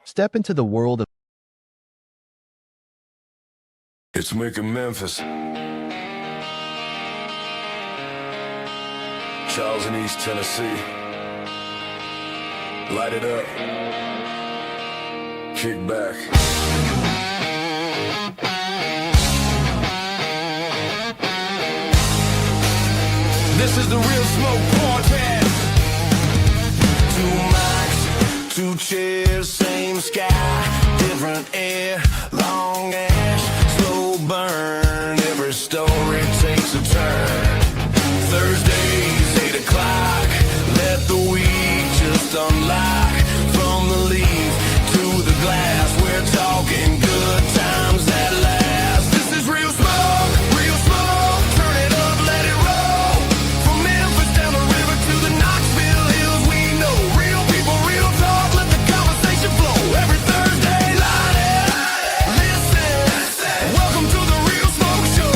Step into the world of... It's Mick in Memphis. Charles in East Tennessee. Light it up. Kick back. This is the real smoke podcast. 2 mics, 2 chairs, same sky, different air, long ash, slow burn. Every story takes a turn. Thursdays, 8 o'clock. Let the week just unlock. From the leaf to the glass, we're talking good times that last. This is real smoke, real smoke. Turn it up, let it roll. From Memphis down the river to the Knoxville hills, we know real people, real talk. Let the conversation flow. Every Thursday, light it. Listen. Welcome to the Real Smoke Show.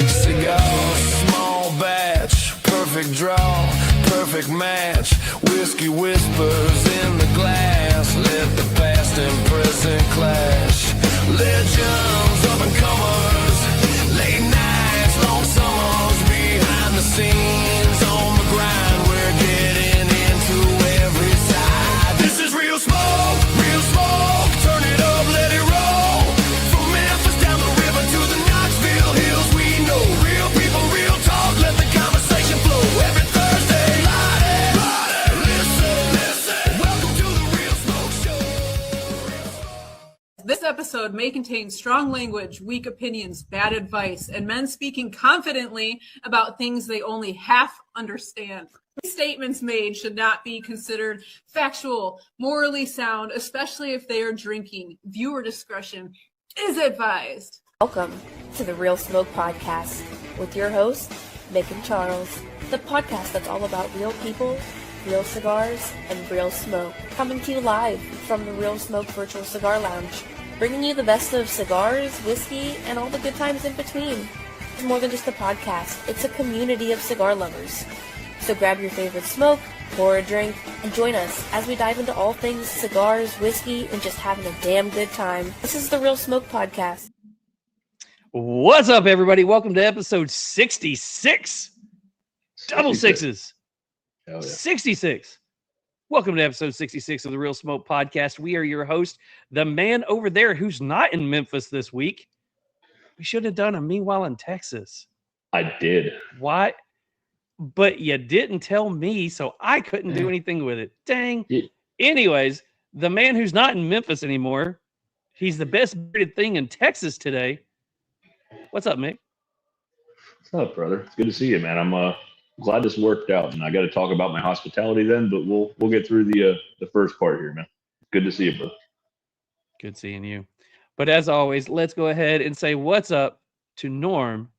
Cigars, small batch, perfect draw, perfect match. Whiskey whispers in the glass. Let the past and present clash. Legends, up and comers, late nights, long summers, behind the scenes, on the grind. We're getting into every side. This is real smoke, real smoke. Turn it up, let it roll. From Memphis down the river to the Knoxville hills, we know real people, real talk. Let the conversation flow. Every Thursday, light it. Listen. Welcome to the Real Smoke Show. This episode may contain strong language, weak opinions, bad advice, and men speaking confidently about things they only half understand. These statements made should not be considered factual, morally sound, especially if they are drinking. Viewer discretion is advised. Welcome to the Real Smoke Podcast with your host, Mick and Charles, the podcast that's all about real people, real cigars, and real smoke. Coming to you live from the Real Smoke Virtual Cigar Lounge, bringing you the best of cigars, whiskey, and all the good times in between. It's more than just a podcast, it's a community of cigar lovers. So grab your favorite smoke, pour a drink, and join us as we dive into all things cigars, whiskey, and just having a damn good time. This is the Real Smoke Podcast. What's up, everybody? Welcome to episode 66. Double sixes. Hell yeah. 66. Welcome to episode 66 of the Real Smoke Podcast. We are your host, the man over there who's not in Memphis this week. We should have done a Meanwhile in Texas. I did. Why? But you didn't tell me, so I couldn't do anything with it. Dang. Yeah. Anyways, the man who's not in Memphis anymore, he's the best bearded thing in Texas today. What's up, Mick? What's up, brother? It's good to see you, man. I'm glad this worked out, and I got to talk about my hospitality then, but we'll get through the first part here, man. Good to see you, bro. Good seeing you. But as always, let's go ahead and say what's up to Norm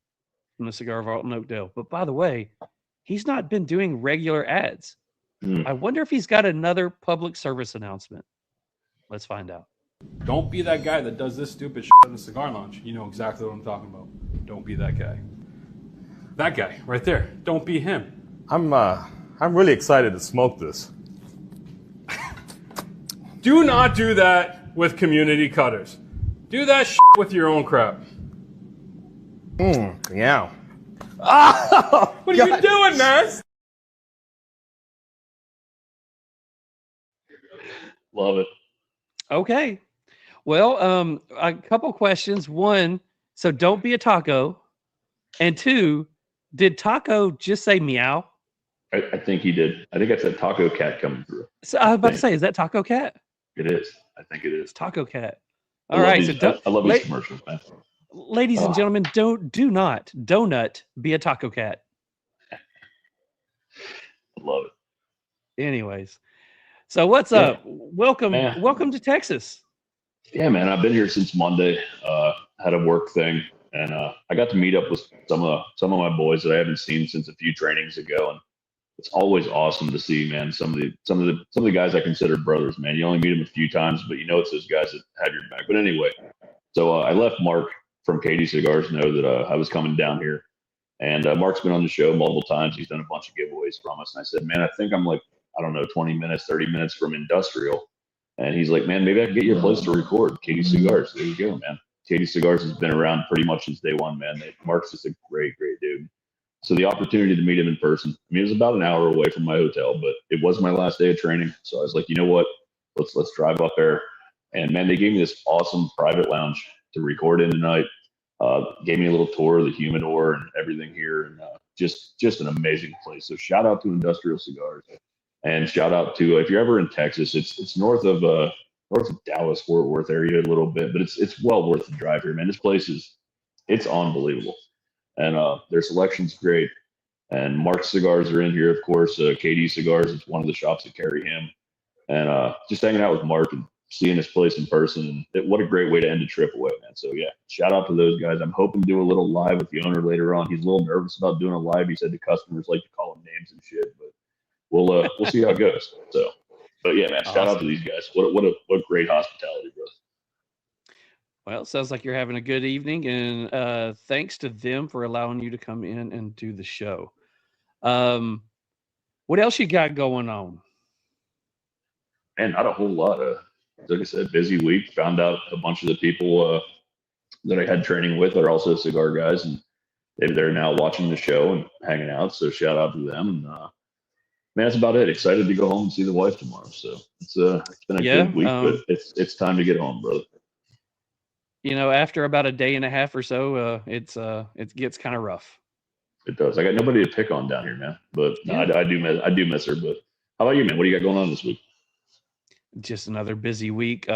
from the Cigar Vault in Oakdale. But by the way, he's not been doing regular ads. I wonder if he's got another public service announcement. Let's find out. Don't be that guy that does this stupid shit in the cigar lounge. You know exactly what I'm talking about. Don't be that guy. That guy right there. Don't be him. I'm really excited to smoke this. Do not do that with community cutters. Do that shit with your own crap. Yeah. What are you doing, man? Love it. Okay. Well, a couple questions. One, so don't be a taco. And two, did Taco just say meow? I think he did. I think that's that Taco Cat coming through. So I was about to say, is that Taco Cat? It is. I think it is. It's Taco Cat. All right. I love these commercials, man. Ladies and gentlemen, do not be a Taco Cat. I love it. Anyways, so what's up? Welcome to Texas. Yeah, man. I've been here since Monday. Had a work thing, and I got to meet up with some of my boys that I haven't seen since a few trainings ago, and it's always awesome to see, man. Some of the guys I consider brothers, man. You only meet them a few times, but you know it's those guys that have your back. But anyway, so I left Mark from Katie Cigars know that I was coming down here, And Mark's been on the show multiple times. He's done a bunch of giveaways from us. And I said, man, I think I'm like, I don't know, 20 minutes, 30 minutes from industrial. And he's like, man, maybe I can get you a place to record. Katie Cigars. There you go, man. Katie Cigars has been around pretty much since day one, man. Mark's just a great, great dude. So the opportunity to meet him in person, I mean, it was about an hour away from my hotel, but it was my last day of training. So I was like, you know what? Let's drive up there. And man, they gave me this awesome private lounge to record in tonight. Gave me a little tour of the humidor and everything here, and just an amazing place. So shout out to Industrial Cigars, and shout out to if you're ever in Texas, it's north of Dallas, Fort Worth area a little bit, but it's well worth the drive here, man. This place it's unbelievable, and their selection's great. And Mark's cigars are in here, of course. KD Cigars, it's one of the shops that carry him, and just hanging out with Mark and seeing this place in person, and what a great way to end a trip away, man. So yeah, shout out to those guys. I'm hoping to do a little live with the owner later on. He's a little nervous about doing a live. He said the customers like to call him names and shit, but we'll see how it goes. So, but yeah, man, shout out to these guys. What great hospitality, bro. Well, it sounds like you're having a good evening, and thanks to them for allowing you to come in and do the show. What else you got going on? Man, not a whole lot. Like I said, busy week. Found out a bunch of the people that I had training with are also cigar guys, and they're now watching the show and hanging out. So shout out to them. And man, that's about it. Excited to go home and see the wife tomorrow. So it's been a good week, but it's time to get home, brother. You know, after about a day and a half or so, it gets kind of rough. It does. I got nobody to pick on down here, man. But no, I do miss her. But how about you, man? What do you got going on this week? Just another busy week.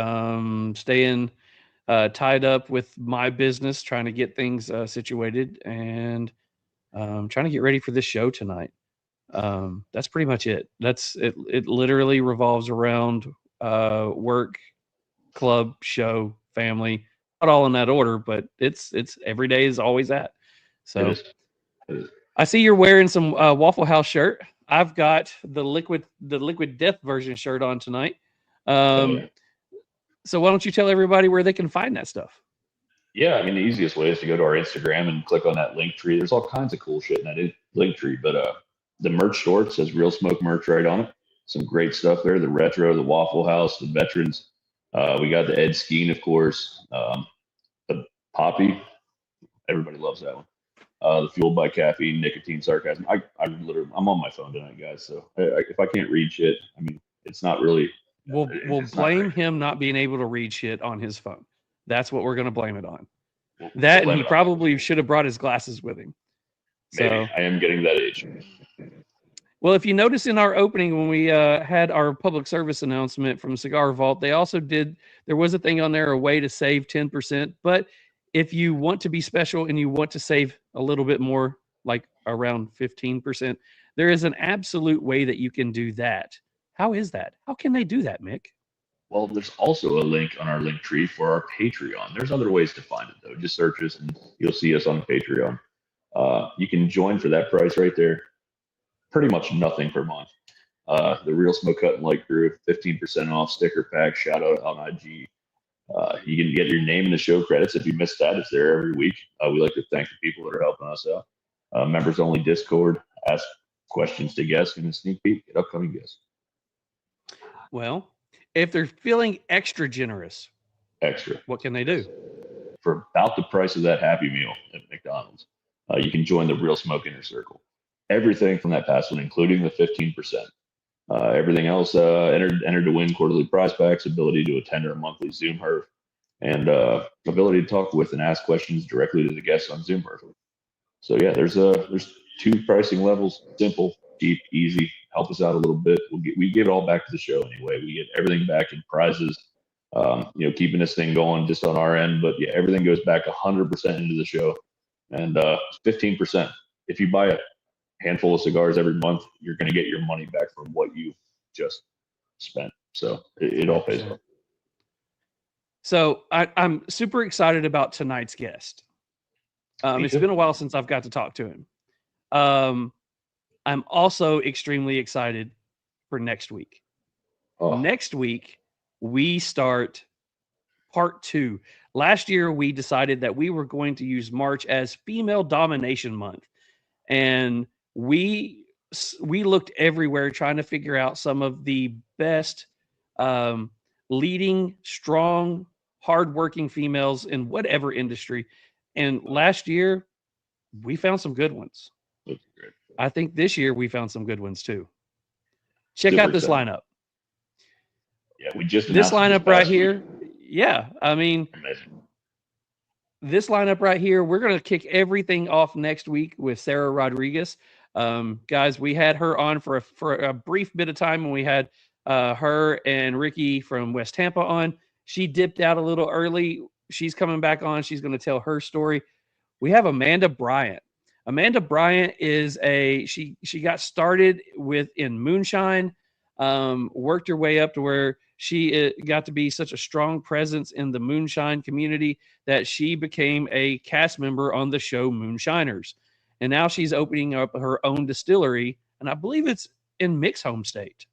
Staying tied up with my business, trying to get things situated, and trying to get ready for this show tonight. That's pretty much it. It literally revolves around work, club, show, family. Not all in that order, but it's every day is always that. So It is. I see you're wearing some Waffle House shirt. I've got the Liquid Death version shirt on tonight. So why don't you tell everybody where they can find that stuff? Yeah, I mean, the easiest way is to go to our Instagram and click on that link tree. There's all kinds of cool shit in that link tree, but the merch store, it says Real Smoke merch right on it. Some great stuff there. The retro, the Waffle House, the veterans. We got the Ed Skeen, of course. The Poppy. Everybody loves that one. The Fueled by Caffeine, Nicotine, Sarcasm. I'm on my phone tonight, guys. So if I can't read shit, I mean, it's not really. We'll blame him not being able to read shit on his phone. That's what we're going to blame it on. That, and he probably should have brought his glasses with him. Maybe. So I am getting that age. well, if you notice in our opening when we had our public service announcement from Cigar Vault, they also there was a thing on there, a way to save 10%. But if you want to be special and you want to save a little bit more, like around 15%, there is an absolute way that you can do that. How is that? How can they do that, Mick? Well, there's also a link on our link tree for our Patreon. There's other ways to find it, though. Just search us and you'll see us on Patreon. You can join for that price right there. Pretty much nothing per month. The Real Smoke Cut and Light crew, 15% off sticker pack, shout out on IG. You can get your name in the show credits. If you missed that, it's there every week. We like to thank the people that are helping us out. Members only Discord, ask questions to guests, and a sneak peek at upcoming guests. Well, if they're feeling extra generous, what can they do? For about the price of that Happy Meal at McDonald's, you can join the Real Smoke Inner Circle. Everything from that past one, including the 15%. Everything else, entered to win quarterly prize packs, ability to attend our monthly Zoom HERF, and ability to talk with and ask questions directly to the guests on Zoom HERF. So yeah, there's 2 pricing levels: simple, cheap, easy. Help us out a little bit. We give it all back to the show anyway. We get everything back in prizes. Keeping this thing going just on our end, but yeah, everything goes back 100% into the show, and 15%. If you buy a handful of cigars every month, you're going to get your money back from what you just spent. So it all pays off. So I'm super excited about tonight's guest. It's been a while since I've got to talk to him. I'm also extremely excited for next week. Next week, we start part 2. Last year, we decided that we were going to use March as Female Domination Month. And we looked everywhere trying to figure out some of the best leading, strong, hardworking females in whatever industry. And last year, we found some good ones. That's great. I think this year we found some good ones too. Check Super out this excited. lineup. Yeah, we just This announced it lineup right past week. here. Yeah, I mean, Amazing. this lineup right here, we're going to kick everything off next week with Sarah Rodriguez. Guys, we had her on for a brief bit of time when we had her and Ricky from West Tampa on. She dipped out a little early. She's coming back on. She's going to tell her story. We have Amanda Bryant. Amanda Bryant is she got started in moonshine, worked her way up to where she got to be such a strong presence in the moonshine community that she became a cast member on the show Moonshiners. And now she's opening up her own distillery, and I believe it's in Mick's home state.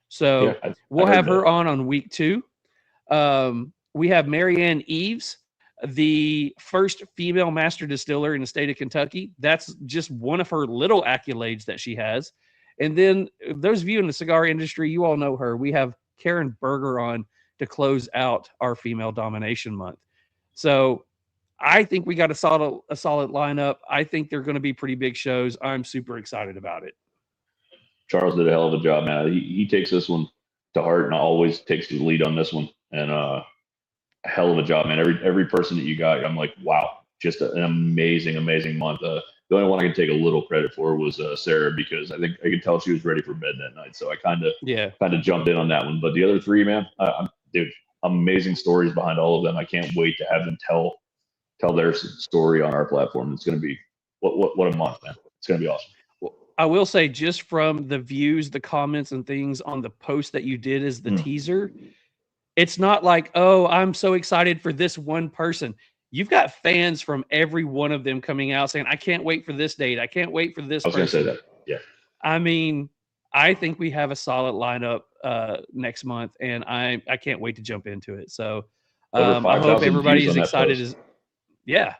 So Yeah, we'll I heard have her that. on week 2. We have Marianne Eves, the first female master distiller in the state of Kentucky. That's just one of her little accolades that she has. And then those of you in the cigar industry, you all know her. We have Karen Berger on to close out our female domination month. So I think we got a solid lineup. I think they're going to be pretty big shows. I'm super excited about it. Charles did a hell of a job, man. He takes this one to heart and always takes the lead on this one. And a hell of a job, man. Every person that you got, I'm like, wow, just an amazing month. The only one I can take a little credit for was Sarah, because I think I could tell she was ready for bed that night. So I kind of jumped in on that one. But the other 3, man, dude, amazing stories behind all of them. I can't wait to have them tell their story on our platform. It's going to be what a month, man. It's going to be awesome. I will say, just from the views, the comments, and things on the post that you did as the teaser, it's not like, oh, I'm so excited for this one person. You've got fans from every one of them coming out saying, I can't wait for this date. I can't wait for this I was going to say person. that. Yeah. I mean, I think we have a solid lineup next month, and I can't wait to jump into it. So I hope everybody is excited. Yeah.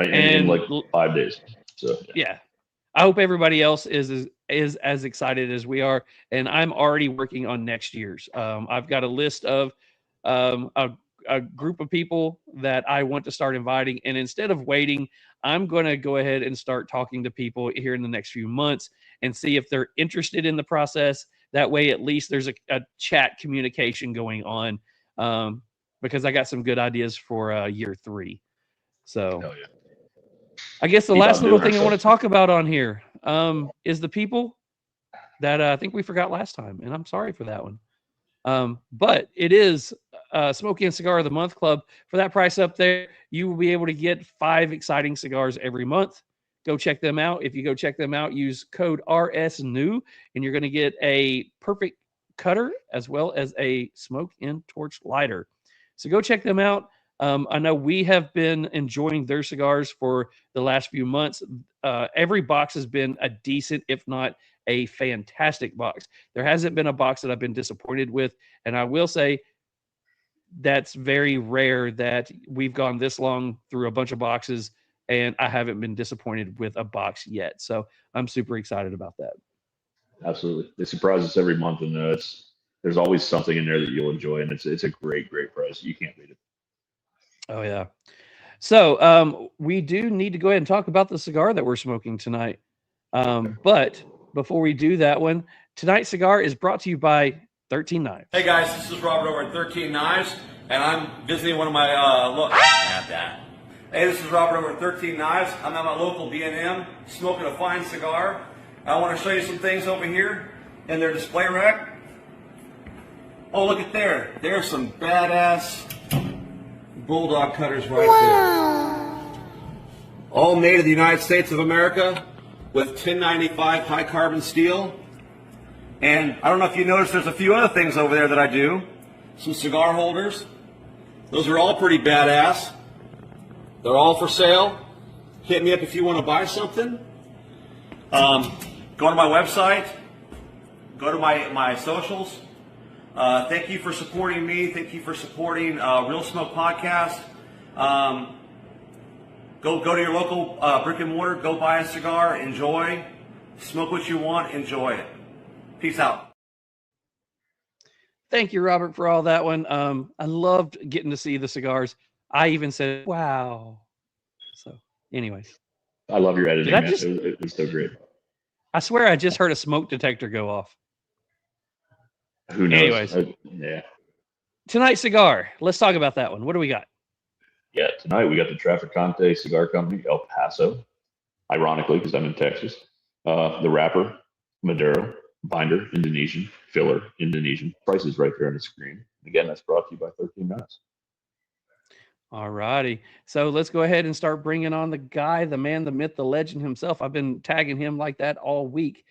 In like 5 days. So yeah. I hope everybody else is as excited as we are, and I'm already working on next year's. I've got a list of a group of people that I want to start inviting, and instead of waiting, I'm going to go ahead and start talking to people here in the next few months and see if they're interested in the process. That way, at least there's a chat communication going on, because I got some good ideas for year 3. So. hell yeah. I guess the last little thing I want to talk about on here is the people that I think we forgot last time, and I'm sorry for that one. But it is Smoky and Cigar of the Month Club. For that price up there, you will be able to get 5 exciting cigars every month. Go check them out. If you go check them out, use code RSNEW, and you're going to get a perfect cutter as well as a smoke and torch lighter. So go check them out. I know we have been enjoying their cigars for the last few months. Every box has been a decent, if not a fantastic box. There hasn't been a box that I've been disappointed with. And I will say that's very rare that we've gone this long through a bunch of boxes and I haven't been disappointed with a box yet. So I'm super excited about that. Absolutely. They surprise us every month, and there's always something in there that you'll enjoy. And it's a great price. You can't beat it. Oh, yeah. So we do need to go ahead and talk about the cigar that we're smoking tonight. But before we do that one, tonight's cigar is brought to you by 13 Knives. Hey guys, this is Robert over at 13 Knives, and I'm visiting one of my Hey, this is Robert over at 13 Knives. I'm at my local B&M, smoking a fine cigar. I want to show you some things over here in their display rack. Oh, look at there. There's some badass bulldog cutters right there. All made in the United States of America with 1095 high carbon steel. And I don't know if you noticed, there's a few other things over there that I do. Some cigar holders. Those are all pretty badass. They're all for sale. Hit me up if you want to buy something. Go to my website. Go to my socials. Thank you for supporting me. Thank you for supporting Real Smoke Podcast. Go to your local brick and mortar. Go buy a cigar. Enjoy. Smoke what you want. Enjoy it. Peace out. Thank you, Robert, for all that one. I loved getting to see the cigars. I even said, wow. So, anyways. I love your editing, man. Just, it was so great. I swear I just heard a smoke detector go off. Who knows? Anyways. Yeah. Tonight's cigar. Let's talk about that one. What do we got? Yeah, tonight we got the Traficante Cigar Company, El Paso. Ironically, because I'm in Texas. The wrapper, Maduro. Binder, Indonesian. Filler, Indonesian. Price is right there on the screen. Again, that's brought to you by 13 Knives. All righty. So let's go ahead and start bringing on the guy, the man, the myth, the legend himself. I've been tagging him like that all week.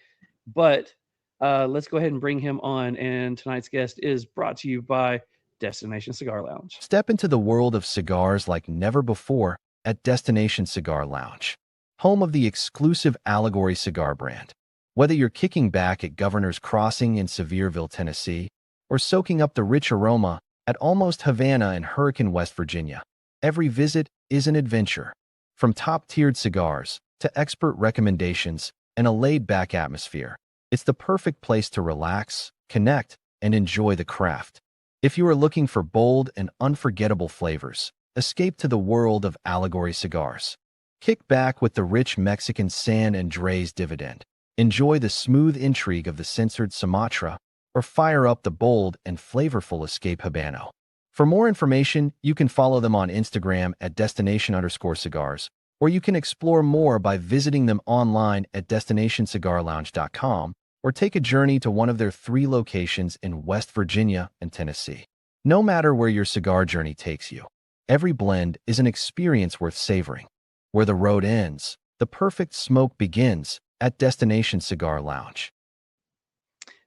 But let's go ahead and bring him on. And tonight's guest is brought to you by Destination Cigar Lounge. Step into the world of cigars like never before at Destination Cigar Lounge, home of the exclusive Allegory cigar brand. Whether you're kicking back at Governor's Crossing in Sevierville, Tennessee, or soaking up the rich aroma at Almost Havana in Hurricane, West Virginia, every visit is an adventure. From top-tiered cigars to expert recommendations and a laid-back atmosphere, it's the perfect place to relax, connect, and enjoy the craft. If you are looking for bold and unforgettable flavors, escape to the world of Allegory cigars. Kick back with the rich Mexican San Andres Dividend. Enjoy the smooth intrigue of the censored Sumatra, or fire up the bold and flavorful Escape Habano. For more information, you can follow them on Instagram at destination_cigars, or you can explore more by visiting them online at destinationcigarlounge.com, or take a journey to one of their 3 locations in West Virginia and Tennessee. No matter where your cigar journey takes you, every blend is an experience worth savoring. Where the road ends, the perfect smoke begins at Destination Cigar Lounge.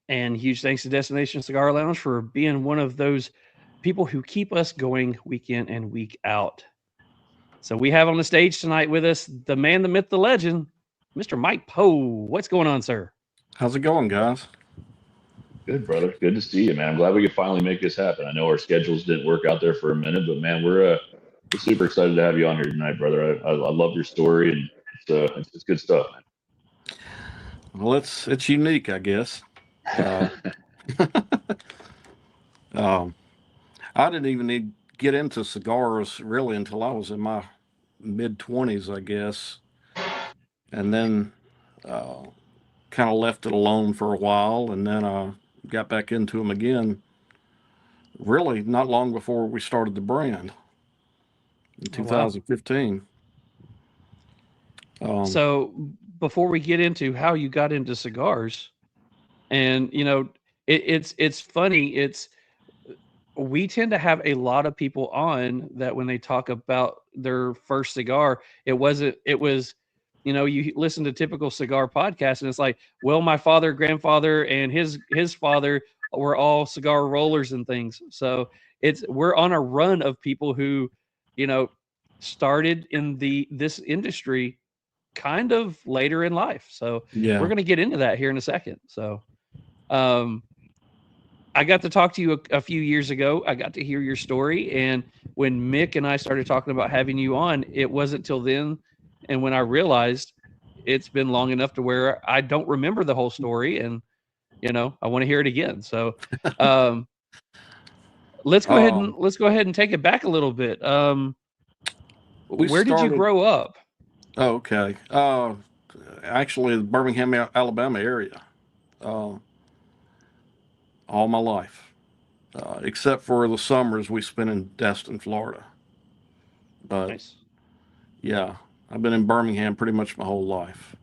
And huge thanks to Destination Cigar Lounge for being one of those people who keep us going week in and week out. So we have on the stage tonight with us the man, the myth, the legend, Mr. Mike Poe. What's going on, sir? How's it going, guys? Good, brother. Good to see you, man. I'm glad we could finally make this happen. I know our schedules didn't work out there for a minute, but man, we're super excited to have you on here tonight, brother. I love your story, and it's good stuff, man. Well, it's unique, I guess. I didn't even get into cigars really until I was in my mid-20s, I guess, and then kind of left it alone for a while, and then got back into them again really not long before we started the brand in 2015. So before we get into how you got into cigars, and it's funny, we tend to have a lot of people on that when they talk about their first cigar, it was you listen to typical cigar podcasts and it's like, well, my father, grandfather, and his father were all cigar rollers and things. So we're on a run of people who, started in this industry kind of later in life. So yeah, we're going to get into that here in a second. So, I got to talk to you a few years ago. I got to hear your story. And when Mick and I started talking about having you on, it wasn't till then. And when I realized it's been long enough to where I don't remember the whole story, and, I want to hear it again. So, let's go ahead and take it back a little bit. Where did you grow up? Oh, okay. Actually, the Birmingham, Alabama area. All my life, except for the summers we spent in Destin, Florida. But nice. Yeah, I've been in Birmingham pretty much my whole life.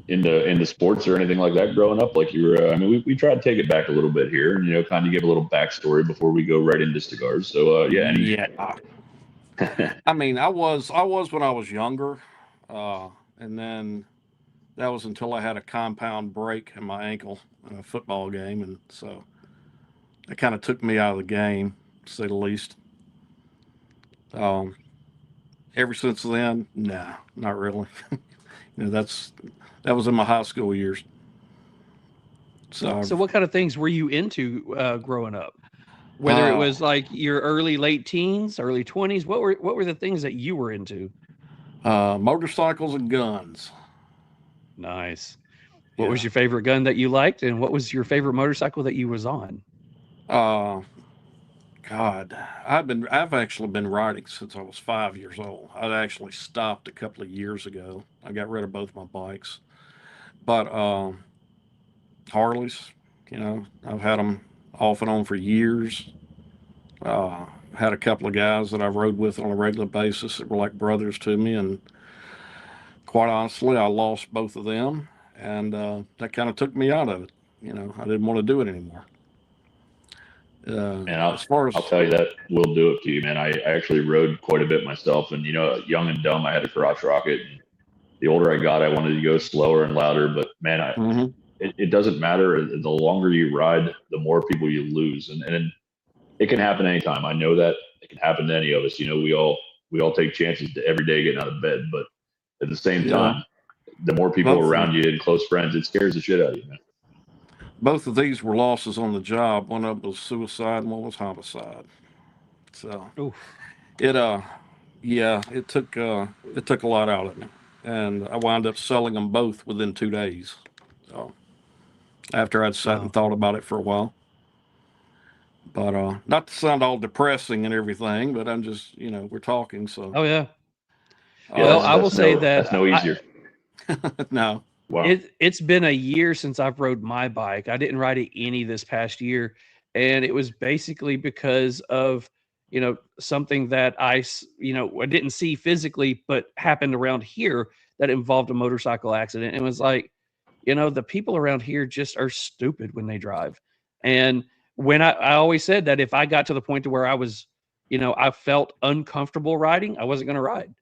Into sports or anything like that growing up? Like you were, we try to take it back a little bit here and, kind of give a little backstory before we go right into cigars. So, yeah. I mean, I was when I was younger. And then that was until I had a compound break in my ankle in a football game. And so it kind of took me out of the game, to say the least. Ever since then, nah, not really. That was in my high school years. So what kind of things were you into growing up? Whether it was like your late teens, early 20s, what were the things that you were into? Motorcycles and guns. Nice. What was your favorite gun that you liked, and what was your favorite motorcycle that you was on? God, I've actually been riding since I was 5 years old. I actually stopped a couple of years ago. I got rid of both my bikes, but Harleys, I've had them off and on for years. Had a couple of guys that I've rode with on a regular basis that were like brothers to me, and quite honestly, I lost both of them, and that kind of took me out of it. I didn't want to do it anymore. And as far as I'll tell you that will do it to you, man. I actually rode quite a bit myself, and young and dumb, I had a crotch rocket. And the older I got, I wanted to go slower and louder. But man, it doesn't matter. The longer you ride, the more people you lose, and it can happen anytime. I know that it can happen to any of us. We all take chances every day getting out of bed, but at the same time, the more people around you and close friends, it scares the shit out of you, man. Both of these were losses on the job. One of them was suicide and one was homicide. So it took a lot out of me, and I wound up selling them both within 2 days. So after I'd sat and thought about it for a while, but not to sound all depressing and everything, but I'm just we're talking. So Well, I will say that that's no easier. No. Wow. It's been a year since I've rode my bike. I didn't ride it any this past year, and it was basically because of something that I didn't see physically, but happened around here that involved a motorcycle accident. It was like, the people around here just are stupid when they drive. And when I always said that if I got to the point to where I was, I felt uncomfortable riding, I wasn't going to ride.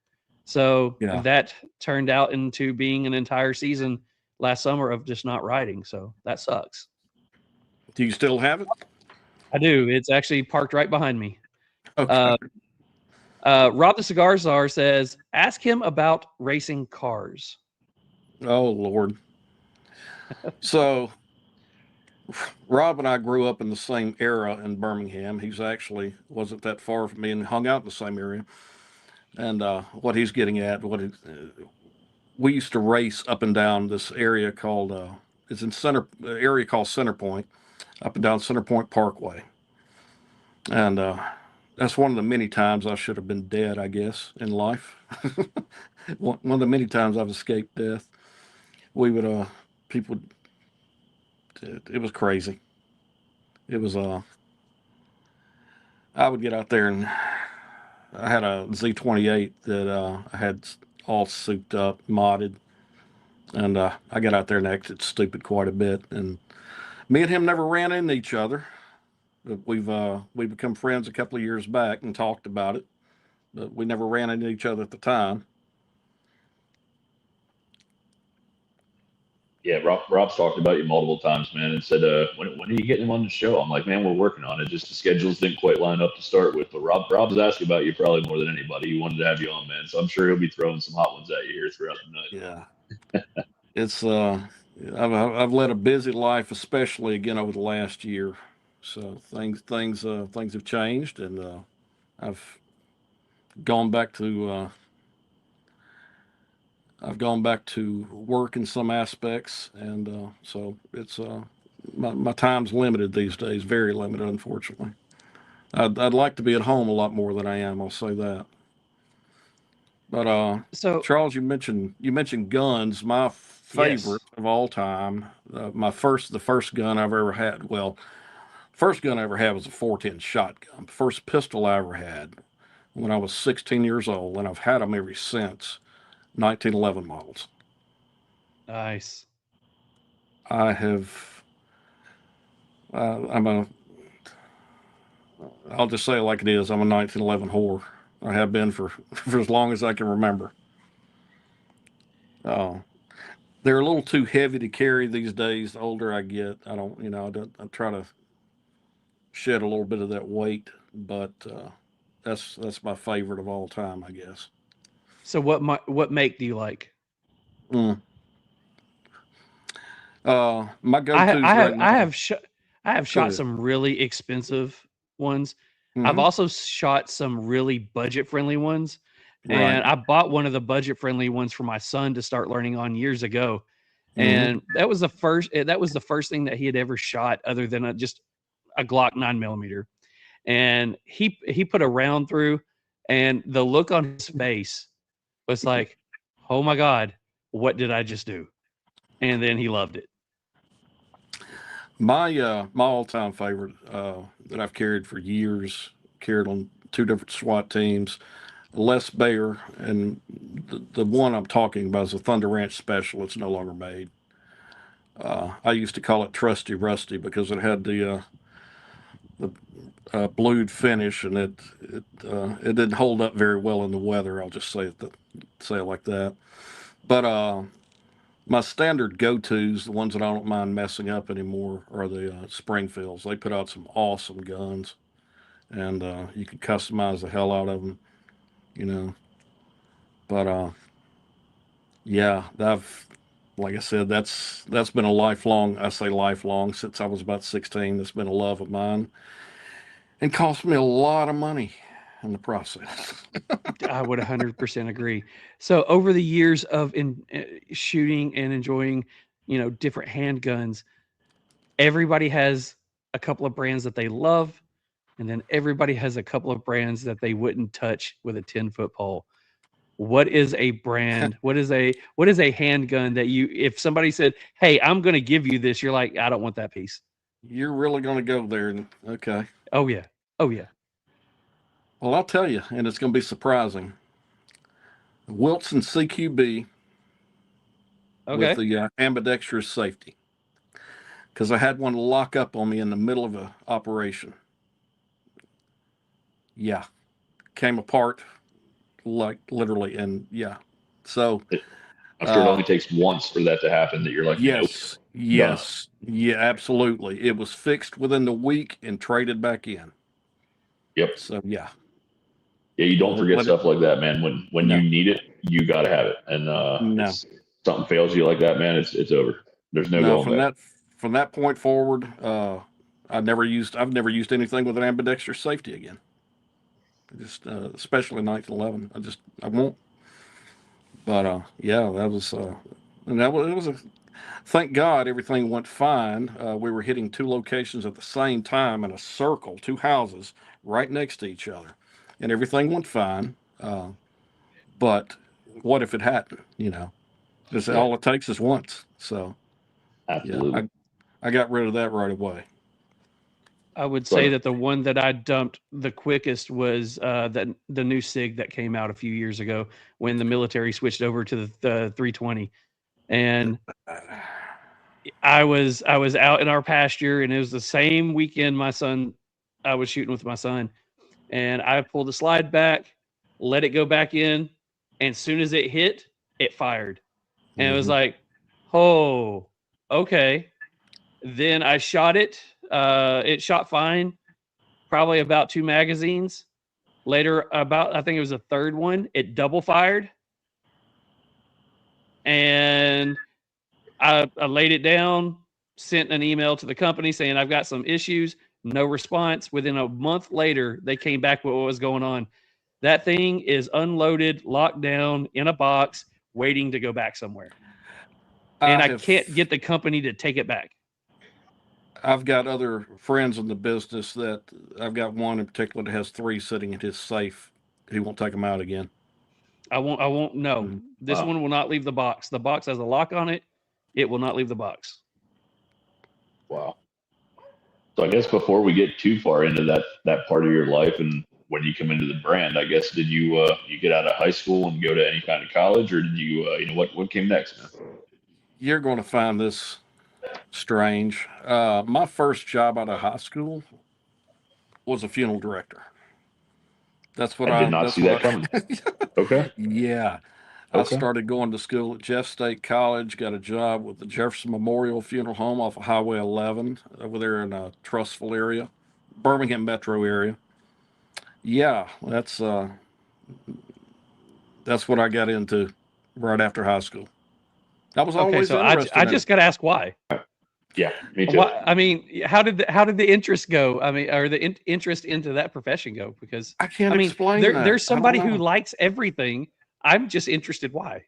So that turned out into being an entire season last summer of just not riding. So that sucks. Do you still have it? I do. It's actually parked right behind me. Okay. Rob the Cigar Czar says, ask him about racing cars. Oh, Lord. So Rob and I grew up in the same era in Birmingham. He's actually wasn't that far from me and hung out in the same area. And what he's getting at, we used to race up and down this area called it's in area called Center Point, up and down Center Point Parkway, and that's one of the many times I should have been dead, I guess, in life. One of the many times I've escaped death. We would people. It was crazy. It was I would get out there and. I had a Z28 that I had all souped up, modded, and I got out there and acted stupid quite a bit. And me and him never ran into each other. But we've become friends a couple of years back and talked about it, but we never ran into each other at the time. Yeah, Rob's talked about you multiple times, man, and said, when are you getting him on the show? I'm like, man, we're working on it. Just the schedules didn't quite line up to start with. But Rob's asking about you probably more than anybody. He wanted to have you on, man. So I'm sure he'll be throwing some hot ones at you here throughout the night. Yeah. It's I've led a busy life, especially again over the last year. So things have changed, and I've gone back to work in some aspects, and so it's my time's limited these days, very limited, unfortunately. I'd like to be at home a lot more than I am. I'll say that. But so Charles, you mentioned guns. My favorite of all time, the first gun I've ever had. Well, first gun I ever had was a 410 shotgun. First pistol I ever had when I was 16 years old, and I've had them ever since. 1911 models. Nice. I have. I'll just say it like it is. I'm a 1911 whore. I have been for as long as I can remember. They're a little too heavy to carry these days. The older I get, I try to shed a little bit of that weight, but that's my favorite of all time, I guess. So what make do you like? My go-to. I have shot some really expensive ones. Mm-hmm. I've also shot some really budget-friendly ones, And I bought one of the budget friendly ones for my son to start learning on years ago. Mm-hmm. And that was the first thing that he had ever shot other than just a Glock 9mm. And he put a round through, and the look on his face was like, oh my God, what did I just do? And then he loved it. My all-time favorite that I've carried for years, carried on 2 different SWAT teams, Les Bayer, and the one I'm talking about is a Thunder Ranch Special. It's no longer made. I used to call it Trusty Rusty because it had the blued finish, and it didn't hold up very well in the weather. I'll just say it like that. But my standard go-tos, the ones that I don't mind messing up anymore, are the Springfields. They put out some awesome guns, and you can customize the hell out of them, you know. But yeah, like I said, that's been a lifelong. I say lifelong since I was about 16. That's been a love of mine, and cost me a lot of money in the process. I would 100% agree. So over the years of shooting and enjoying, different handguns, everybody has a couple of brands that they love, and then everybody has a couple of brands that they wouldn't touch with a 10-foot pole. What is a brand? what is a handgun that if somebody said, "Hey, I'm going to give you this," you're like, "I don't want that piece." You're really going to go there? Okay. Oh yeah. Oh yeah. Well, I'll tell you, and it's going to be surprising. Wilson CQB with the ambidextrous safety, because I had one lock up on me in the middle of an operation. Yeah, came apart, like literally, and yeah. So I'm sure it only takes once for that to happen. That you're like, yes, nope, yes, yeah, absolutely. It was fixed within the week and traded back in. Yep. So yeah. Yeah, you don't forget stuff like that, man. When you need it, you got to have it. And if something fails you like that, man, it's over. There's no going back. From that point forward, I've never used anything with an ambidextrous safety again. Just especially 1911. I won't. But yeah, that was and it was a. Thank God everything went fine. We were hitting 2 locations at the same time in a circle, 2 houses right next to each other. And everything went fine, but what if it hadn't? Just all it takes is once. So, absolutely, yeah, I got rid of that right away. I would say that the one that I dumped the quickest was the new SIG that came out a few years ago when the military switched over to the 320, and I was out in our pasture, and it was the same weekend I was shooting with my son. And I pulled the slide back, let it go back in, and as soon as it hit, it fired. And it was like, oh, okay. Then I shot it. It shot fine, probably about 2 magazines. Later, I think it was the 3rd one, it double fired. And I laid it down, sent an email to the company saying I've got some issues. No response. Within a month later, they came back with what was going on. That thing is unloaded, locked down in a box, waiting to go back somewhere. And I can't get the company to take it back. I've got other friends in the business that I've got one in particular that has 3 sitting in his safe. He won't take them out again. I won't. No, this one will not leave the box. The box has a lock on it. It will not leave the box. Wow. So I guess before we get too far into that part of your life and when you come into the brand, I guess, did you get out of high school and go to any kind of college, or did you what came next, man? You're going to find this strange. My first job out of high school was a funeral director. That's what I did not see that coming. Okay. Yeah. I started going to school at Jeff State College, got a job with the Jefferson Memorial Funeral Home off of Highway 11 over there in a Trussville area, Birmingham metro area. Yeah, that's what I got into right after high school. I was always interested I just got to ask why. Yeah, me too. I mean, how did the interest go? I mean, or the interest into that profession go? Because I can't I mean, explain that. there's somebody I don't who know. likes everything. I'm just interested why.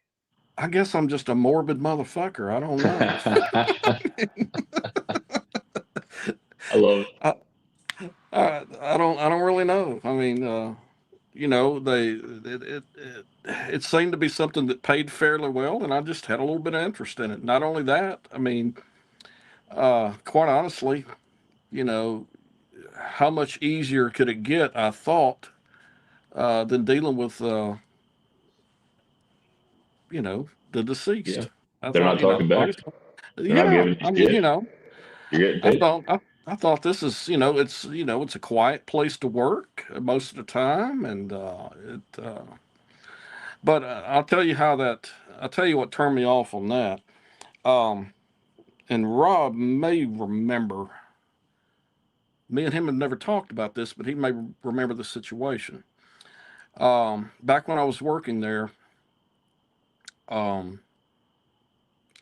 I guess I'm just a morbid motherfucker. I don't know. I love it. I don't really know. I mean, you know, it seemed to be something that paid fairly well, and I just had a little bit of interest in it. Not only that, I mean, quite honestly, you know, how much easier could it get? I thought than dealing with, you know, the deceased. Yeah. I They're thought, not you know, talking back. They're not giving you I mean, shit. you know, You're getting I paid. thought I thought this is, you know, it's a quiet place to work most of the time, and but I'll tell you what turned me off on that. And Rob may remember. Me and him have never talked about this, but he may remember the situation. Back when I was working there, I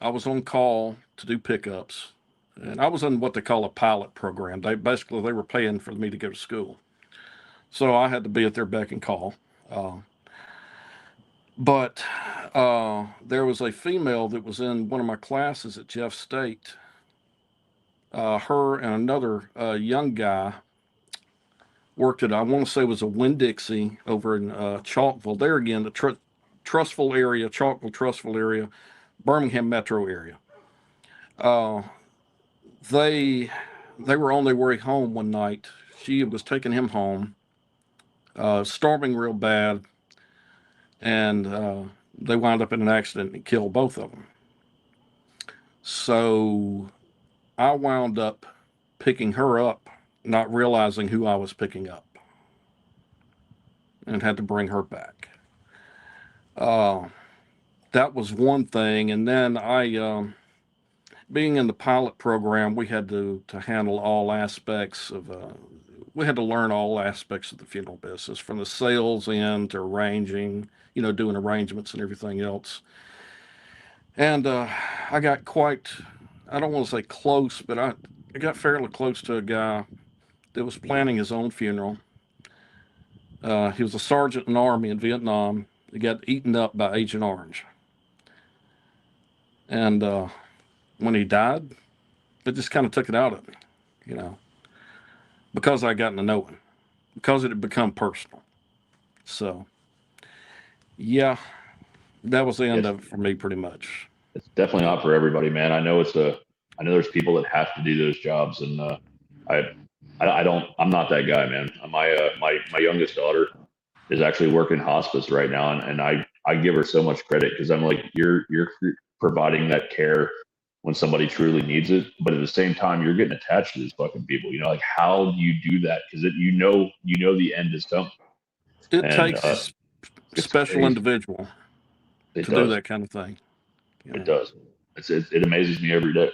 was on call to do pickups, and I was in what they call a pilot program. They were paying for me to go to school, so I had to be at their beck and call. But there was a female that was in one of my classes at Jeff State. Her and another young guy worked at, I want to say it was a Winn-Dixie over in Chalkville. There again, the Trussville area, Chalkville-Trussville area, Birmingham metro area. They were on their way home one night. She was taking him home, storming real bad, and they wound up in an accident and killed both of them. So I wound up picking her up, not realizing who I was picking up, and had to bring her back. That was one thing. And then being in the pilot program, we had to handle all aspects of, we had to learn all aspects of the funeral business, from the sales end to arranging, you know, doing arrangements and everything else. And I got quite, I don't want to say close, but I got fairly close to a guy that was planning his own funeral. He was a sergeant in the Army in Vietnam. He got eaten up by Agent Orange. And when he died, it just kind of took it out of me, you know, because I gotten to know him, because it had become personal. So, yeah, that was the end of it for me, pretty much. It's definitely not for everybody, man. I know there's people that have to do those jobs, and I'm not that guy, man. My youngest daughter is actually working hospice right now, and I give her so much credit, because I'm like, you're providing that care when somebody truly needs it, but at the same time, you're getting attached to these fucking people. You know, like, how do you do that? Because you know the end is coming. It takes a special individual to do that kind of thing. You know? It does. It amazes me every day.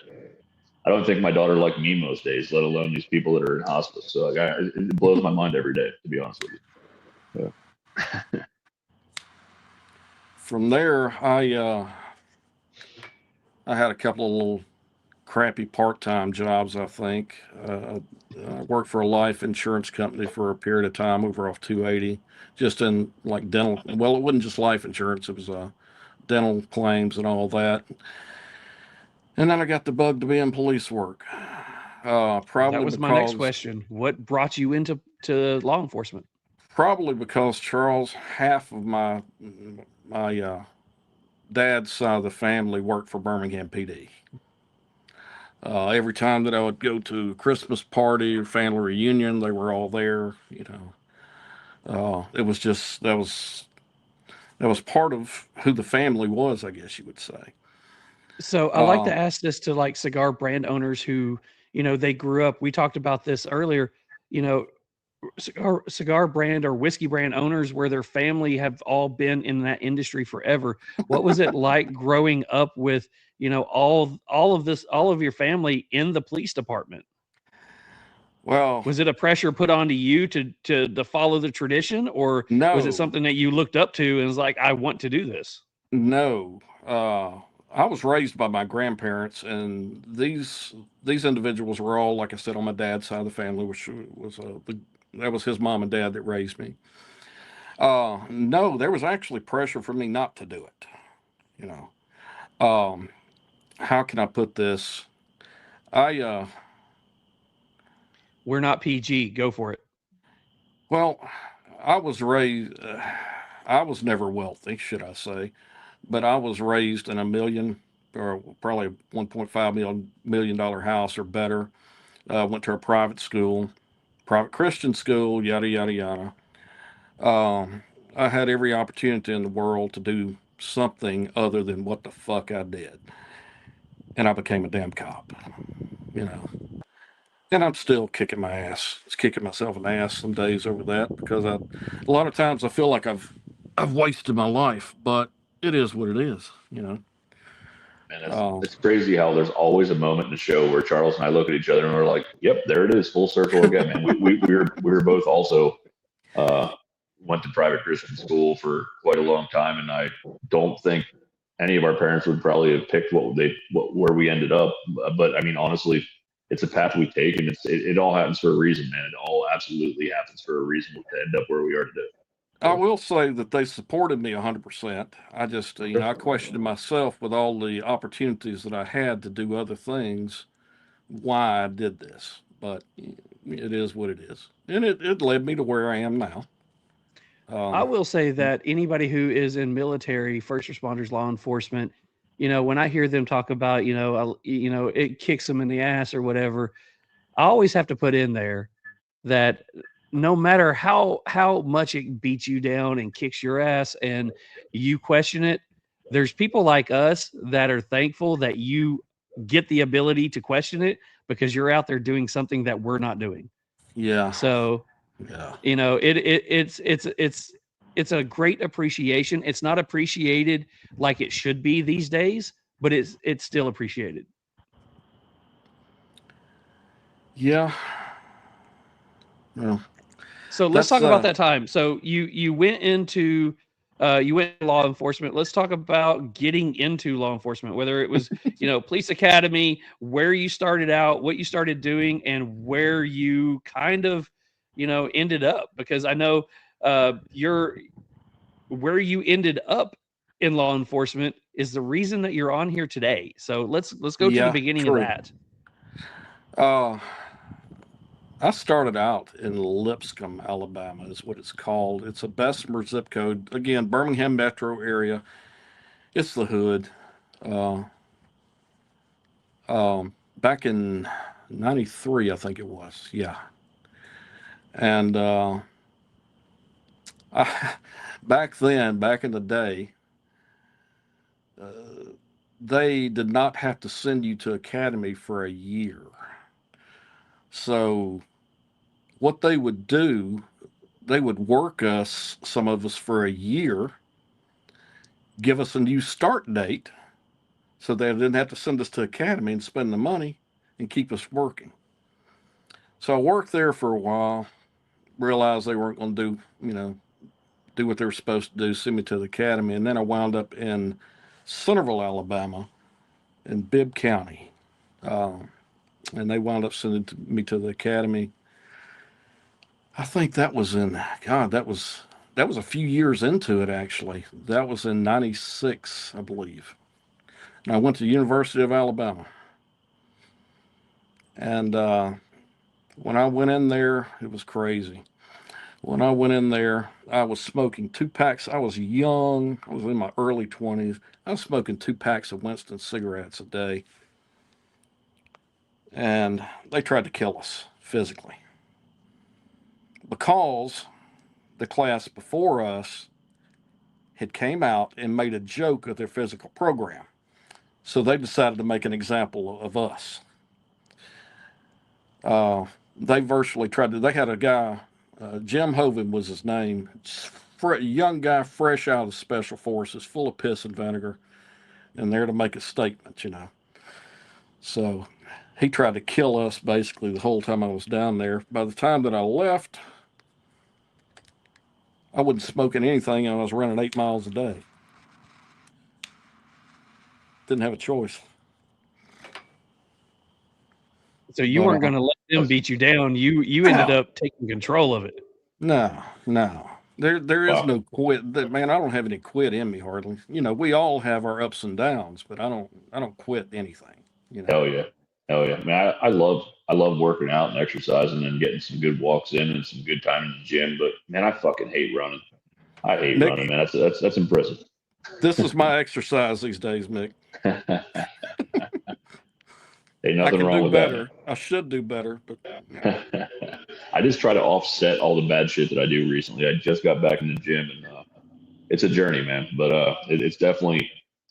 I don't think my daughter liked me most days, let alone these people that are in hospice. So like, it blows my mind every day, to be honest with you. Yeah. From there, I had a couple of little crappy part-time jobs, I think. I worked for a life insurance company for a period of time over off 280, just in like dental. Well, it wasn't just life insurance. It was dental claims and all that. And then I got the bug to be in police work. Probably that was my next question. What brought you into law enforcement? Probably because Charles, half of my dad's side of the family worked for Birmingham PD. Every time that I would go to a Christmas party or family reunion, they were all there. You know, it was just that was part of who the family was, I guess you would say. So I like to ask this to like cigar brand owners who, you know, they grew up. We talked about this earlier. You know, cigar brand or whiskey brand owners where their family have all been in that industry forever. What was it like growing up with, you know, all of your family in the police department? Well, was it a pressure put onto you to follow the tradition, or was it something that you looked up to and was like, I want to do this? No. I was raised by my grandparents, and these individuals were all, like I said, on my dad's side of the family, which was that was his mom and dad that raised me. No, there was actually pressure for me not to do it. You know, how can I put this? We're not PG. Go for it. Well, I was raised. I was never wealthy, should I say, but I was raised in a million or probably $1.5 million house or better. Went to a private school, private Christian school, yada yada yada. I had every opportunity in the world to do something other than what the fuck I did, and I became a damn cop. You know, and I'm still kicking my ass. It's kicking myself in the ass some days over that because a lot of times I feel like I've wasted my life, but it is what it is, you know. And it's crazy how there's always a moment in the show where Charles and I look at each other and we're like, "Yep, there it is, full circle again." Man, we were both also went to private Christian school for quite a long time, and I don't think any of our parents would probably have picked where we ended up. But I mean, honestly, it's a path we take, and it all happens for a reason, man. It all absolutely happens for a reason to end up where we are today. I will say that they supported me 100%. I just, you know, I questioned myself with all the opportunities that I had to do other things, why I did this. But it is what it is. And it led me to where I am now. I will say that anybody who is in military, first responders, law enforcement, you know, when I hear them talk about, you know, it kicks them in the ass or whatever, I always have to put in there that no matter how much it beats you down and kicks your ass and you question it, there's people like us that are thankful that you get the ability to question it because you're out there doing something that we're not doing. Yeah. So, yeah, you know, it's a great appreciation. It's not appreciated like it should be these days, but it's still appreciated. Yeah. Well, so let's talk about that time. So you went into law enforcement. Let's talk about getting into law enforcement, whether it was, you know, police academy, where you started out, what you started doing, and where you kind of, you know, ended up, because I know where you ended up in law enforcement is the reason that you're on here today. So let's go to the beginning of that. I started out in Lipscomb, Alabama, is what it's called. It's a Bessemer zip code. Again, Birmingham metro area. It's the hood. Back in '93, I think it was. Yeah. And back then, back in the day, they did not have to send you to academy for a year. So what they would do, they would work us, some of us, for a year, give us a new start date so they didn't have to send us to academy and spend the money and keep us working. So I worked there for a while, realized they weren't going to do, you know, do what they were supposed to do, send me to the academy. And then I wound up in Centerville, Alabama, in Bibb County. And they wound up sending me to the academy. I think that was in, God, that was a few years into it, actually. That was in '96, I believe. And I went to the University of Alabama. And when I went in there, it was crazy. When I went in there, I was smoking 2 packs. I was young. I was in my early 20s. I was smoking 2 packs of Winston cigarettes a day. And they tried to kill us physically, because the class before us had came out and made a joke of their physical program. So they decided to make an example of us. They virtually tried to, they had a guy, Jim Hovind was his name, a young guy fresh out of Special Forces, full of piss and vinegar, and there to make a statement, you know. So he tried to kill us basically the whole time I was down there. By the time that I left, I wasn't smoking anything, and I was running 8 miles a day. didn't have a choice. So you weren't going to let them beat you down. You ended up taking control of it. No. There is no quit. Man, I don't have any quit in me hardly. You know, we all have our ups and downs, but I don't quit anything. You know. Hell yeah. Man, I love working out and exercising and getting some good walks in and some good time in the gym. But man, I fucking hate running. I hate Mick, running, man. That's impressive. This is my exercise these days, Mick. Ain't nothing wrong with better. that. I should do better, but I just try to offset all the bad shit that I do recently. I just got back in the gym, and it's a journey, man. But it's definitely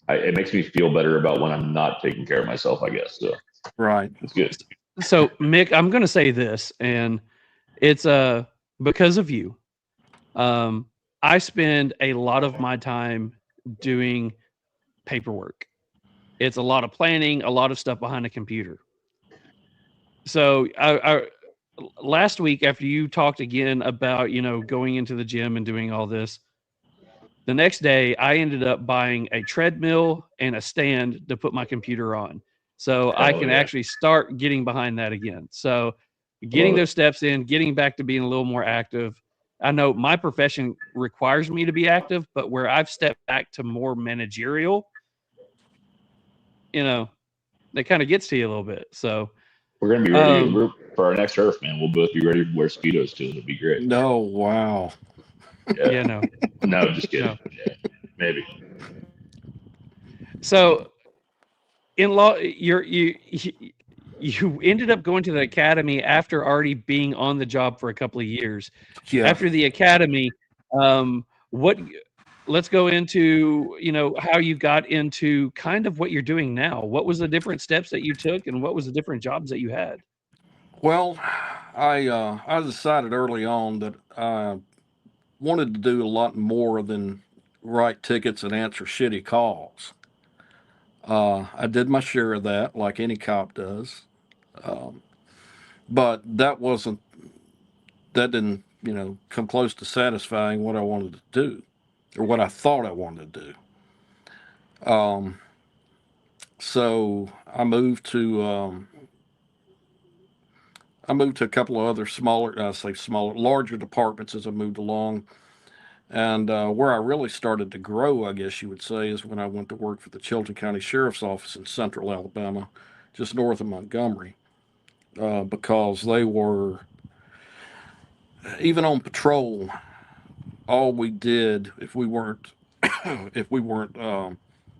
it makes me feel better about when I'm not taking care of myself, I guess. So right, it's good. So Mick, I'm going to say this, and it's because of you. I spend a lot of my time doing paperwork. It's a lot of planning, a lot of stuff behind a computer. So I last week, after you talked again about, going into the gym and doing all this, the next day I ended up buying a treadmill and a stand to put my computer on. So I can actually start getting behind that again. So getting those steps in, getting back to being a little more active. I know my profession requires me to be active, but where I've stepped back to more managerial, that kind of gets to you a little bit. So we're going to be ready for our next Earth, man. We'll both be ready to wear Speedos too. It'll be great. No, wow. Yeah, no. No, just kidding. No. Yeah, maybe. So in law, you ended up going to the academy after already being on the job for a couple of years. Yeah. After the academy, let's go into, how you got into kind of what you're doing now. What was the different steps that you took, and what was the different jobs that you had? Well, I decided early on that I wanted to do a lot more than write tickets and answer shitty calls. I did my share of that, like any cop does. But that didn't, come close to satisfying what I wanted to do, or what I thought I wanted to do. So I moved to a couple of other larger departments as I moved along. And where I really started to grow, I guess you would say, is when I went to work for the Chilton County Sheriff's Office in central Alabama, just north of Montgomery, because they were, even on patrol, all we did, if we weren't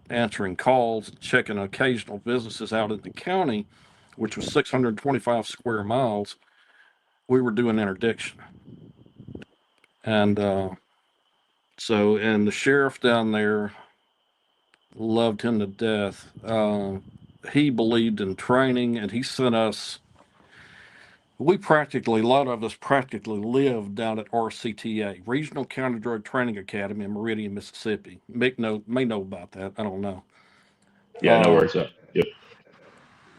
answering calls, checking occasional businesses out in the county, which was 625 square miles, we were doing interdiction. And and the sheriff down there loved him to death. He believed in training, and he sent us. A lot of us practically lived down at RCTA, Regional Counter Drug Training Academy in Meridian, Mississippi. Mick may know about that. I don't know. Yeah, I know where it's at. Yep.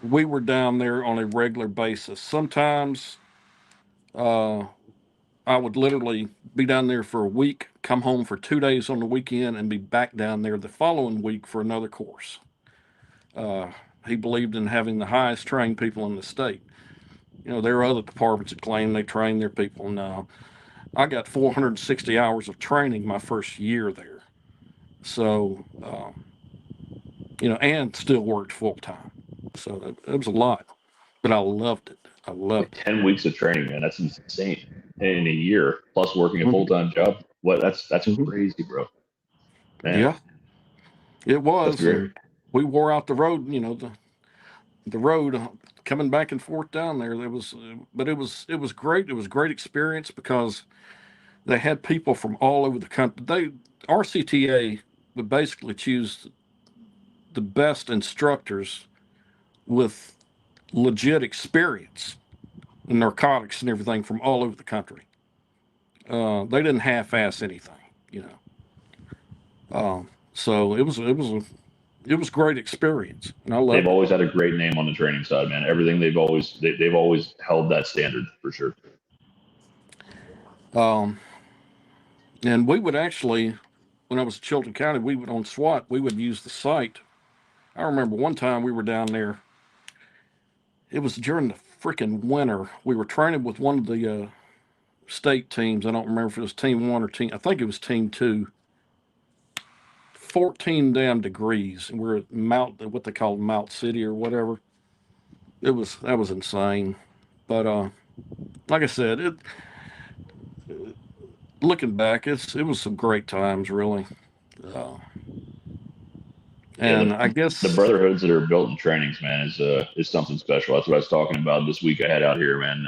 We were down there on a regular basis. Sometimes I would literally be down there for a week, come home for 2 days on the weekend, and be back down there the following week for another course. He believed in having the highest trained people in the state. There are other departments that claim they train their people. Now, I got 460 hours of training my first year there. So, and still worked full time. So it was a lot, but I loved it. I loved it. 10 weeks of training, man. That's insane. In a year, plus working a full-time job. That's crazy, bro. Man. Yeah, it was. We wore out the road, the road coming back and forth down there. It was great. It was a great experience because they had people from all over the country. RCTA would basically choose the best instructors with legit experience in narcotics and everything from all over the country. They didn't half-ass anything, So it was a great experience, and I love. They've always had a great name on the training side, man. Everything they've always held that standard for sure. And we would actually, when I was at Chilton County, we would on SWAT, we would use the site I remember one time we were down there. It was during the freaking winter. We were training with one of the state teams. I don't remember if it was team 1 or team. I think it was team 2. 14 damn degrees, and we're at what they call Mount City or whatever. That was insane. But like I said, looking back, it was some great times, really. And I guess the brotherhoods that are built in trainings, man, is something special. That's what I was talking about this week I had out here, man.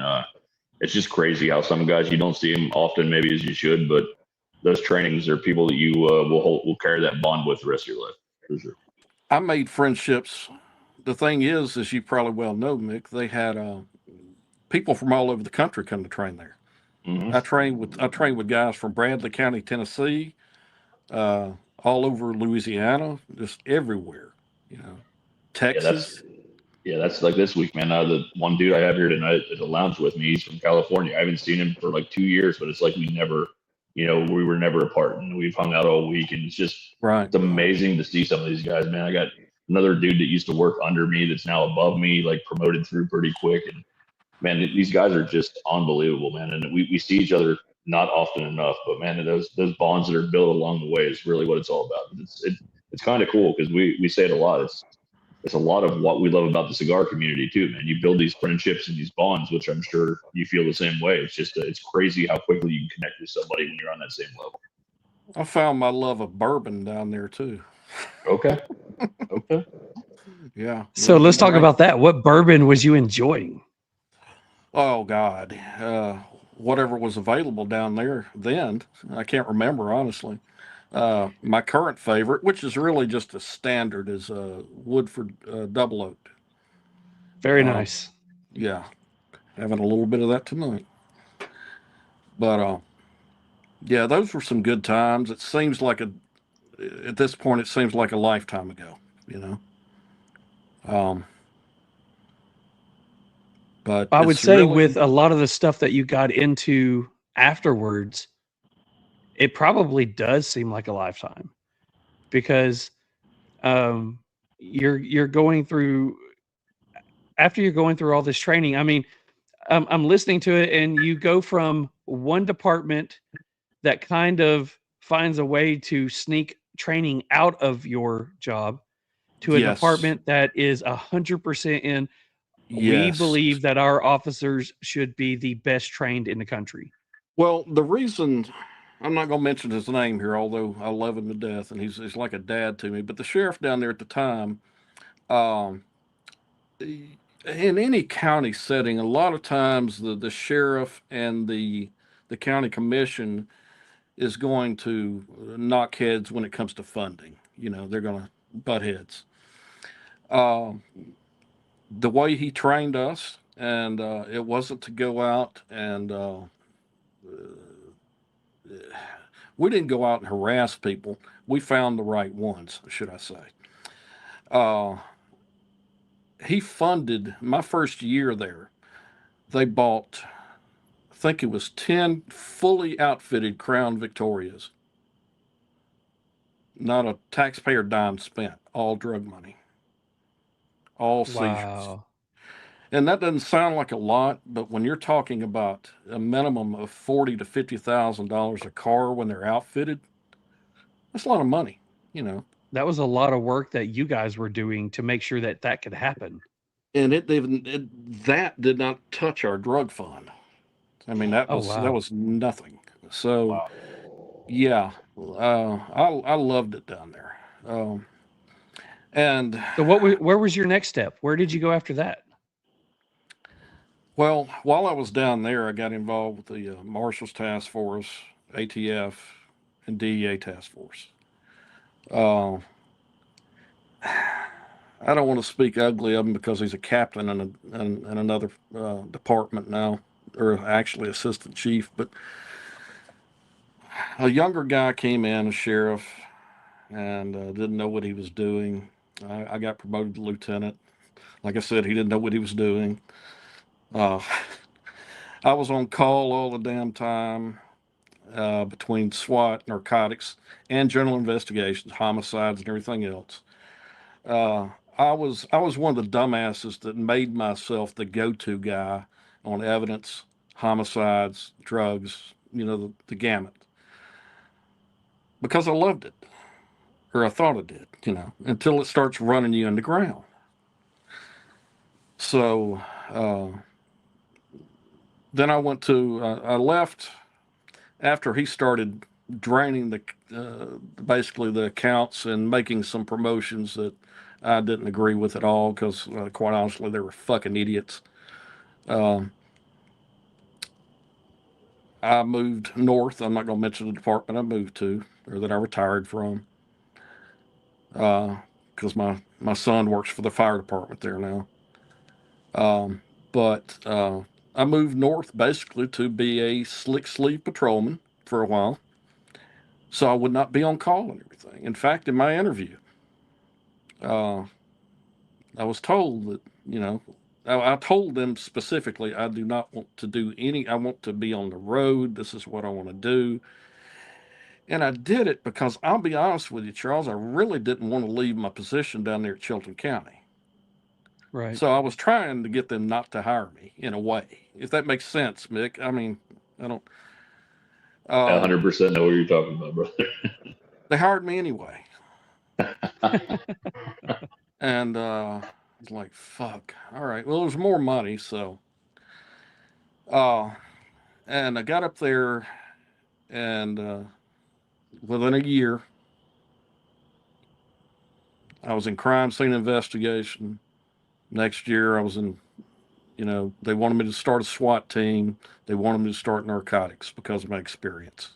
It's just crazy how some guys you don't see them often, maybe as you should, but those trainings are people that you will carry that bond with the rest of your life, for sure. I made friendships. The thing is, as you probably well know, Mick, they had people from all over the country come to train there. Mm-hmm. I trained with guys from Bradley County, Tennessee, all over Louisiana, just everywhere. Texas. Yeah, that's like this week, man. The one dude I have here tonight at the lounge with me, he's from California. I haven't seen him for like 2 years, but it's like we were never apart, and we've hung out all week, and it's just right. It's amazing to see some of these guys, man. I got another dude that used to work under me that's now above me, like promoted through pretty quick, and man, these guys are just unbelievable, man. And we see each other not often enough, but man, those bonds that are built along the way is really what it's all about. It's kind of cool because we say it a lot. It's a lot of what we love about the cigar community too, man. You build these friendships and these bonds, which I'm sure you feel the same way. It's just, it's crazy how quickly you can connect with somebody when you're on that same level. I found my love of bourbon down there too. Okay. Yeah. So let's talk about that. What bourbon was you enjoying? Oh God. Whatever was available down there then. I can't remember, honestly. My current favorite, which is really just a standard, is Woodford Double Oaked. Very nice. Yeah, having a little bit of that tonight. But yeah, those were some good times. It seems like at this point, it seems like a lifetime ago. But I would say really, with a lot of the stuff that you got into afterwards, it probably does seem like a lifetime, because you're going through, after you're going through all this training. I mean, I'm listening to it, and you go from one department that kind of finds a way to sneak training out of your job to a department that is 100% in. We believe that our officers should be the best trained in the country. Well, the reason, I'm not going to mention his name here, although I love him to death, and he's like a dad to me. But the sheriff down there at the time, in any county setting, a lot of times the sheriff and the county commission is going to knock heads when it comes to funding. They're going to butt heads. The way he trained us, and it wasn't to go out and we didn't go out and harass people. We found the right ones, should I say. He funded my first year there. They bought, I think it was 10 fully outfitted Crown Victorias. Not a taxpayer dime spent, all drug money. All seizures. Wow. And that doesn't sound like a lot, but when you're talking about a minimum of $40,000 to $50,000 a car when they're outfitted, that's a lot of money, That was a lot of work that you guys were doing to make sure that could happen. And that did not touch our drug fund. I mean, that was nothing. So, yeah, I loved it down there. And so where was your next step? Where did you go after that? Well, while I was down there, I got involved with the Marshals Task Force, ATF, and DEA Task Force. I don't want to speak ugly of him because he's a captain in another department now, or actually assistant chief. But a younger guy came in, a sheriff, and didn't know what he was doing. I got promoted to lieutenant. Like I said, he didn't know what he was doing. I was on call all the damn time between SWAT, narcotics, and general investigations, homicides, and everything else. I was one of the dumbasses that made myself the go-to guy on evidence, homicides, drugs, the gamut, because I loved it, or I thought I did, until it starts running you in the ground. So then I left after he started draining basically the accounts and making some promotions that I didn't agree with at all, because quite honestly, they were fucking idiots. I moved north. I'm not going to mention the department I moved to, or that I retired from, because my son works for the fire department there now. But I moved north basically to be a slick sleeve patrolman for a while, so I would not be on call and everything. In fact, in my interview, I was told that, I told them specifically, I do not want to do I want to be on the road. This is what I want to do. And I did it because, I'll be honest with you, Charles, I really didn't want to leave my position down there at Chilton County. Right. So I was trying to get them not to hire me, in a way, if that makes sense, Mick. I mean, I don't. I 100% know what you're talking about, brother. They hired me anyway. And I was like, fuck. All right. Well, there's more money, so. And I got up there, and within a year, I was in crime scene investigation. Next year, I was in, they wanted me to start a SWAT team. They wanted me to start narcotics because of my experience.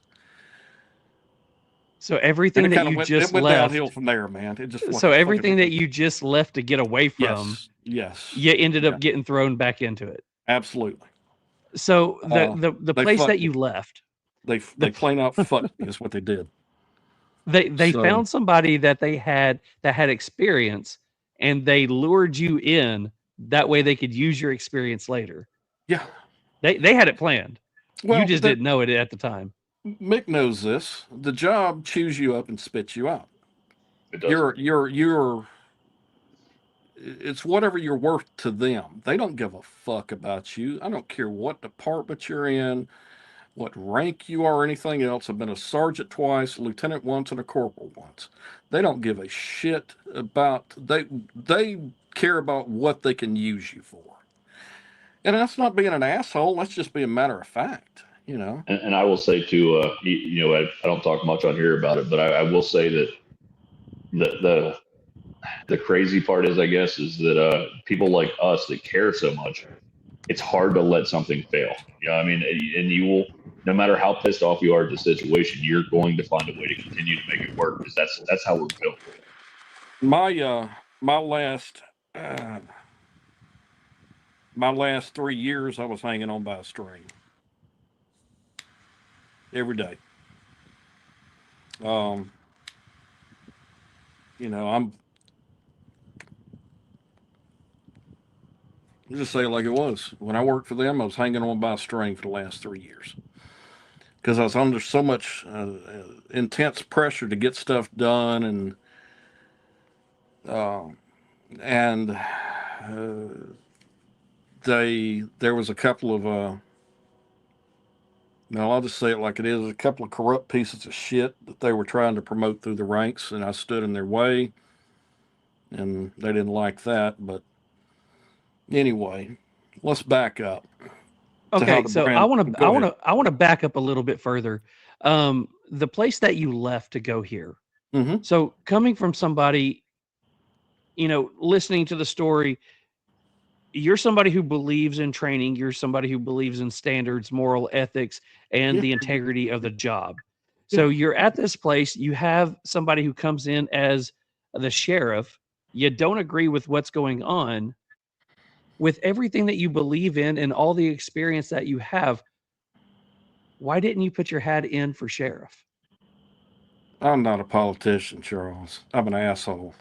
So everything that you just went left downhill from there, man. It just so everything that you just left to get away from, yes, you ended up getting thrown back into it. Absolutely. So the place that you left, they plain out fucked me is what they did. They found somebody that had experience, and they lured you in. That way they could use your experience later. Yeah. They had it planned. Well, you just didn't know it at the time. Mick knows this. The job chews you up and spits you out. It does. You're it's whatever you're worth to them. They don't give a fuck about you. I don't care what department you're in, what rank you are, or anything else. I've been a sergeant twice, a lieutenant once, and a corporal once. They don't give a shit about, they care about what they can use you for. And that's not being an asshole. That's just being a matter of fact, And I will say too, I don't talk much on here about it, but I will say that the crazy part is, I guess, is that people like us that care so much, it's hard to let something fail. I mean, and you will, no matter how pissed off you are at the situation, you're going to find a way to continue to make it work, because that's how we're built. My last 3 years, I was hanging on by a string every day. I'll just say it like it was. When I worked for them, I was hanging on by a string for the last 3 years, because I was under so much intense pressure to get stuff done, and there was a couple of I'll just say it like it is, a couple of corrupt pieces of shit that they were trying to promote through the ranks, and I stood in their way, and they didn't like that. But anyway, let's back up. Okay, so I want to back up a little bit further. The place that you left to go here. Mm-hmm. So coming from somebody, listening to the story, you're somebody who believes in training. You're somebody who believes in standards, moral ethics, and the integrity of the job. So you're at this place. You have somebody who comes in as the sheriff. You don't agree with what's going on. With everything that you believe in and all the experience that you have, why didn't you put your hat in for sheriff? I'm not a politician, Charles. I'm an asshole.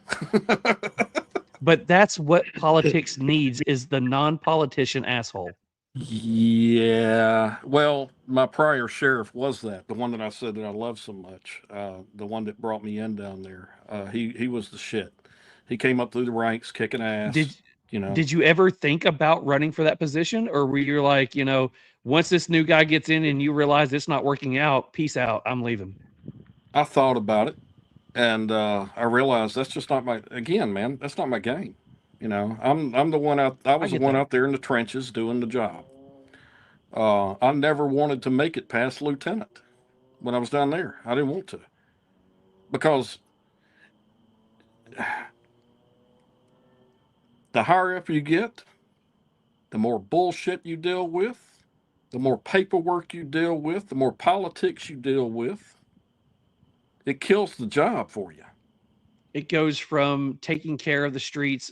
But that's what politics needs, is the non-politician asshole. Yeah. Well, my prior sheriff was that, the one that I said that I love so much, the one that brought me in down there. He was the shit. He came up through the ranks, kicking ass. Did you ever think about running for that position, or were you like, once this new guy gets in and you realize it's not working out, peace out, I'm leaving? I thought about it, and I realized that's just not my. Again, man, that's not my game. I'm the one out. I was the one out there in the trenches doing the job. I never wanted to make it past lieutenant when I was down there. I didn't want to, because the higher up you get, the more bullshit you deal with, the more paperwork you deal with, the more politics you deal with. It kills the job for you. It goes from taking care of the streets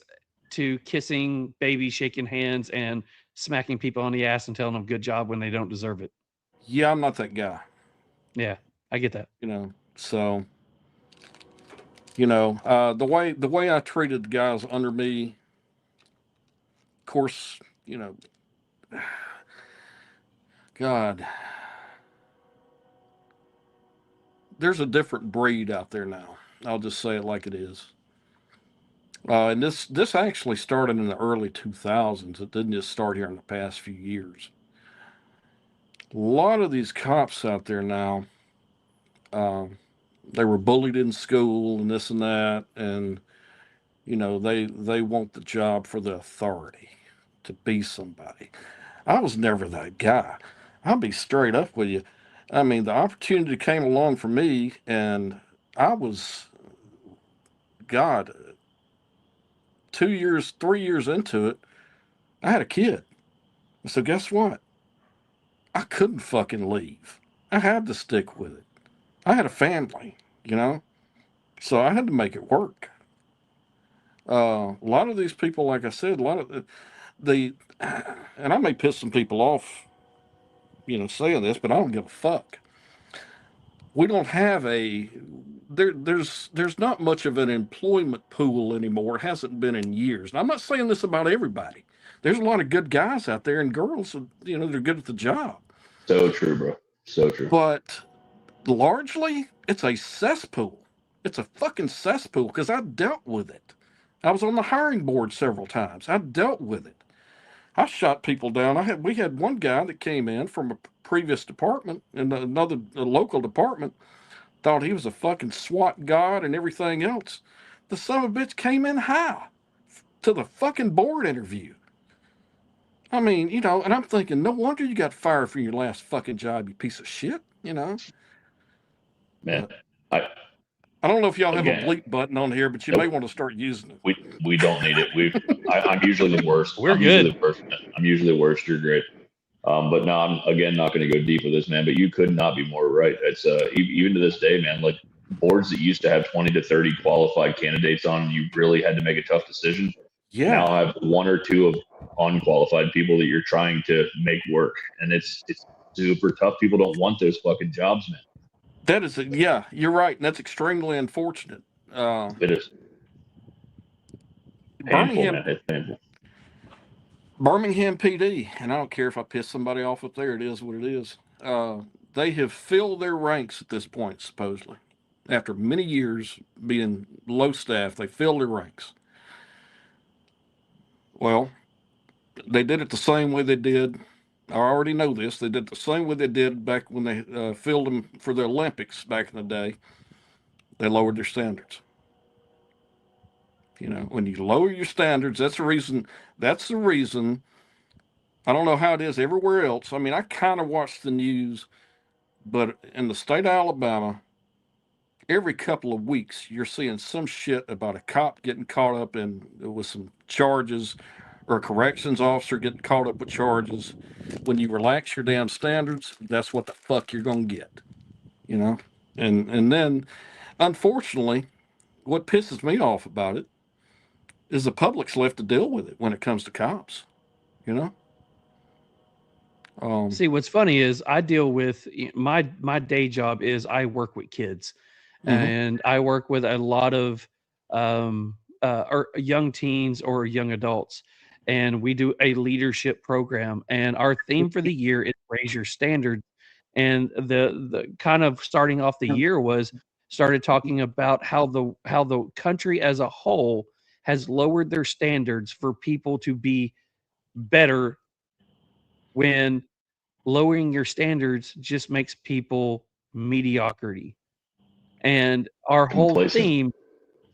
to kissing babies, shaking hands, and smacking people on the ass and telling them good job when they don't deserve it. Yeah, I'm not that guy. Yeah, I get that. So the way I treated the guys under me, of course, God, there's a different breed out there now. I'll just say it like it is. And this actually started in the early 2000s. It didn't just start here in the past few years. A lot of these cops out there now, they were bullied in school and this and that, and they want the job for the authority, to be somebody. I was never that guy. I'll be straight up with you. I mean, the opportunity came along for me, and I was, God, 2 years, 3 years into it, I had a kid. So guess what? I couldn't fucking leave. I had to stick with it. I had a family, so I had to make it work. A lot of these people, like I said, a lot of and I may piss some people off, saying this, but I don't give a fuck. We don't have there's not much of an employment pool anymore. It hasn't been in years. And I'm not saying this about everybody. There's a lot of good guys out there and girls, they're good at the job. So true, bro. So true. But largely, it's a cesspool. It's a fucking cesspool, because I dealt with it. I was on the hiring board several times. I dealt with it. I shot people down. We had one guy that came in from a previous department, and a local department, thought he was a fucking SWAT god and everything else. The son of a bitch came in high to the fucking board interview. I mean, and I'm thinking, no wonder you got fired from your last fucking job, you piece of shit, Man, I don't know if y'all have a bleep button on here, but you may want to start using it. We don't need it. I'm usually the worst. We're good. I'm usually the worst. You're great. But no, I'm again not going to go deep with this, man. But you could not be more right. It's even to this day, man. Like boards that used to have 20 to 30 qualified candidates on, you really had to make a tough decision. Yeah. Now I have one or two of unqualified people that you're trying to make work, and it's super tough. People don't want those fucking jobs, man. That is, yeah, you're right, and that's extremely unfortunate. It is. Painful, man. It's painful. Birmingham PD, and I don't care if I piss somebody off up there. It is what it is. They have filled their ranks at this point, supposedly. After many years being low staff, they filled their ranks. Well, they did it the same way they did. I already know this. They did the same way they did back when they filled them for the Olympics back in the day. They lowered their standards. When you lower your standards, that's the reason. I don't know how it is everywhere else. I mean, I kind of watch the news, but in the state of Alabama, every couple of weeks, you're seeing some shit about a cop getting caught up with some charges, or a corrections officer getting caught up with charges. When you relax your damn standards, that's what the fuck you're going to get, And then, unfortunately, what pisses me off about it is the public's left to deal with it when it comes to cops, See, what's funny is I deal with my day job is I work with kids, and I work with a lot of or young teens or young adults. And we do a leadership program, and our theme for the year is raise your standards. And the kind of starting off the year started talking about how the country as a whole has lowered their standards for people to be better, when lowering your standards just makes people mediocrity. And our whole Complacent.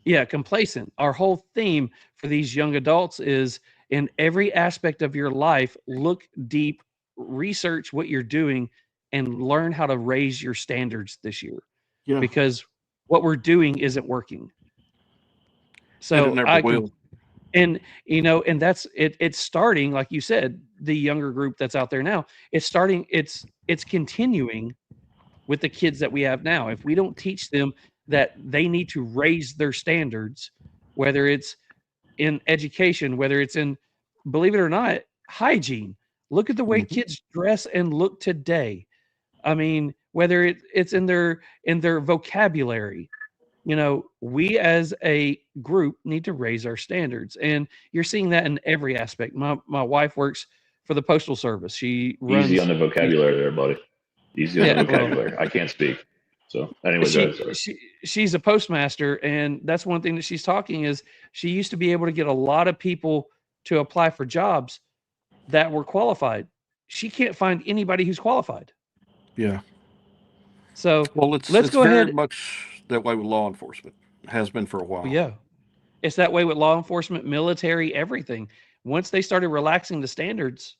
theme, complacent. Our whole theme for these young adults is, in every aspect of your life, look deep, research what you're doing, and learn how to raise your standards this year. Yeah. Because what we're doing isn't working. So And it never will. And and that's it. It's starting, like you said, the younger group that's out there now. It's starting. It's continuing with the kids that we have now. If we don't teach them that they need to raise their standards, whether it's in education, whether it's in, believe it or not, hygiene. Look at the way kids dress and look today. I mean, whether it's in their vocabulary. We as a group need to raise our standards, and you're seeing that in every aspect. My wife works for the Postal Service. She runs. Easy on the vocabulary there, buddy. Easy on the vocabulary. I can't speak. So anyway, she's a postmaster, and that's one thing that she's talking is she used to be able to get a lot of people to apply for jobs that were qualified. She can't find anybody who's qualified. Yeah. So let's go very ahead. Much that way with law enforcement. It has been for a while. Yeah. It's that way with law enforcement, military, everything. Once they started relaxing the standards,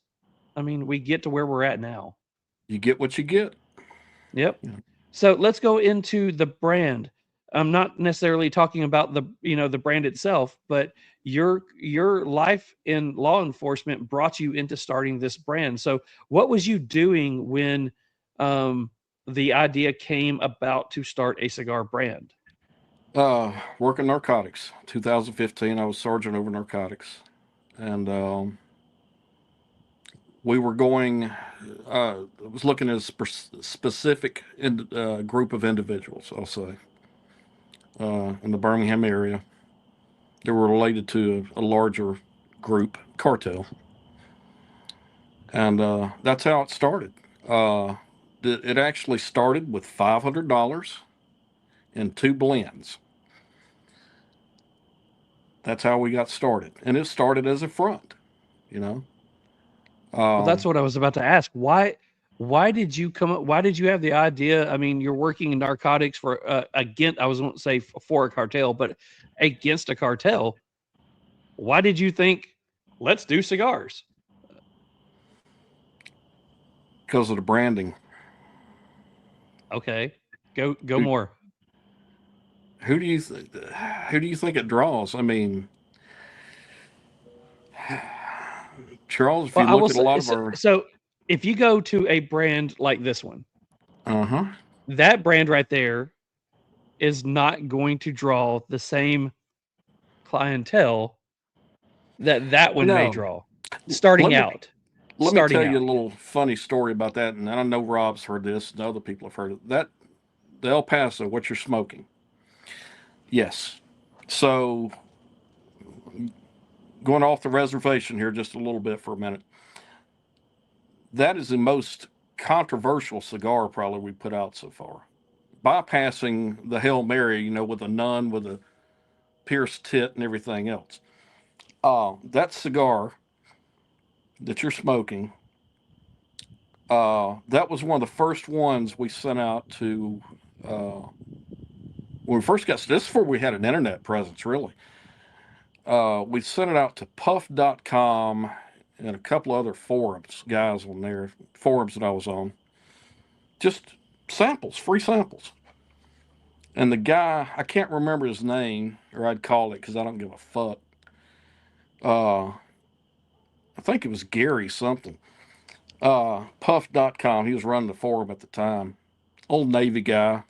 I mean, we get to where we're at now. You get what you get. Yep. Yeah. So let's go into the brand. I'm not necessarily talking about the brand itself, but your life in law enforcement brought you into starting this brand. So what was you doing when the idea came about to start a cigar brand? Working narcotics. 2015, I was sergeant over narcotics, and we were going. I was looking at a specific group of individuals, I'll say, in the Birmingham area. They were related to a larger group, cartel, and that's how it started. It actually started with $500 and 2 blends. That's how we got started, and it started as a front, Well, that's what I was about to ask. Why did you come up? Why did you have the idea? I mean, you're working in narcotics for against. I was going to say for a cartel, but against a cartel. Why did you think, let's do cigars? Because of the branding. Okay, go more. Who do you think it draws? I mean, Charles, if you look at a lot of our... So if you go to a brand like this one, that brand right there is not going to draw the same clientele that one may draw. Starting out. Let me tell you a little funny story about that, and I know Rob's heard this, and other people have heard it. The El Paso, what you're smoking. Yes. So, going off the reservation here just a little bit for a minute. That is the most controversial cigar probably we put out so far. Bypassing the Hail Mary, with a nun with a pierced tit and everything else. That cigar that you're smoking, that was one of the first ones we sent out to, when we first got, this is before we had an internet presence, really. We sent it out to puff.com and a couple other guys on there, forums that I was on. Just samples, free samples. And the guy, I can't remember his name, or I'd call it because I don't give a fuck. I think it was Gary something. Puff.com, he was running the forum at the time. Old Navy guy.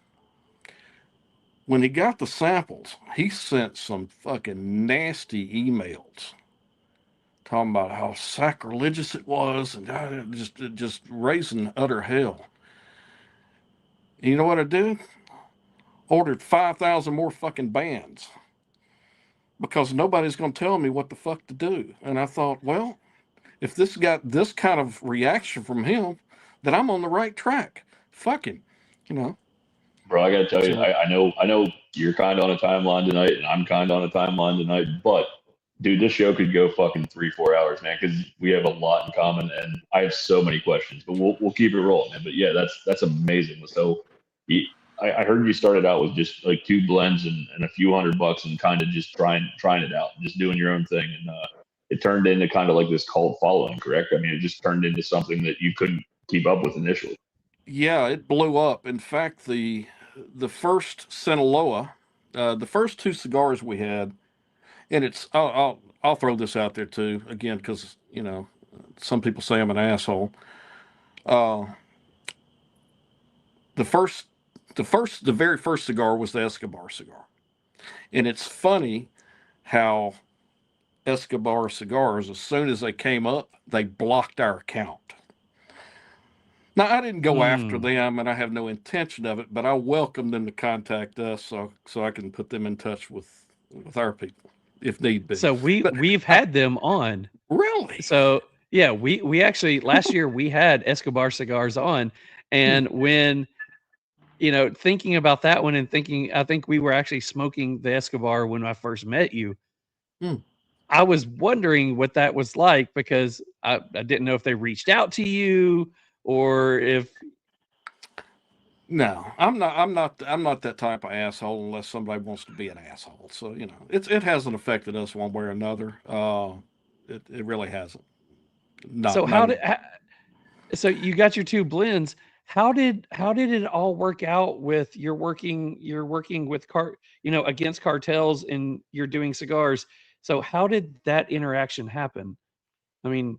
When he got the samples, he sent some fucking nasty emails talking about how sacrilegious it was and just raising utter hell. And you know what I did? Ordered 5,000 more fucking bands because nobody's going to tell me what the fuck to do. And I thought, well, if this got this kind of reaction from him, then I'm on the right track. Fuck him, Bro, I gotta tell you, I know you're kind of on a timeline tonight, and I'm kind of on a timeline tonight. But dude, this show could go fucking 3-4 hours, man, because we have a lot in common, and I have so many questions. But we'll keep it rolling, man. But yeah, that's amazing. So, I heard you started out with just like 2 blends and a few $100 and kind of just trying it out, just doing your own thing, and it turned into kind of like this cult following, correct? I mean, it just turned into something that you couldn't keep up with initially. Yeah, it blew up. In fact, the first Sinaloa, the first 2 cigars we had, and it's I'll throw this out there too, again, because some people say I'm an asshole. The very first cigar was the Escobar cigar, and it's funny how Escobar cigars, as soon as they came up, they blocked our account. Now, I didn't go after them, and I have no intention of it, but I welcome them to contact us so I can put them in touch with our people if need be. So we've had them on. Really? So yeah, we actually last year we had Escobar cigars on, and when thinking about that one and I think we were actually smoking the Escobar when I first met you. I was wondering what that was like, because I didn't know if they reached out to you. Or if no, I'm not that type of asshole unless somebody wants to be an asshole. So it hasn't affected us one way or another. It really hasn't. So you got your 2 blends. How did it all work out with you're working with against cartels and you're doing cigars? So how did that interaction happen? I mean.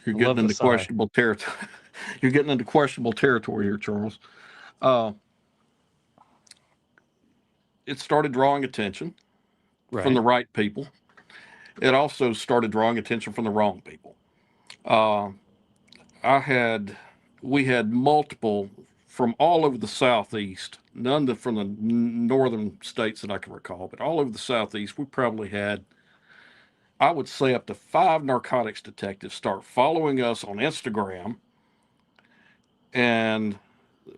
You're getting into questionable territory. You're getting into questionable territory here, Charles. It started drawing attention from the right people. It also started drawing attention from the wrong people. We had multiple from all over the Southeast, none from the northern states that I can recall, but all over the Southeast. We probably had, I would say, up to 5 narcotics detectives start following us on Instagram, and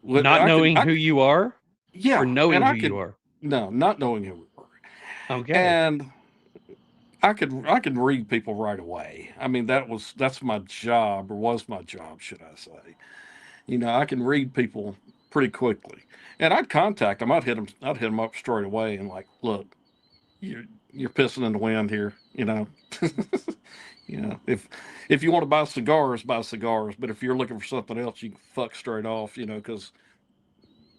not knowing who you are. Yeah, or knowing who you are. No, not knowing who we were. Okay. And I could read people right away. I mean, that's my job, or was my job, should I say? I can read people pretty quickly, and I'd contact them. I'd hit them up straight away, and like, look, you're pissing in the wind here. If you want to buy cigars, buy cigars. But if you're looking for something else, you can fuck straight off, because,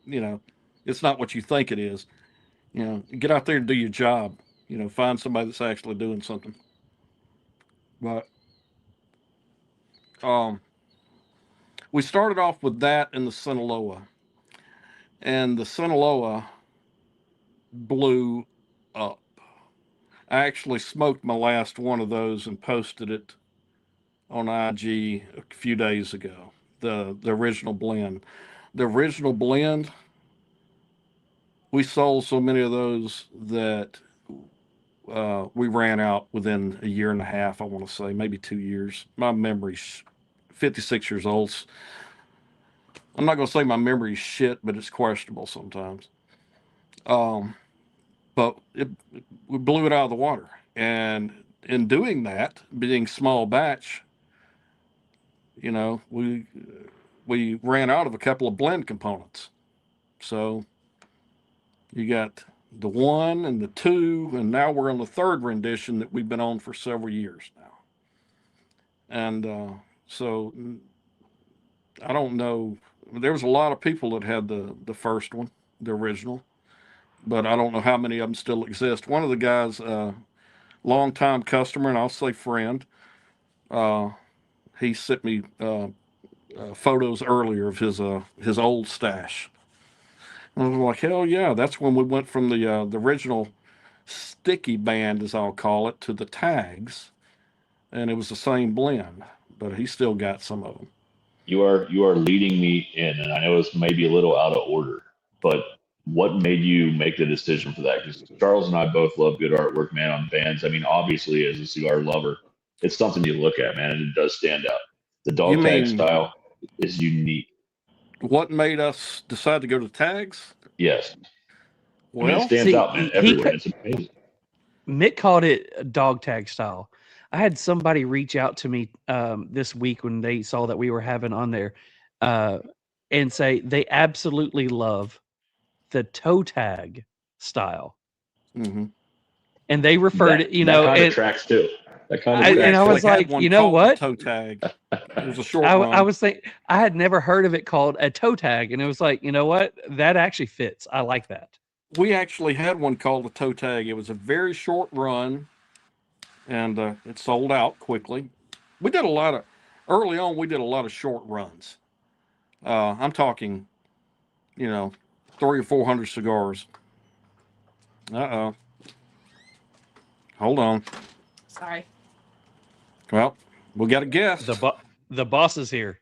it's not what you think it is. Get out there and do your job. Find somebody that's actually doing something. But we started off with that in the Sinaloa. And the Sinaloa blew up. I actually smoked my last one of those and posted it on IG a few days ago. The original blend. The original blend, we sold so many of those that we ran out within 1.5 years, I want to say, maybe 2 years. My memory's 56 years old. I'm not going to say my memory's shit, but it's questionable sometimes. But we blew it out of the water. And in doing that, being small batch, we ran out of a couple of blend components. So you got the 1 and the 2, and now we're on the 3rd rendition that we've been on for several years now. And so I don't know. There was a lot of people that had the first one, the original, but I don't know how many of them still exist. One of the guys, longtime customer, and I'll say friend, he sent me photos earlier of his old stash. And I was like, hell yeah, that's when we went from the original sticky band, as I'll call it, to the tags, and it was the same blend, but he still got some of them. You are leading me in, and I know it's maybe a little out of order, but what made you make the decision for that? Because Charles and I both love good artwork, man, on bands. I mean, obviously, as a cigar lover, it's something you look at, man, and it does stand out. The dog tag style, is unique. What made us decide to go to tags? Yes. I mean, Well, it stands out, man, everywhere. It's amazing. Mick called it dog tag style. I had somebody reach out to me this week when they saw that we were having on there and say they absolutely love the toe tag style. mm-hmm. And they referred it, that kind of tracks too. That kind of tracks. And I was like, you know what? Toe tag. It was a short I run. was thinking, I had never heard of it called a toe tag. And it was like, you know what? That actually fits. I like that. We actually had one called a toe tag. It was a very short run, and it sold out quickly. We did early on, we did a lot of short runs. I'm talking, 300 or 400 cigars. Uh-oh. Hold on. Sorry. Well, we got a guest. The boss is here.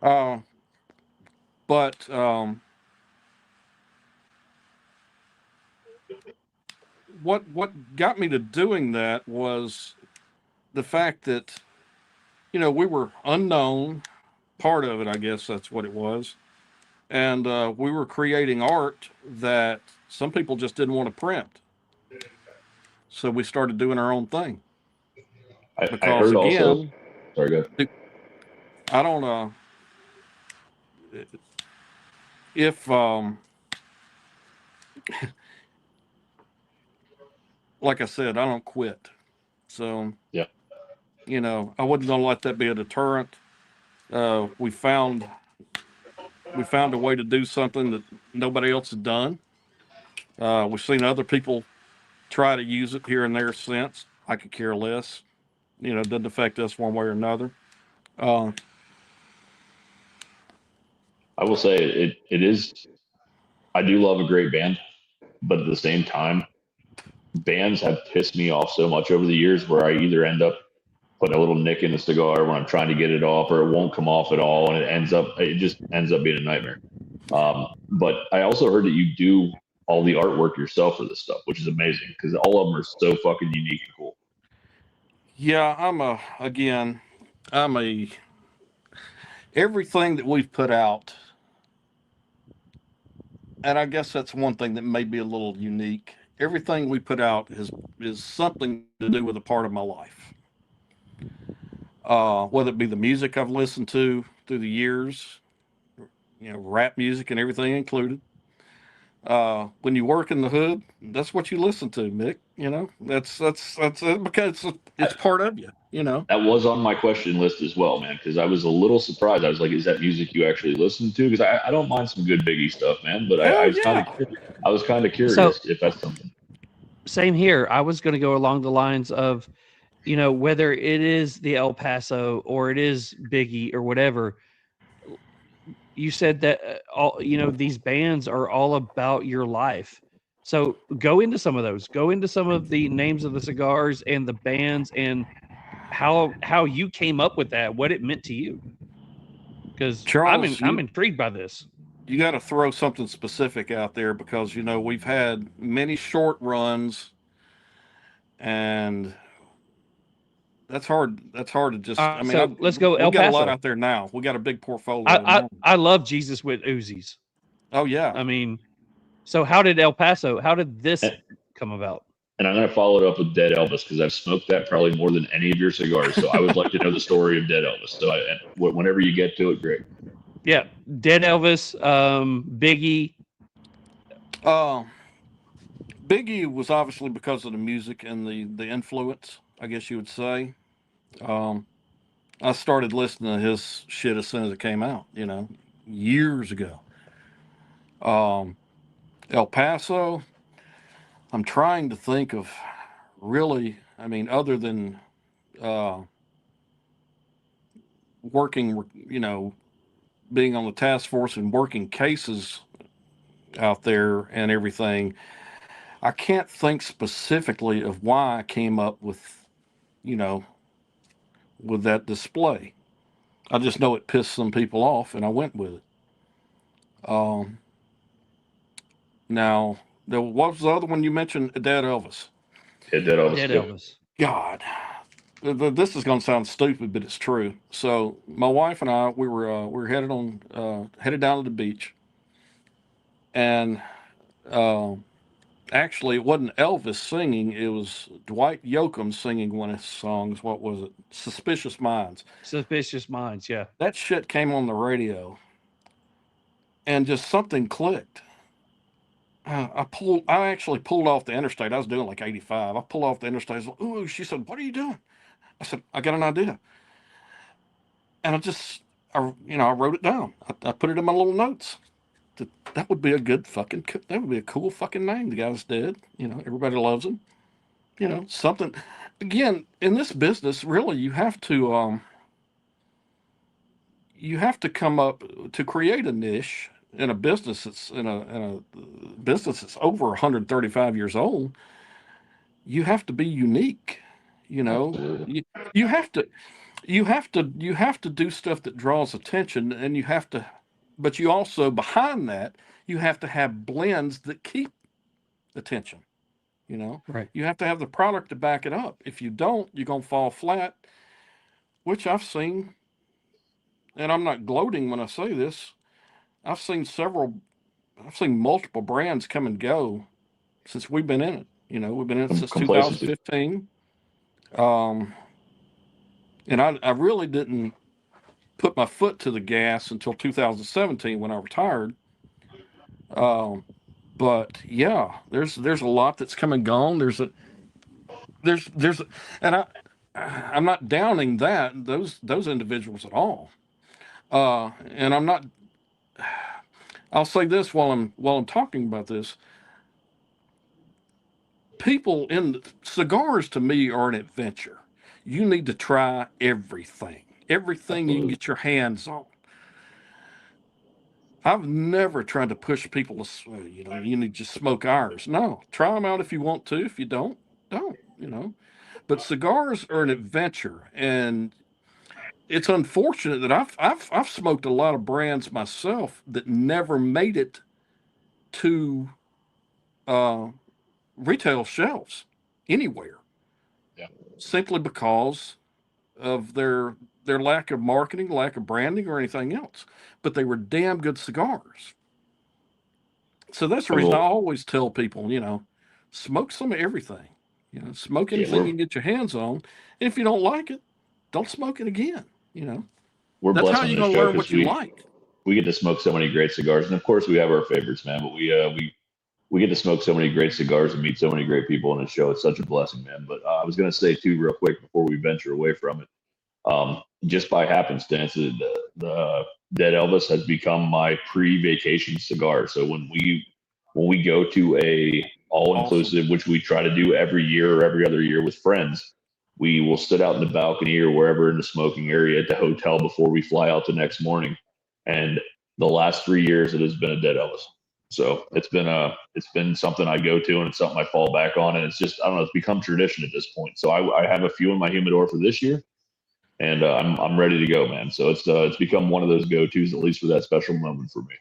But what got me to doing that was the fact that, we were unknown. Part of it, I guess that's what it was. And we were creating art that some people just didn't want to print. So we started doing our own thing. I heard also. Sorry, go ahead. I don't if like I said, I don't quit. So yeah, I wasn't gonna let that be a deterrent. We found a way to do something that nobody else had done. We've seen other people try to use it here and there since. I could care less. It doesn't affect us one way or another. I will say it is. I do love a great band, but at the same time, bands have pissed me off so much over the years where I either end up putting a little nick in the cigar when I'm trying to get it off, or it won't come off at all, and it just ends up being a nightmare. But I also heard that you do all the artwork yourself for this stuff, which is amazing because all of them are so fucking unique and cool. Yeah, everything that we've put out, and I guess that's one thing that may be a little unique. Everything we put out is something to do with a part of my life. Whether it be the music I've listened to through the years, rap music and everything included. When you work in the hood, that's what you listen to, Mick. That's because it's part of you. That was on my question list as well, man, because I was a little surprised. I was like, is that music you actually listen to? Because I don't mind some good Biggie stuff, man, but I was kind of curious if that's something. Same here. I was going to go along the lines of, whether it is the El Paso or it is Biggie or whatever. You said that these bands are all about your life. So go into some of those. Go into some of the names of the cigars and the bands and how you came up with that, what it meant to you. Because I'm intrigued by this. You got to throw something specific out there because we've had many short runs, and that's hard. That's hard to just. Let's go El Paso. We got a lot out there now. We got a big portfolio. I love Jesus with Uzis. Oh yeah. So how did El Paso? How did this come about? And I'm going to follow it up with Dead Elvis because I've smoked that probably more than any of your cigars. So I would like to know the story of Dead Elvis. So whenever you get to it, great. Yeah, Dead Elvis, Biggie. Biggie was obviously because of the music and the influence, I guess you would say. I started listening to his shit as soon as it came out, years ago. El Paso, I'm trying to think of really, other than working, being on the task force and working cases out there and everything, I can't think specifically of why I came up with, with that display. I just know it pissed some people off and I went with it. Now, what was the other one you mentioned? Dead Elvis. Yeah, Dead Elvis. Dead Elvis. God, this is going to sound stupid, but it's true. So my wife and I, we were headed down to the beach, and actually it wasn't Elvis singing; it was Dwight Yoakam singing one of his songs. What was it? Suspicious Minds. Suspicious Minds, yeah. That shit came on the radio, and just something clicked. I actually pulled off the interstate. I was doing like 85. I pulled off the interstate. I was like, ooh, she said, what are you doing? I said, I got an idea. And I wrote it down. I put it in my little notes. That would be that would be a cool fucking name. The guy's dead. Everybody loves him. Something, again, in this business, really, you have to come up to create a niche in a business that's in a business that's over 135 years old. You have to be unique. You have to do stuff that draws attention, and but you also, behind that, you have to have blends that keep attention. Right. You have to have the product to back it up. If you don't, you're gonna fall flat, which I've seen, and I'm not gloating when I say this. I've seen multiple brands come and go since we've been in it. We've been in it since 2015. And I really didn't put my foot to the gas until 2017 when I retired. But yeah, there's a lot that's come and gone. And I'm not downing those individuals at all. And I'll say this while I'm talking about this. People in cigars, to me, are an adventure. You need to try everything you can get your hands on. I've never tried to push people to, you need to just smoke ours. No, try them out if you want to. If you don't. But cigars are an adventure, and it's unfortunate that I've smoked a lot of brands myself that never made it to retail shelves anywhere. Yeah. Simply because of their lack of marketing, lack of branding, or anything else. But they were damn good cigars. So that's the reason I always tell people, smoke some of everything. Smoke anything you can get your hands on. And if you don't like it, don't smoke it again. We're That's blessed how on you're this going to show learn what 'cause you like. we get to smoke so many great cigars, and of course we have our favorites, man. But we get to smoke so many great cigars and meet so many great people on the show. It's such a blessing, man. But I was going to say too, real quick, before we venture away from it, just by happenstance, the Dead Elvis has become my pre-vacation cigar. So when we go to a all-inclusive, which we try to do every year or every other year with friends, we will sit out in the balcony or wherever in the smoking area at the hotel before we fly out the next morning. And the last 3 years, it has been a Dead Elvis. So it's been something I go to, and it's something I fall back on, and it's just, I don't know, it's become tradition at this point. So I have a few in my humidor for this year, and I'm ready to go, man. So it's become one of those go-tos, at least for that special moment for me.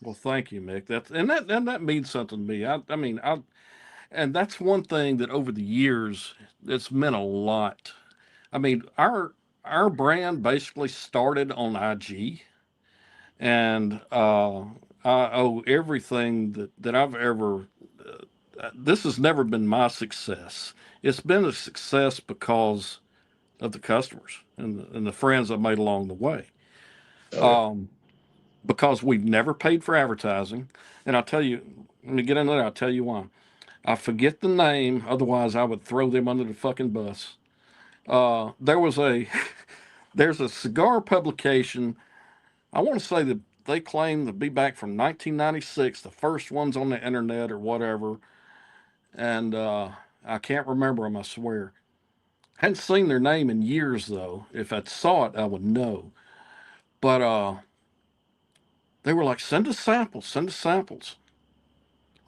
Well, thank you, Mick. That means something to me. And that's one thing that over the years it's meant a lot. I mean, our brand basically started on IG, and I owe everything that I've ever. This has never been my success. It's been a success because of the customers and the friends I've made along the way. Because we've never paid for advertising, and I'll tell you. Let me get into that. I'll tell you why. I forget the name, otherwise I would throw them under the fucking bus. There's a cigar publication. I want to say that they claim to be back from 1996, the first ones on the internet or whatever. And I can't remember them, I swear. Hadn't seen their name in years, though. If I saw it, I would know. But they were like, send us samples.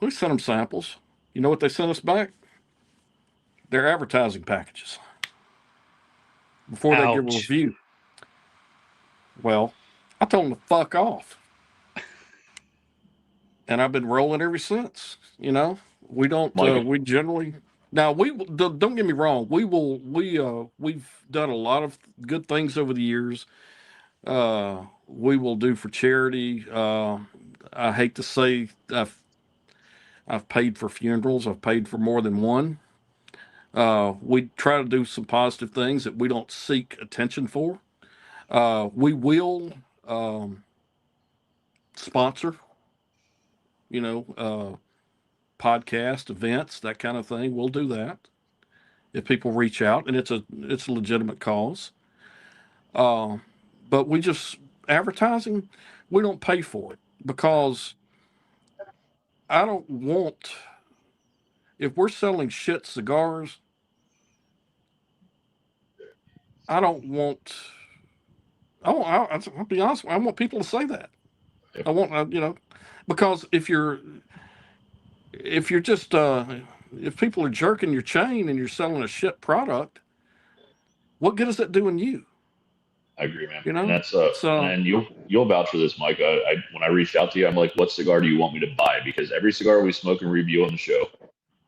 We sent them samples. You know what they sent us back? Their advertising packages. Before they give a review. Well, I told them to fuck off. And I've been rolling ever since. We don't, we generally Now don't get me wrong. We've done a lot of good things over the years. We will do for charity. I hate to say I've paid for funerals. I've paid for more than one. We try to do some positive things that we don't seek attention for. We will sponsor, podcast events, that kind of thing. We'll do that if people reach out, and it's a legitimate cause. But we just advertising, we don't pay for it because I don't want. If we're selling shit cigars, I don't want. I'll be honest. I want people to say that. I want, because if people are jerking your chain and you're selling a shit product, what good is that doing you? I agree, man. And that's and you'll vouch for this, Mike. When I reached out to you, I'm like, what cigar do you want me to buy? Because every cigar we smoke and review on the show,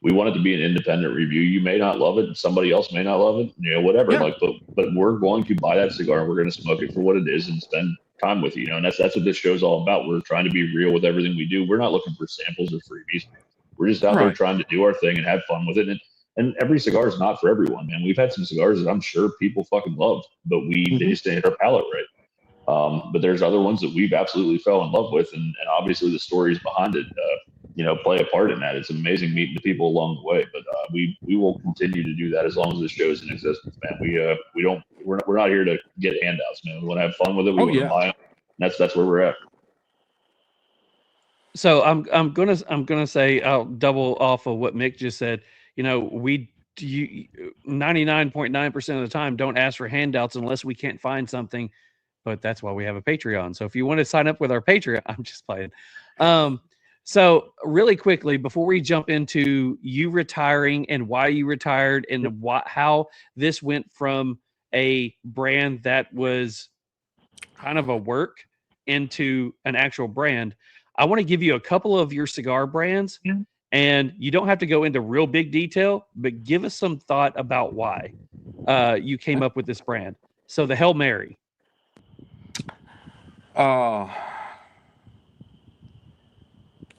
we want it to be an independent review. You may not love it, somebody else may not love it, whatever. Yeah. But we're going to buy that cigar and we're going to smoke it for what it is and spend time with you, and that's what this show's all about. We're trying to be real with everything we do. We're not looking for samples or freebies. We're just out there trying to do our thing and have fun with it. And every cigar is not for everyone, man. We've had some cigars that I'm sure people fucking love, but they just didn't hit our palate right. But there's other ones that we've absolutely fell in love with, and obviously the stories behind it, play a part in that. It's amazing meeting the people along the way, but we will continue to do that as long as this show is in existence, man. We're not here to get handouts, man. We want to have fun with it. We want to buy it. And that's where we're at. So I'm gonna say, I'll double off of what Mick just said. We 99.9% of the time don't ask for handouts unless we can't find something, but that's why we have a Patreon. So if you want to sign up with our Patreon, I'm just playing. So really quickly, before we jump into you retiring and why you retired and how this went from a brand that was kind of a work into an actual brand, I want to give you a couple of your cigar brands, and you don't have to go into real big detail, but give us some thought about why you came up with this brand. So the Hail Mary. I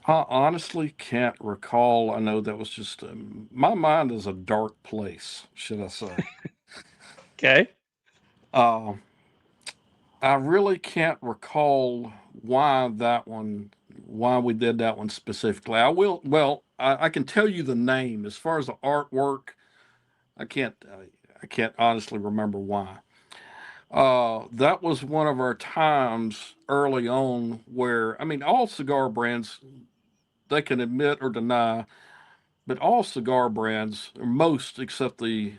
honestly can't recall. I know that was just my mind is a dark place, should I say? Okay. I really can't recall why we did that one specifically. I can tell you the name. As far as the artwork, I can't honestly remember why. That was one of our times early on where, all cigar brands, they can admit or deny, but all cigar brands, or most except the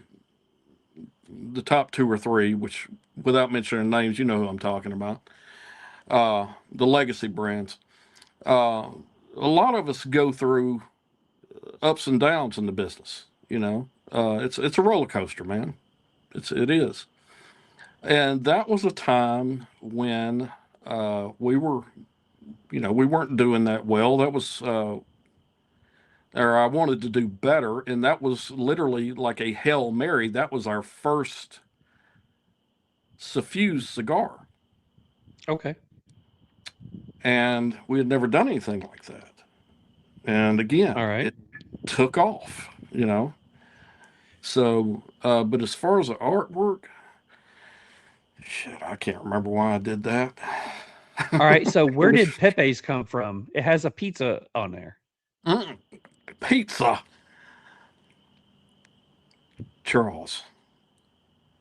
top two or three, which without mentioning names, you know who I'm talking about, the legacy brands. A lot of us go through ups and downs in the business. It's a roller coaster, man. It is. And that was a time when we weren't doing that well. That was, or I wanted to do better, and that was literally like a Hail Mary. That was our first suffused cigar. Okay. And we had never done anything like that. And again, it took off, So, but as far as the artwork, shit, I can't remember why I did that. All right, so where did Pepe's come from? It has a pizza on there. Pizza. Charles.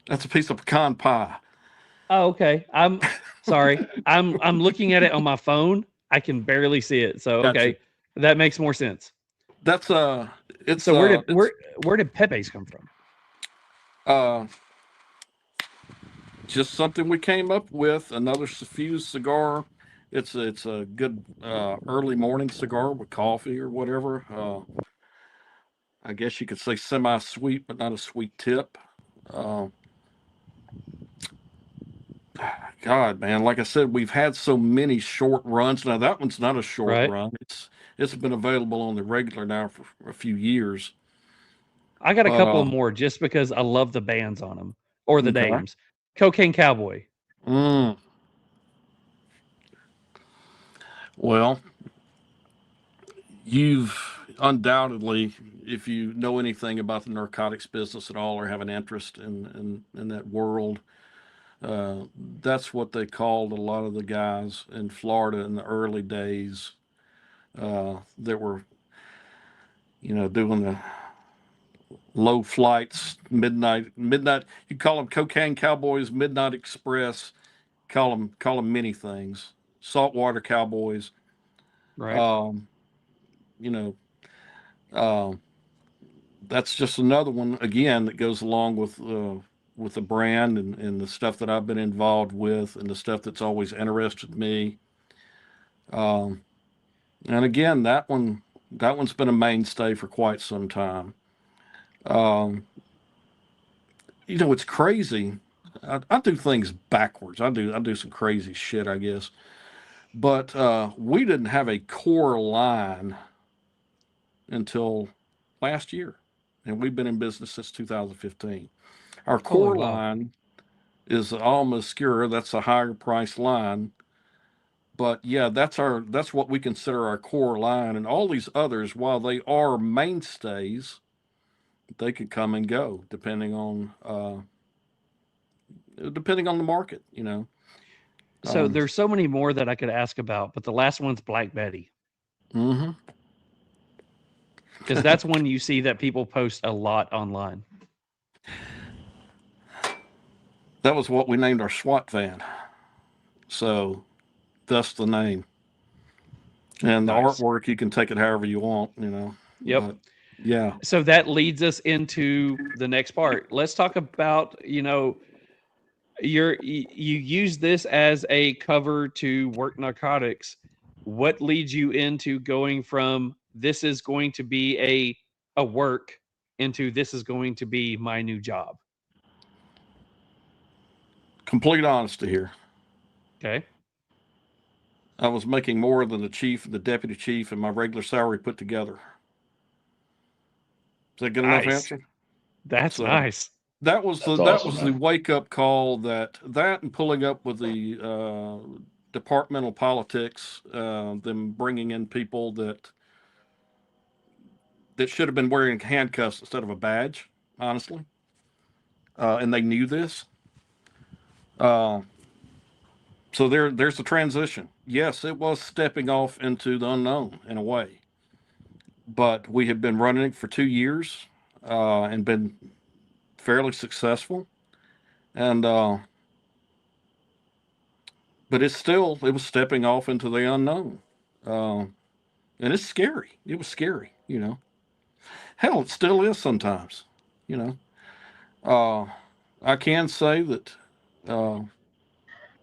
That's a piece of pecan pie. Oh, okay. I'm sorry. I'm looking at it on my phone. I can barely see it. So okay, that makes more sense. That's it's so where did Pepe's come from? Just something we came up with. Another suffused cigar. It's a good early morning cigar with coffee or whatever. I guess you could say semi-sweet, but not a sweet tip. God, man, like I said, we've had so many short runs. Now that one's not a short run. It's been available on the regular now for a few years. I got a But, couple more just because I love the bands on them or the Okay. names. Cocaine Cowboy. Well, you've undoubtedly, if you know anything about the narcotics business at all or have an interest in that world, that's what they called a lot of the guys in Florida in the early days that were, doing the low flights, midnight. You call them cocaine cowboys, midnight express. Call them many things. Saltwater cowboys. Right. You know, that's just another one again that goes along with the brand and the stuff that I've been involved with and the stuff that's always interested me. And again, that one's been a mainstay for quite some time. It's crazy. I do things backwards. I do some crazy shit, I guess. But we didn't have a core line until last year, and we've been in business since 2015. Our core wow. line is all Mascura. That's a higher price line. But yeah, that's what we consider our core line, and all these others, while they are mainstays, they could come and go depending on the market. So there's so many more that I could ask about, but the last one's Black Betty. Mm-hmm. Because that's one you see that people post a lot online. That was what we named our SWAT van. So that's the name. And Nice. the artwork, you can take it however you want, Yep. But, yeah. So that leads us into the next part. Let's talk about, you use this as a cover to work narcotics. What leads you into going from this is going to be a work into this is going to be my new job? Complete honesty here. Okay. I was making more than the chief, the deputy chief, and my regular salary put together. Is that good enough answer? That's nice. That was the wake up call that and pulling up with the departmental politics, them bringing in people that should have been wearing handcuffs instead of a badge, honestly, and they knew this. So there's the transition. Yes, it was stepping off into the unknown in a way, but we had been running it for 2 years and been fairly successful, and but it was stepping off into the unknown, and it's scary. It was scary, Hell, it still is sometimes, I can say that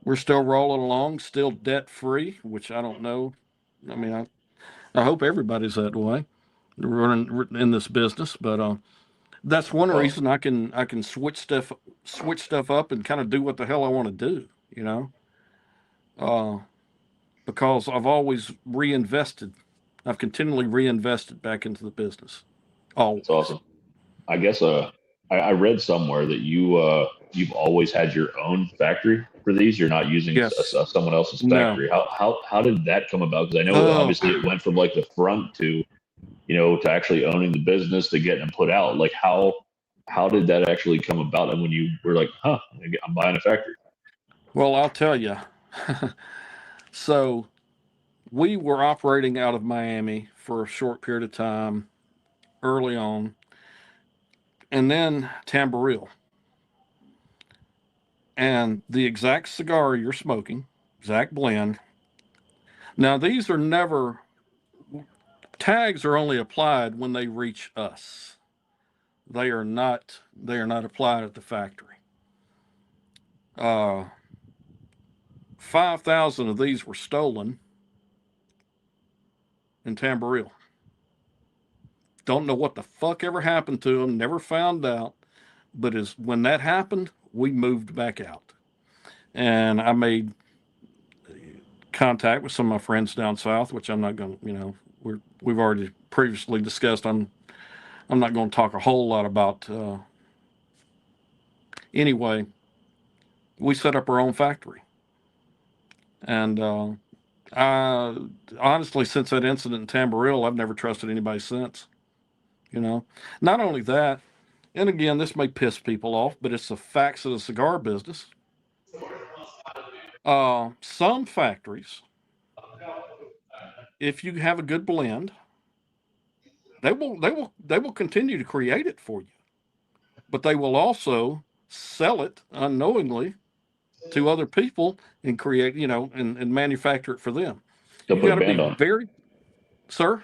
we're still rolling along, still debt free, which I don't know. I mean, I hope everybody's that way running in this business, but that's one reason I can switch stuff up and kind of do what the hell I want to do, because I've always reinvested. I've continually reinvested back into the business. Oh, that's awesome. I guess I read somewhere that you've always had your own factory for these. You're not using someone else's factory. No. How did that come about? Because I know obviously it went from like the front to to actually owning the business to getting them put out. Like how did that actually come about? And when you were like, I'm buying a factory. Well, I'll tell you. So we were operating out of Miami for a short period of time early on, and then Tamboril. And the exact cigar you're smoking, exact blend. Now, these are never, tags are only applied when they reach us. They are not applied at the factory. 5,000 of these were stolen in Tamboril. Don't know what the fuck ever happened to them, never found out. But when that happened, we moved back out. And I made contact with some of my friends down south, which I'm not going to, we've already previously discussed. I'm I'm not going to talk a whole lot about. Anyway, we set up our own factory, and I honestly, since that incident in Tamboril, I've never trusted anybody since. You know, not only that, and again, this may piss people off, but it's the facts of the cigar business. Some factories, if you have a good blend, they will continue to create it for you, but they will also sell it unknowingly to other people and create, and manufacture it for them. They'll You put got a to be band on it. very, sir.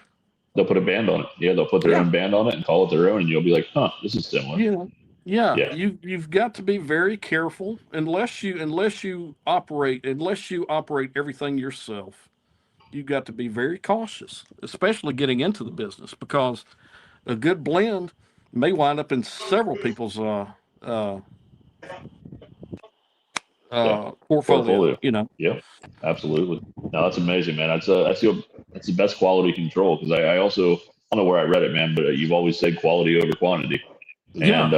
They'll put a band on it. Yeah, they'll put their Yeah. own band on it and call it their own, and you'll be like, huh, this is similar. Yeah. Yeah. You've got to be very careful unless you operate everything yourself. You've got to be very cautious, especially getting into the business, because a good blend may wind up in several people's portfolio. Yeah, absolutely. No, that's amazing, man. That's the best quality control, because I also, I don't know where I read it, man, but you've always said quality over quantity. And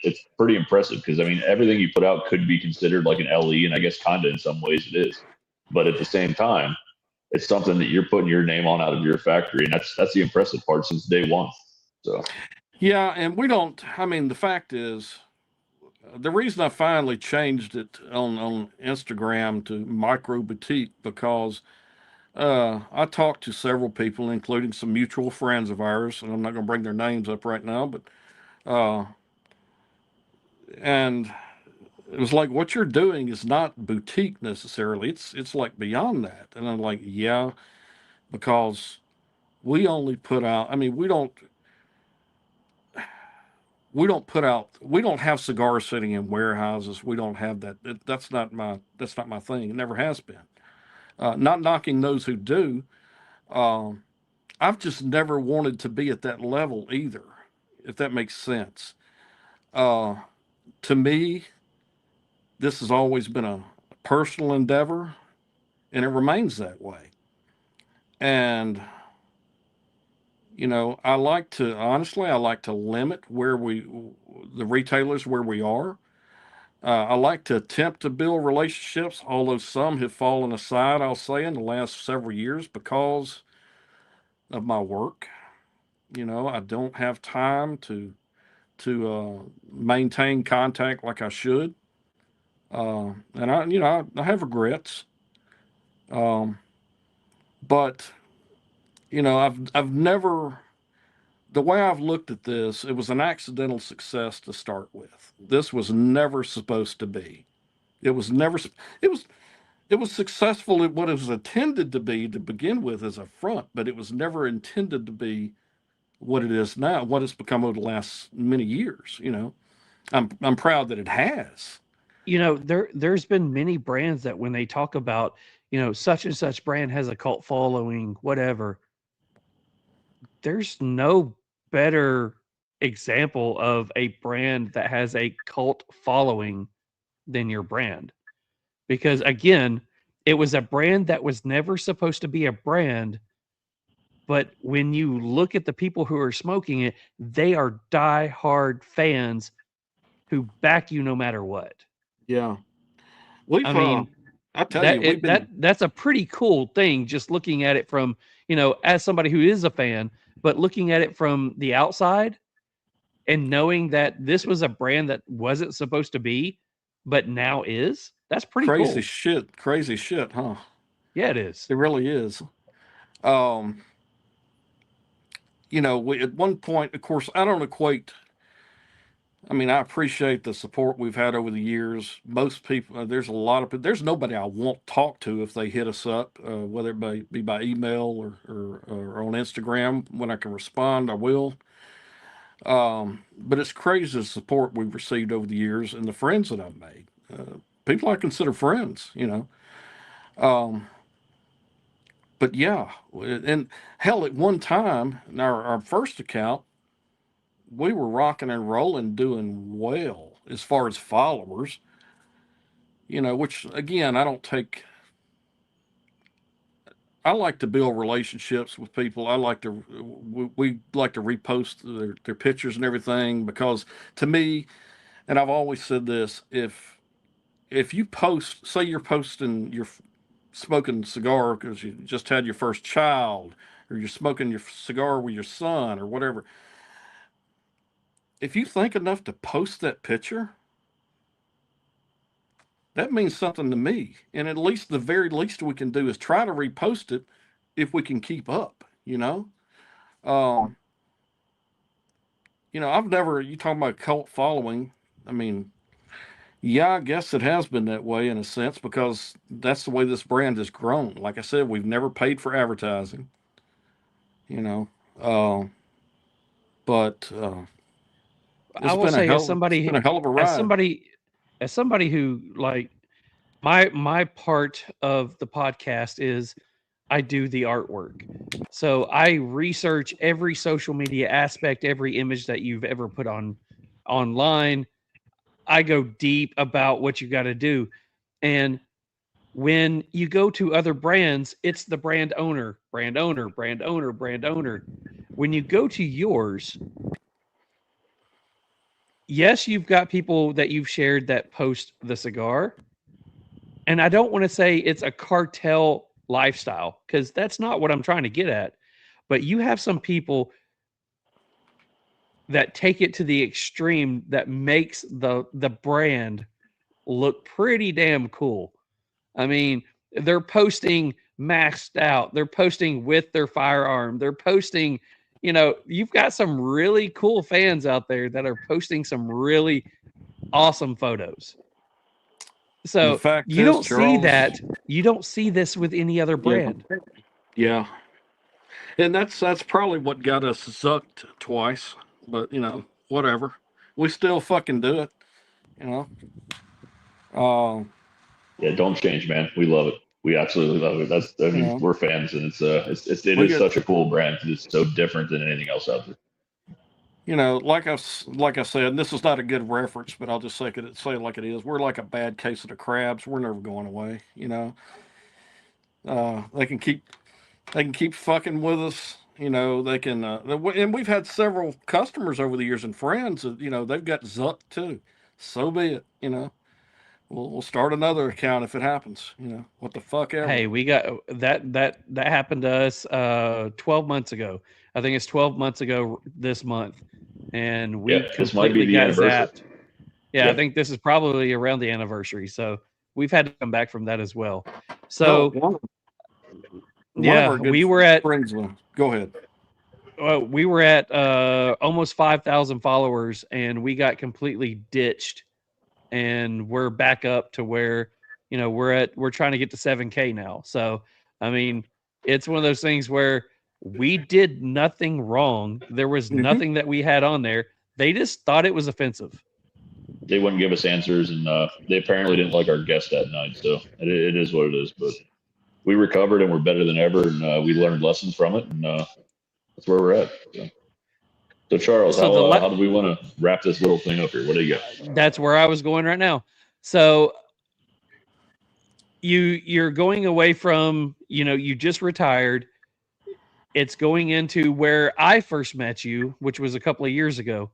it's pretty impressive, because I mean, everything you put out could be considered like an LE, and I guess kind of in some ways it is, but at the same time, it's something that you're putting your name on out of your factory, and that's the impressive part since day one. So yeah, and we don't. I mean, the fact is, the reason I finally changed it on Instagram to Micro Boutique, because I talked to several people, including some mutual friends of ours, and I'm not going to bring their names up right now, but and it was like, what you're doing is not boutique necessarily. It's like beyond that. And I'm like, yeah, because we only put out. I mean, we don't put out. We don't have cigars sitting in warehouses. We don't have that. That's not my thing. It never has been. Not knocking those who do. I've just never wanted to be at that level either, if that makes sense. To me, this has always been a personal endeavor, and it remains that way. And, I like to limit the retailers where we are. I like to attempt to build relationships, although some have fallen aside, I'll say, in the last several years because of my work. I don't have time to maintain contact like I should. And I have regrets. But I've never, the way I've looked at this, it was an accidental success to start with. This was never supposed to be. It was successful at what it was intended to be to begin with as a front, but it was never intended to be what it is now, what it's become over the last many years. I'm proud that it has. There's been many brands that when they talk about, such and such brand has a cult following, whatever, there's no better example of a brand that has a cult following than your brand. Because again, it was a brand that was never supposed to be a brand, but when you look at the people who are smoking it, they are die-hard fans who back you no matter what. Yeah. That's a pretty cool thing, just looking at it from, as somebody who is a fan, but looking at it from the outside and knowing that this was a brand that wasn't supposed to be, but now is, that's pretty crazy cool. Crazy shit, huh? Yeah, it is. It really is. At one point, of course, I don't equate. I mean, I appreciate the support we've had over the years. Most people, there's nobody I won't talk to if they hit us up, whether it be by email or on Instagram. When I can respond, I will. But it's crazy the support we've received over the years and the friends that I've made. People I consider friends, But yeah, and hell, at one time, in our first account, we were rocking and rolling, doing well as far as followers, which again, I don't take I like to build relationships with people. I like to, we like to repost their pictures and everything, because to me, and I've always said this, if you post, say you're posting your smoking cigar because you just had your first child, or you're smoking your cigar with your son or whatever, if you think enough to post that picture, that means something to me. And at least the very least we can do is try to repost it if we can keep up, you know? Um, I've never, you talking about cult following. I mean, yeah, I guess it has been that way in a sense, because that's the way this brand has grown. Like I said, we've never paid for advertising, you know. Uh, but I will say, it's been a hell of a as ride. somebody who, like, my part of the podcast is I do the artwork. So I research every social media aspect, every image that you've ever put online. I go deep about what you got to do. And when you go to other brands, it's the brand owner, brand owner, brand owner, brand owner. When you go to yours, yes, you've got people that you've shared that post the cigar. And I don't want to say it's a cartel lifestyle, because that's not what I'm trying to get at. But you have some people that take it to the extreme that makes the brand look pretty damn cool. I mean, they're posting maxed out. They're posting with their firearm. They're posting, you've got some really cool fans out there that are posting some really awesome photos. So The fact you is, don't see Charles, that. You don't see this with any other brand. Yeah. And that's probably what got us zucked twice. But, whatever. We still fucking do it, you know. Yeah, don't change, man. We love it. We absolutely love it. Yeah. We're fans, and it We is get- such a cool brand. It's so different than anything else out there. Like I said, and this is not a good reference, but I'll just say it like it is. We're like a bad case of the crabs. We're never going away, They can keep fucking with us. They can, and we've had several customers over the years and friends that, they've got zucked too. So be it, We'll start another account if it happens, what the fuck ever. Hey, we got that happened to us 12 months ago. I think it's 12 months ago this month. And we this might be completely the got anniversary. zapped. Yeah, I think this is probably around the anniversary. So we've had to come back from that as well. So one yeah, of our good we were at friends. Go ahead. we were at almost 5,000 followers, and we got completely ditched. And we're back up to where, we're trying to get to 7K now. So, I mean, it's one of those things where we did nothing wrong. There was nothing that we had on there. They just thought it was offensive. They wouldn't give us answers, and they apparently didn't like our guest that night. So it is what it is. But we recovered, and we're better than ever, and we learned lessons from it, and that's where we're at. So Charles, how do we want to wrap this little thing up here? What do you got? That's where I was going right now. So you're going away from, you just retired. It's going into where I first met you, which was a couple of years ago.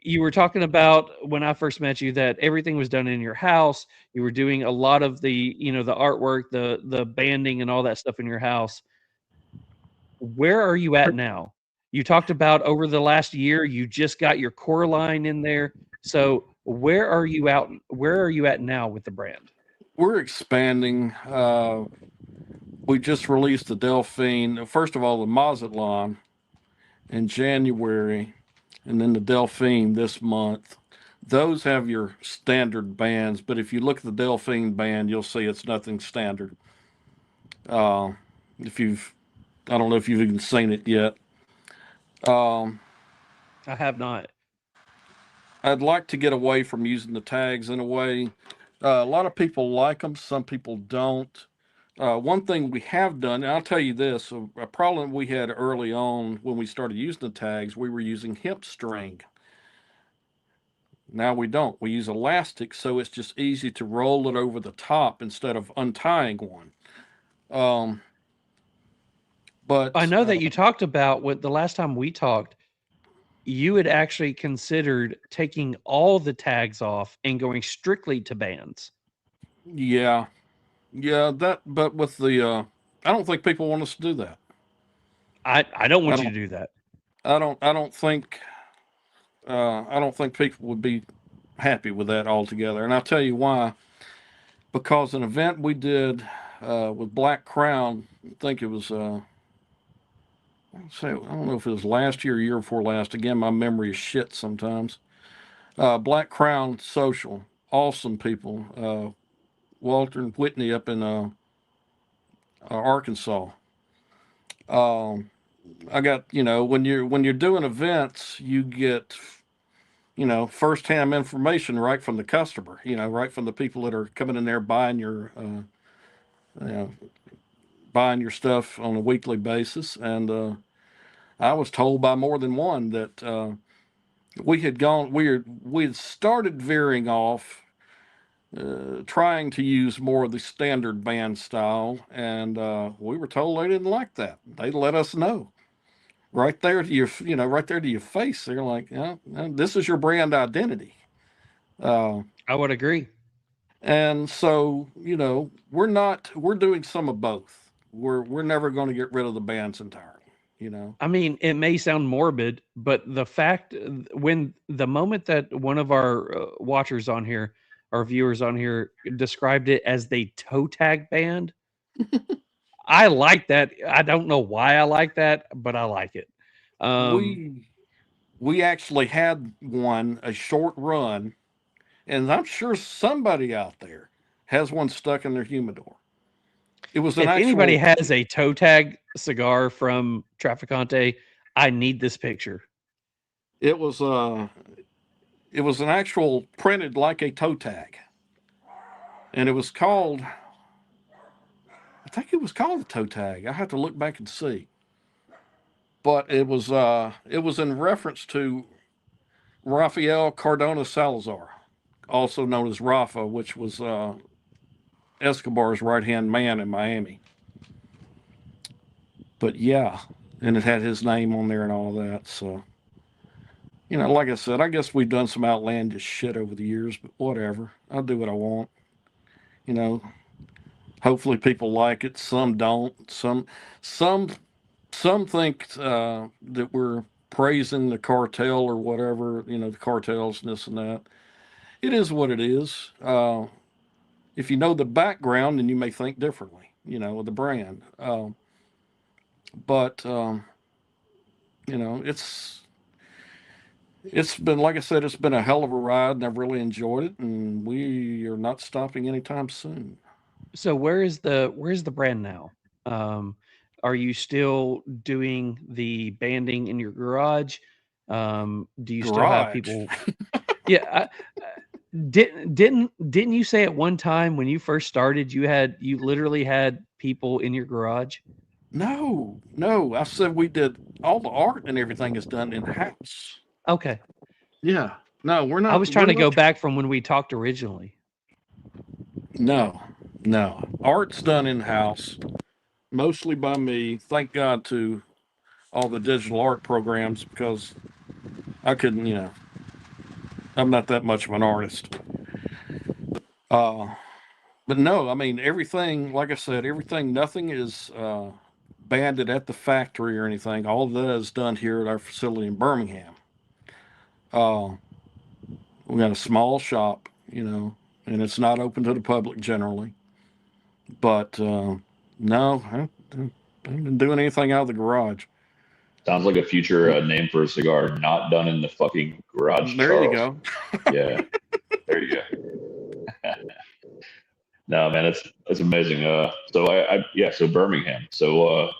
You were talking about when I first met you that everything was done in your house. You were doing a lot of the, the artwork, the banding and all that stuff in your house. Where are you at now? You talked about over the last year, you just got your core line in there. So where are you out? Where are you at now with the brand? We're expanding. We just released the Delphine. First of all, the Mazatlan in January, and then the Delphine this month. Those have your standard bands, but if you look at the Delphine band, you'll see it's nothing standard. I don't know if you've even seen it yet. I have not. I'd like to get away from using the tags in a way. A lot of people like them. Some people don't. One thing we have done, and I'll tell you this, a problem we had early on when we started using the tags, we were using hemp string. Now we don't. We use elastic, so it's just easy to roll it over the top instead of untying one. But I know that you talked about what the last time we talked, you had actually considered taking all the tags off and going strictly to bands. yeah, but with the, I don't think people want us to do that. I don't want you to do that. I don't think people would be happy with that altogether. And I'll tell you why. Because an event we did with Black Crown, I think it was, I don't know if it was last year or year before last. Again, my memory is shit sometimes. Black Crown Social, awesome people. Walter and Whitney up in Arkansas. I got, when you're doing events, you get, firsthand information right from the customer, right from the people that are coming in there buying your stuff on a weekly basis. And I was told by more than one that we had started veering off, trying to use more of the standard band style, and we were told they didn't like that. They let us know right there to your, right there to your face. They're like, this is your brand identity. I would agree. And so, we're doing some of both. We're never going to get rid of the bands entirely. I mean, it may sound morbid, but the fact the moment that one of our watchers on here, our viewers on here, described it as the toe tag band, I like that. I don't know why I like that, but I like it. We actually had a short run, and I'm sure somebody out there has one stuck in their humidor. It was if anybody has a toe tag cigar from Traficante, I need this picture. It was an actual printed like a toe tag, and it was called, I think it was called a toe tag. I have to look back and see, but it was in reference to Rafael Cardona Salazar, also known as Rafa, which was Escobar's right-hand man in Miami. But yeah, and it had his name on there and all that. So, like I said, I guess we've done some outlandish shit over the years, but whatever. I'll do what I want. Hopefully people like it. Some don't. Some think that we're praising the cartel or whatever, the cartels and this and that. It is what it is. If you know the background, then you may think differently, with the brand. But it's been, like I said, it's been a hell of a ride, and I've really enjoyed it, and we are not stopping anytime soon. So where's the brand now? Are you still doing the banding in your garage? Do you still have people? Yeah. Didn't you say at one time when you first started you literally had people in your garage? No. I said we did all the art and everything is done in house. Okay. Yeah. No, we're not. I was trying to go back from when we talked originally. No. Art's done in house, mostly by me. Thank God to all the digital art programs, because I couldn't, I'm not that much of an artist. But no, I mean, everything, like I said, nothing is banded at the factory or anything. All of that is done here at our facility in Birmingham. We got a small shop, and it's not open to the public generally. But no, I haven't been doing anything out of the garage. Sounds like a future name for a cigar, not done in the fucking garage. There Charles. you go. Yeah, there you go. No, man, it's amazing. So Birmingham. So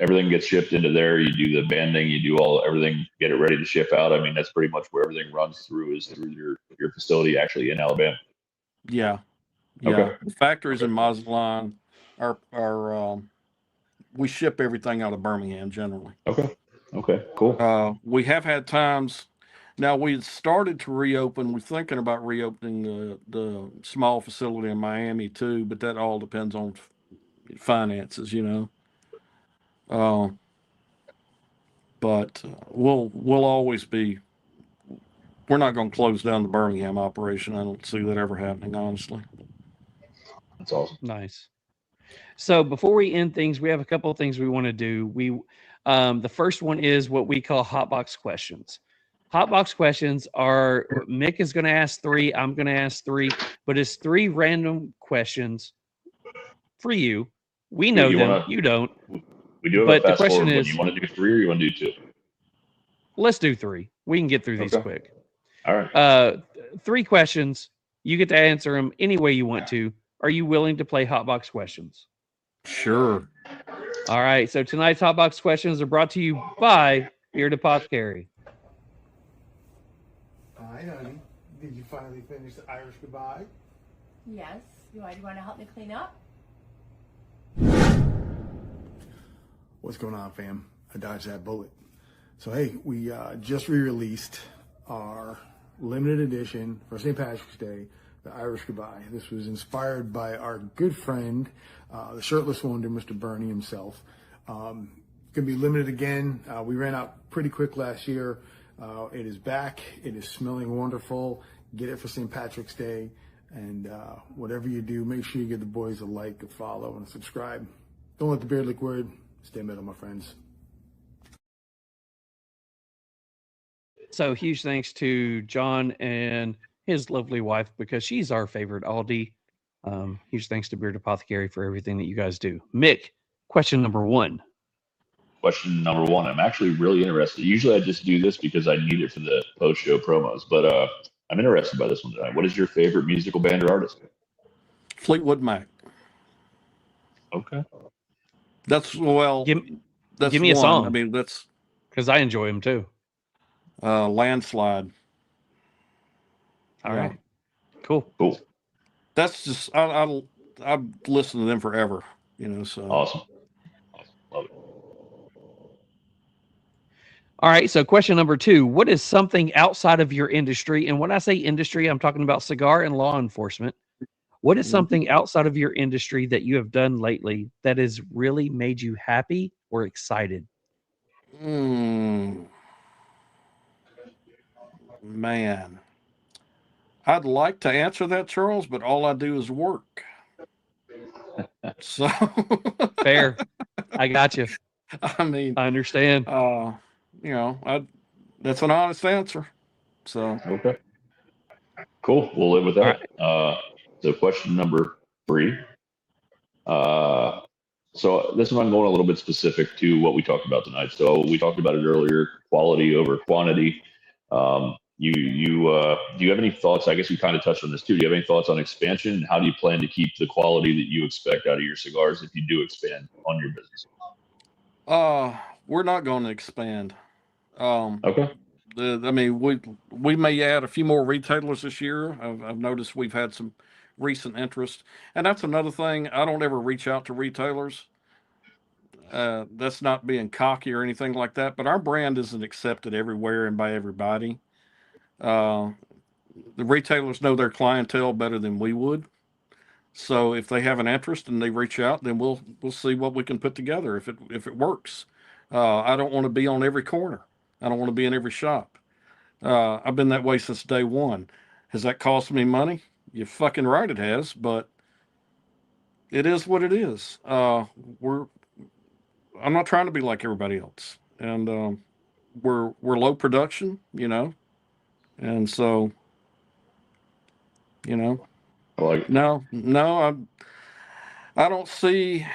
everything gets shipped into there. You do the banding, you do everything, get it ready to ship out. I mean, that's pretty much where everything runs through, is through your facility actually in Alabama. Yeah. Okay. The factories in Mazatlan are we ship everything out of Birmingham generally. Okay, cool. We have had times, Now we had started to reopen. We're thinking about reopening the small facility in Miami too, but that all depends on finances, you know. But we'll always be. We're not going to close down the Birmingham operation. I don't see that ever happening, honestly. That's awesome. Nice. So before we end things, we have a couple of things we want to do. The first one is what we call hotbox questions. Hotbox questions are Mick is going to ask 3, I'm going to ask 3, but it's 3 random questions for you. We know you don't. We do have but a fast the question forward. is, You want to do 3 or you want to do 2? Let's do 3. We can get through these quick. All right. 3 questions. You get to answer them any way you want to. Are you willing to play hotbox questions? Sure. All right. So tonight's hotbox questions are brought to you by Beard Apothecary. Hi, honey. Did you finally finish the Irish goodbye? Yes. Do you want to help me clean up? What's going on, fam? I dodged that bullet. So, hey, we just re-released our limited edition for St. Patrick's Day, the Irish Goodbye. This was inspired by our good friend, the shirtless wonder, Mr. Bernie himself. Gonna be limited again. We ran out pretty quick last year. It is back. It is smelling wonderful. Get it for St. Patrick's Day. And whatever you do, make sure you give the boys a like, a follow, and a subscribe. Don't let the beard lick word. Stay metal, my friends. So huge thanks to John and his lovely wife, because she's our favorite Aldi. Huge thanks to Beard Apothecary for everything that you guys do. Mick, question number 1. Question number 1. I'm actually really interested. Usually I just do this because I need it for the post-show promos, but I'm interested by this one tonight. What is your favorite musical band or artist? Fleetwood Mac. Okay. That's well. Give me one. a song. I mean, that's because I enjoy them too. Landslide. All right. Cool. That's just I've listened to them forever. You know. So awesome. Love it. All right. So question number 2, what is something outside of your industry? And when I say industry, I'm talking about cigar and law enforcement. What is something outside of your industry that you have done lately that has really made you happy or excited? Man, I'd like to answer that, Charles, but all I do is work. So fair. I got you. I mean, I understand. You know, that's an honest answer. So okay, cool. We'll live with that. Right. So question number 3. So this one I'm going a little bit specific to what we talked about tonight. So we talked about it earlier: quality over quantity. Do you have any thoughts? I guess we kind of touched on this too. Do you have any thoughts on expansion? How do you plan to keep the quality that you expect out of your cigars if you do expand on your business? We're not going to expand. Okay. I mean, we may add a few more retailers this year. I've noticed we've had some recent interest, and that's another thing. I don't ever reach out to retailers. That's not being cocky or anything like that, but our brand isn't accepted everywhere and by everybody. The retailers know their clientele better than we would. So if they have an interest and they reach out, then we'll see what we can put together if it works. I don't want to be on every corner. I don't want to be in every shop. I've been that way since day one. Has that cost me money? You're fucking right it has, but it is what it is. I'm not trying to be like everybody else. And we're low production, you know. And so, you know, no, I don't see,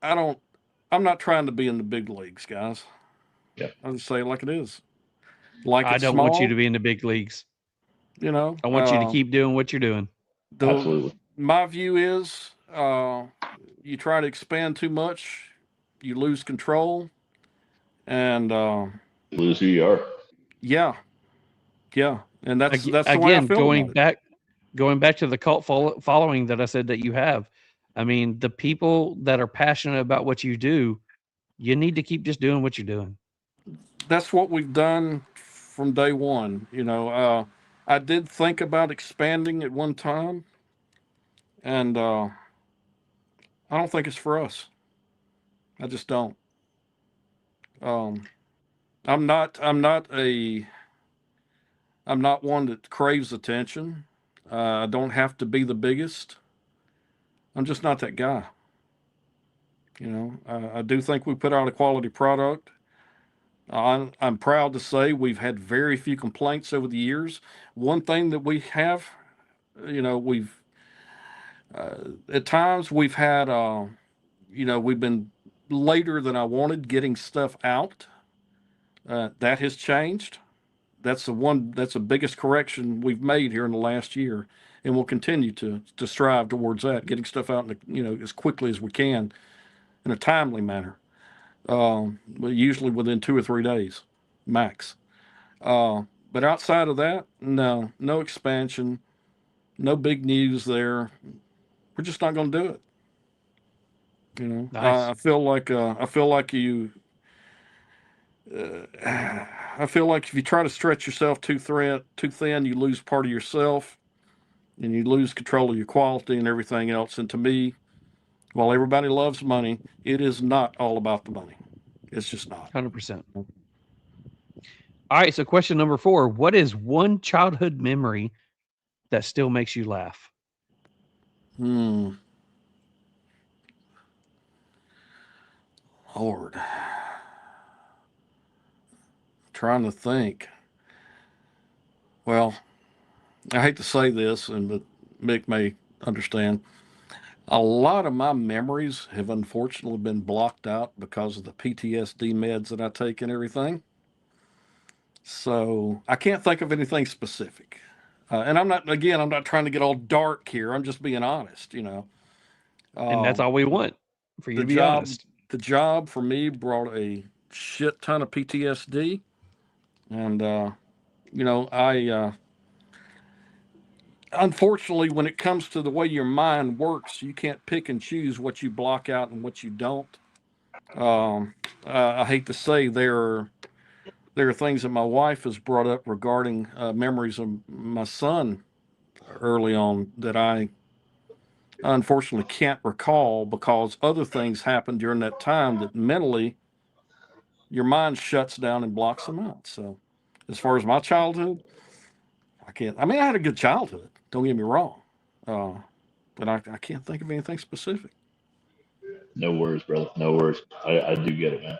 I'm not trying to be in the big leagues, guys. Yeah. I'll just say it like it is. Like I don't want you to be in the big leagues. You know, I want you to keep doing what you're doing. Absolutely. My view is, you try to expand too much, you lose control, and you lose who you are. Yeah, and that's the again, way I feel going back to the cult following that I said that you have. I mean, the people that are passionate about what you do, you need to keep just doing what you're doing. that's what we've done from day one. I did think about expanding at one time, and I don't think it's for us. I just don't. Um, I'm not. I'm not one that craves attention. I don't have to be the biggest. I'm just not that guy. I do think we put out a quality product. I'm proud to say we've had very few complaints over the years. One thing that we have, we've at times we've had, we've been later than I wanted getting stuff out. That has changed. That's the biggest correction we've made here in the last year, and we'll continue to strive towards that, getting stuff out as quickly as we can in a timely manner. Usually within 2 or 3 days, max. But outside of that, no expansion, no big news there. We're just not going to do it. Nice. I feel like if you try to stretch yourself too thin, you lose part of yourself, and you lose control of your quality and everything else. And to me, while everybody loves money, it is not all about the money. It's just not. 100%. All right, so question number 4. What is one childhood memory that still makes you laugh? Lord. Trying to think. Well, I hate to say this, but Mick may understand. A lot of my memories have unfortunately been blocked out because of the PTSD meds that I take and everything. So I can't think of anything specific. And I'm not trying to get all dark here. I'm just being honest, And that's all we want, for you to be honest. The job for me brought a shit ton of PTSD. And, unfortunately, when it comes to the way your mind works, you can't pick and choose what you block out and what you don't. I hate to say there are things that my wife has brought up regarding memories of my son early on that I unfortunately can't recall because other things happened during that time that mentally your mind shuts down and blocks them out. So as far as my childhood, I had a good childhood. Don't get me wrong. But I can't think of anything specific. No worries, brother. No worries. I do get it, man.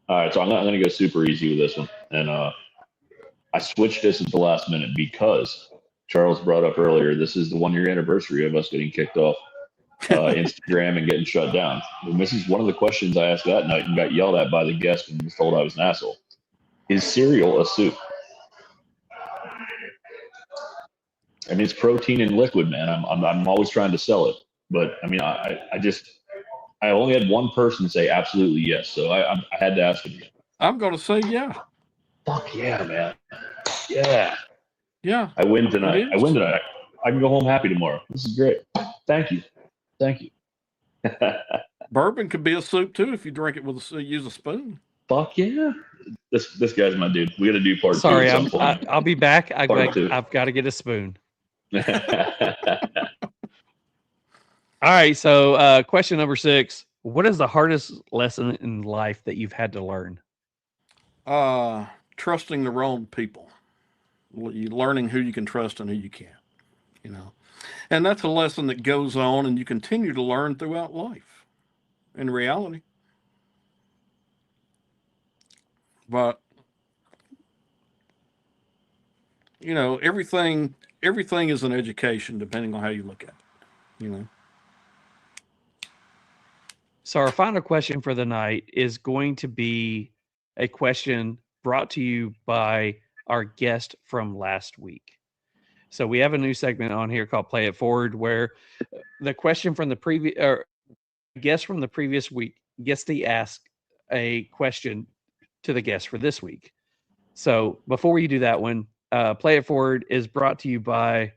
All right, so I'm going to go super easy with this one. And I switched this at the last minute because Charles brought up earlier, this is the 1-year anniversary of us getting kicked off Instagram and getting shut down. And this is one of the questions I asked that night and got yelled at by the guest and was told I was an asshole. Is cereal a soup? I mean, it's protein in liquid, man. I'm always trying to sell it, but I mean, I only had one person say absolutely yes, so I had to ask him. I'm going to say yeah. Fuck yeah, man. Yeah. Yeah. I win tonight. I can go home happy tomorrow. This is great. Thank you. Bourbon could be a soup too if you drink it use a spoon. Fuck yeah. This guy's my dude. We got to do part 2. Sorry, I'll be back. I've got to get a spoon. All right, so question number 6. What is the hardest lesson in life that you've had to learn? Trusting the wrong people. Learning who you can trust and who you can't. And that's a lesson that goes on and you continue to learn throughout life in reality. But everything is an education depending on how you look at it. So our final question for the night is going to be a question brought to you by our guest from last week. So we have a new segment on here called Play It Forward, where the question from the previous guest from the previous week gets to ask a question to the guest for this week. So before we do that one, Play It Forward is brought to you by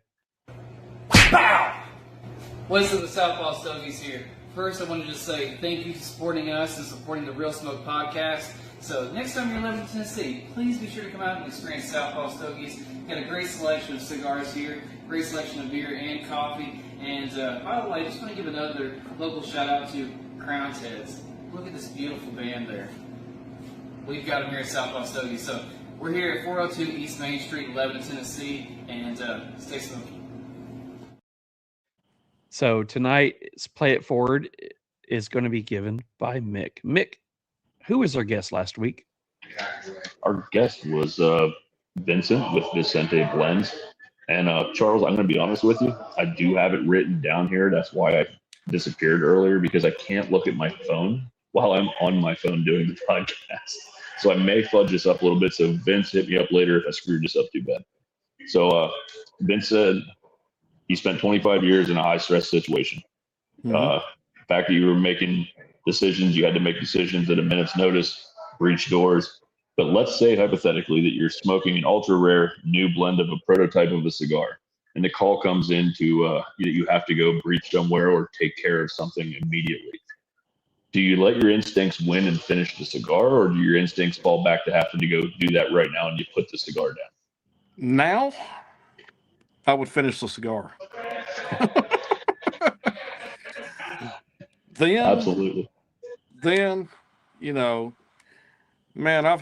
What's up, the Southpaw Stogies here. First, I want to just say thank you for supporting us and supporting the Real Smoke podcast. So next time you're in Lebanon, Tennessee, please be sure to come out and experience Southpaw Stogies. Got a great selection of cigars here, great selection of beer and coffee. And by the way, I just want to give another local shout out to Crown's Heads. Look at this beautiful band there. We've got them here at Southpaw Stogies. So we're here at 402 East Main Street, Lebanon, Tennessee, and stay smoky. So tonight's Play It Forward is going to be given by Mick. Mick, who was our guest last week? Our guest was Vincent with Vicente Blends. And Charles, I'm going to be honest with you. I do have it written down here. That's why I disappeared earlier, because I can't look at my phone while I'm on my phone doing the podcast. So I may fudge this up a little bit. So Vince, hit me up later if I screwed this up too bad. So Vince said he spent 25 years in a high-stress situation. The fact that you were making decisions, you had to make decisions at a minute's notice, breach doors. But let's say hypothetically that you're smoking an ultra rare new blend of a prototype of a cigar, and the call comes in to you have to go breach somewhere or take care of something immediately. Do you let your instincts win and finish the cigar, or do your instincts fall back to having to go do that right now and you put the cigar down? Now, I would finish the cigar. Absolutely. Then, you know, man, I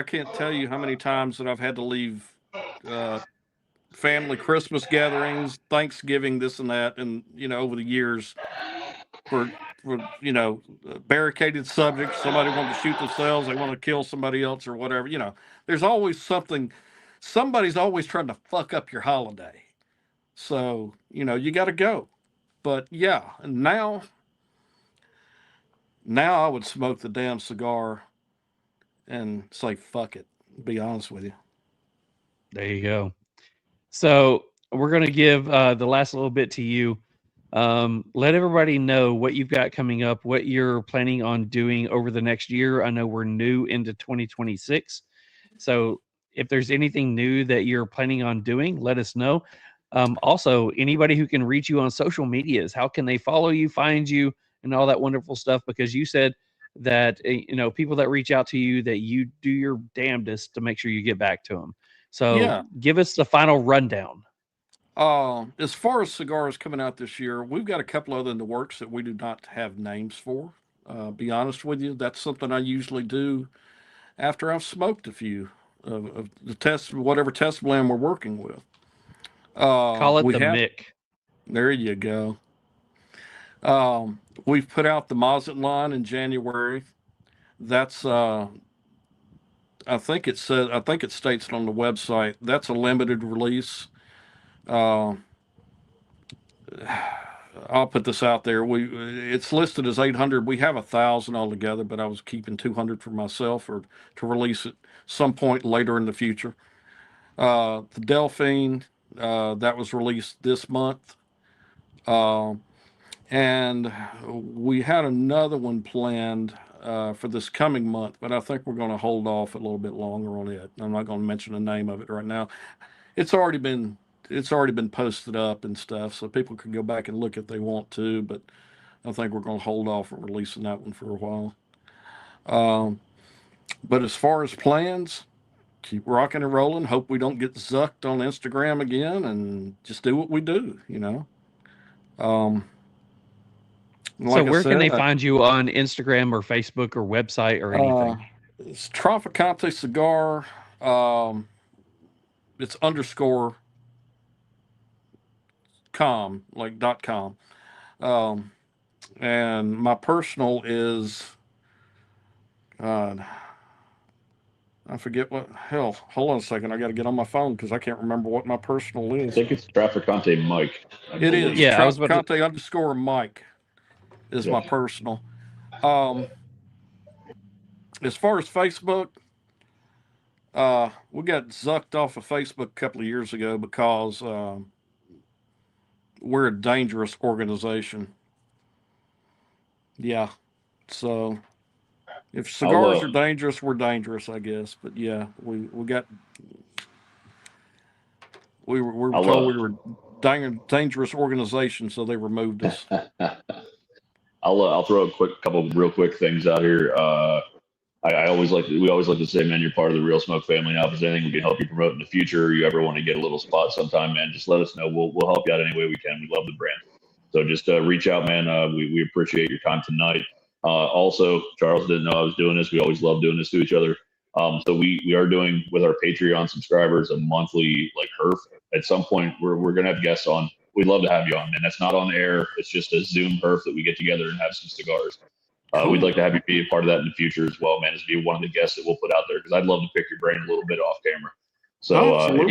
can't tell you how many times that I've had to leave family Christmas gatherings, Thanksgiving, this and that, and, you know, over the years for you know, barricaded subjects, somebody wanted to shoot themselves, they want to kill somebody else or whatever, you know, there's always somebody's always trying to fuck up your holiday. So, you know, you got to go. But yeah, now I would smoke the damn cigar and say, fuck it, be honest with you. There you go. So we're going to give the last little bit to you. Let everybody know what you've got coming up, what you're planning on doing over the next year. I know we're new into 2026. So if there's anything new that you're planning on doing, let us know. Also, anybody who can reach you on social medias, how can they follow you, find you, and all that wonderful stuff? Because you said that, you know, people that reach out to you, that you do your damnedest to make sure you get back to them. So yeah. Give us the final rundown. As far as cigars coming out this year, we've got a couple other in the works that we do not have names for. Be honest with you, that's something I usually do after I've smoked a few of the test, whatever test blend we're working with. Call it the Mick. There you go. We've put out the Mazat line in January. That's I think it states it on the website. That's a limited release. I'll put this out there. It's listed as 800. We have 1,000 altogether, but I was keeping 200 for myself or to release it some point later in the future. The Delphine, that was released this month. And we had another one planned for this coming month, but I think we're going to hold off a little bit longer on it. I'm not going to mention the name of it right now. It's already been posted up and stuff, so people can go back and look if they want to, but I think we're going to hold off on releasing that one for a while. But as far as plans, keep rocking and rolling. Hope we don't get zucked on Instagram again, and just do what we do, you know. So where can they find you on Instagram or Facebook or website or anything? It's Traficante Cigar. It's _ .com, like .com. And my personal is, God, I forget what, hell, hold on a second. I got to get on my phone because I can't remember what my personal is. I think it's Traficante Mike. It is. Yeah, Traficante _ Mike is my personal. As far as Facebook, we got zucked off of Facebook a couple of years ago because we're a dangerous organization. Yeah. So if cigars are dangerous, we're dangerous, I guess. But yeah, we were told we were dangerous organization, so they removed us. I'll throw a couple real quick things out here. we always like to say, man, you're part of the Real Smoke family now. If there's anything we can help you promote in the future, or you ever want to get a little spot sometime, man, just let us know. We'll help you out any way we can. We love the brand. So just reach out, man. We appreciate your time tonight. Also, Charles didn't know I was doing this. We always love doing this to each other. So we are doing with our Patreon subscribers a monthly like herf. At some point, we're gonna have guests on. We'd love to have you on, man. That's not on air. It's just a Zoom herf that we get together and have some cigars. We'd like to have you be a part of that in the future as well, man. Just be one of the guests that we'll put out there because I'd love to pick your brain a little bit off camera. So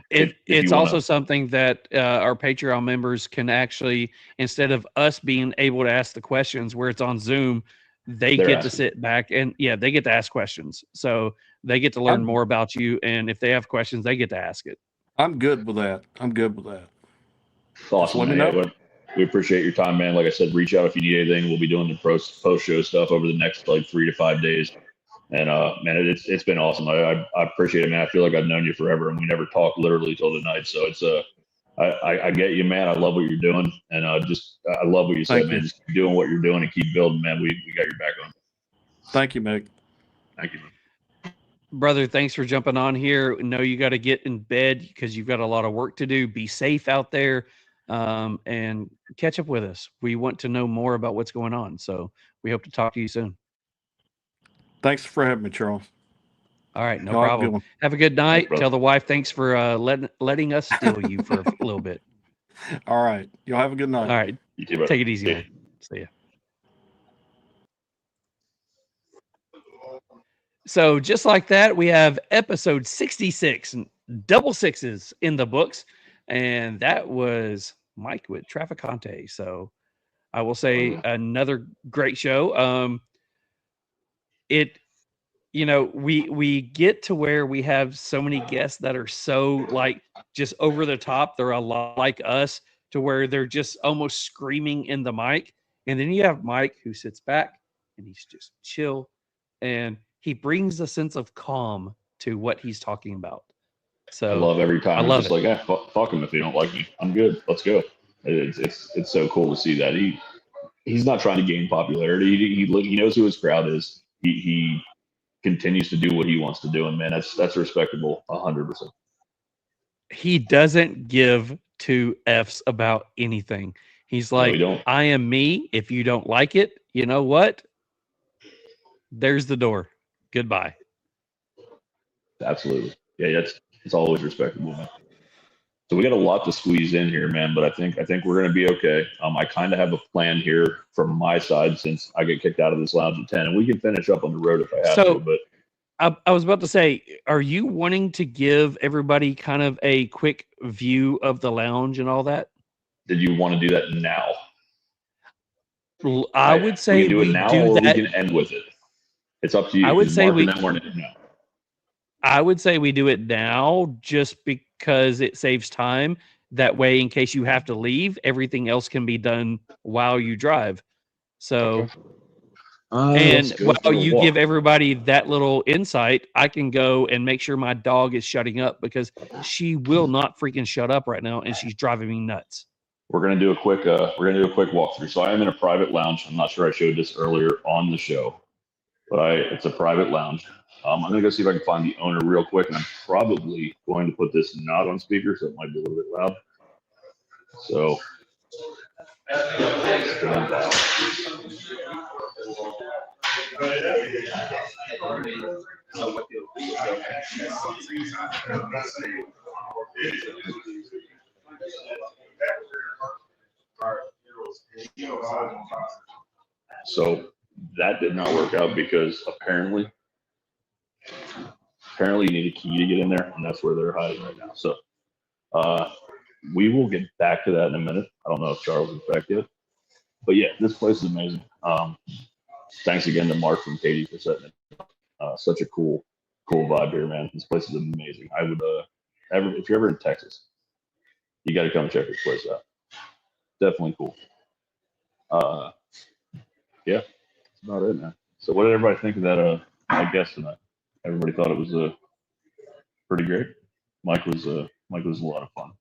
it's also something that our Patreon members can actually, instead of us being able to ask the questions where it's on Zoom, they get to sit back and they get to ask questions. So they get to learn more about you. And if they have questions, they get to ask it. I'm good with that. Awesome. Let me know. We appreciate your time, man. Like I said, reach out if you need anything. We'll be doing the post show stuff over the next like 3 to 5 days. And man, it's been awesome. I appreciate it, man. I feel like I've known you forever, and we never talked literally till tonight. So it's I get you, man. I love what you're doing, and I love what you said, man. Just keep doing what you're doing and keep building, man. We got your back on. Thank you, Mick. Thank you, brother. Thanks for jumping on here. No, you got to get in bed because you've got a lot of work to do. Be safe out there, and catch up with us. We want to know more about what's going on. So we hope to talk to you soon. Thanks for having me, Charles. All right, no problem. Have a good night. Tell the wife thanks for letting us steal you for a little bit. All right. Y'all have a good night. All right. You too, take it easy, man. See ya. So just like that, we have episode 66, double sixes in the books. And that was Mike with Traficante. So I will say another great show. We get to where we have so many guests that are so like just over the top. They're a lot like us to where they're just almost screaming in the mic. And then you have Mike who sits back and he's just chill and he brings a sense of calm to what he's talking about. So I love every time. I love just like, fuck him if you don't like me. I'm good. Let's go. It's so cool to see that he's not trying to gain popularity. He knows who his crowd is. He continues to do what he wants to do, and man, that's respectable 100%. He doesn't give two F's about anything. He's like, I am me. If you don't like it, you know what? There's the door. Goodbye. Absolutely. Yeah, it's always respectable, man. So we got a lot to squeeze in here, man, but I think we're going to be okay. I kind of have a plan here from my side since I get kicked out of this lounge at 10, and we can finish up on the road if I have to. But I was about to say, are you wanting to give everybody kind of a quick view of the lounge and all that? Did you want to do that now? I would say we can do it now, or we can end with it. It's up to you. I would say we do it now just because it saves time. That way, in case you have to leave, everything else can be done while you drive. So, and while you give everybody that little insight, I can go and make sure my dog is shutting up because she will not freaking shut up right now, and she's driving me nuts. We're gonna do a quick walkthrough. So I am in a private lounge. I'm not sure I showed this earlier on the show, but it's a private lounge. I'm going to go see if I can find the owner real quick, and I'm probably going to put this not on speaker, so it might be a little bit loud. So, so that did not work out because apparently you need a key to get in there, and that's where they're hiding right now. So we will get back to that in a minute. I don't know if Charles is back yet, but yeah, this place is amazing. Thanks again to Mark and Katie for setting it. Such a cool vibe here, man. This place is amazing. I would if you're ever in Texas, you got to come check this place out. Definitely cool. Yeah, that's about it, man. So what did everybody think of that? I guess tonight. Everybody thought it was pretty great. Mike was a lot of fun.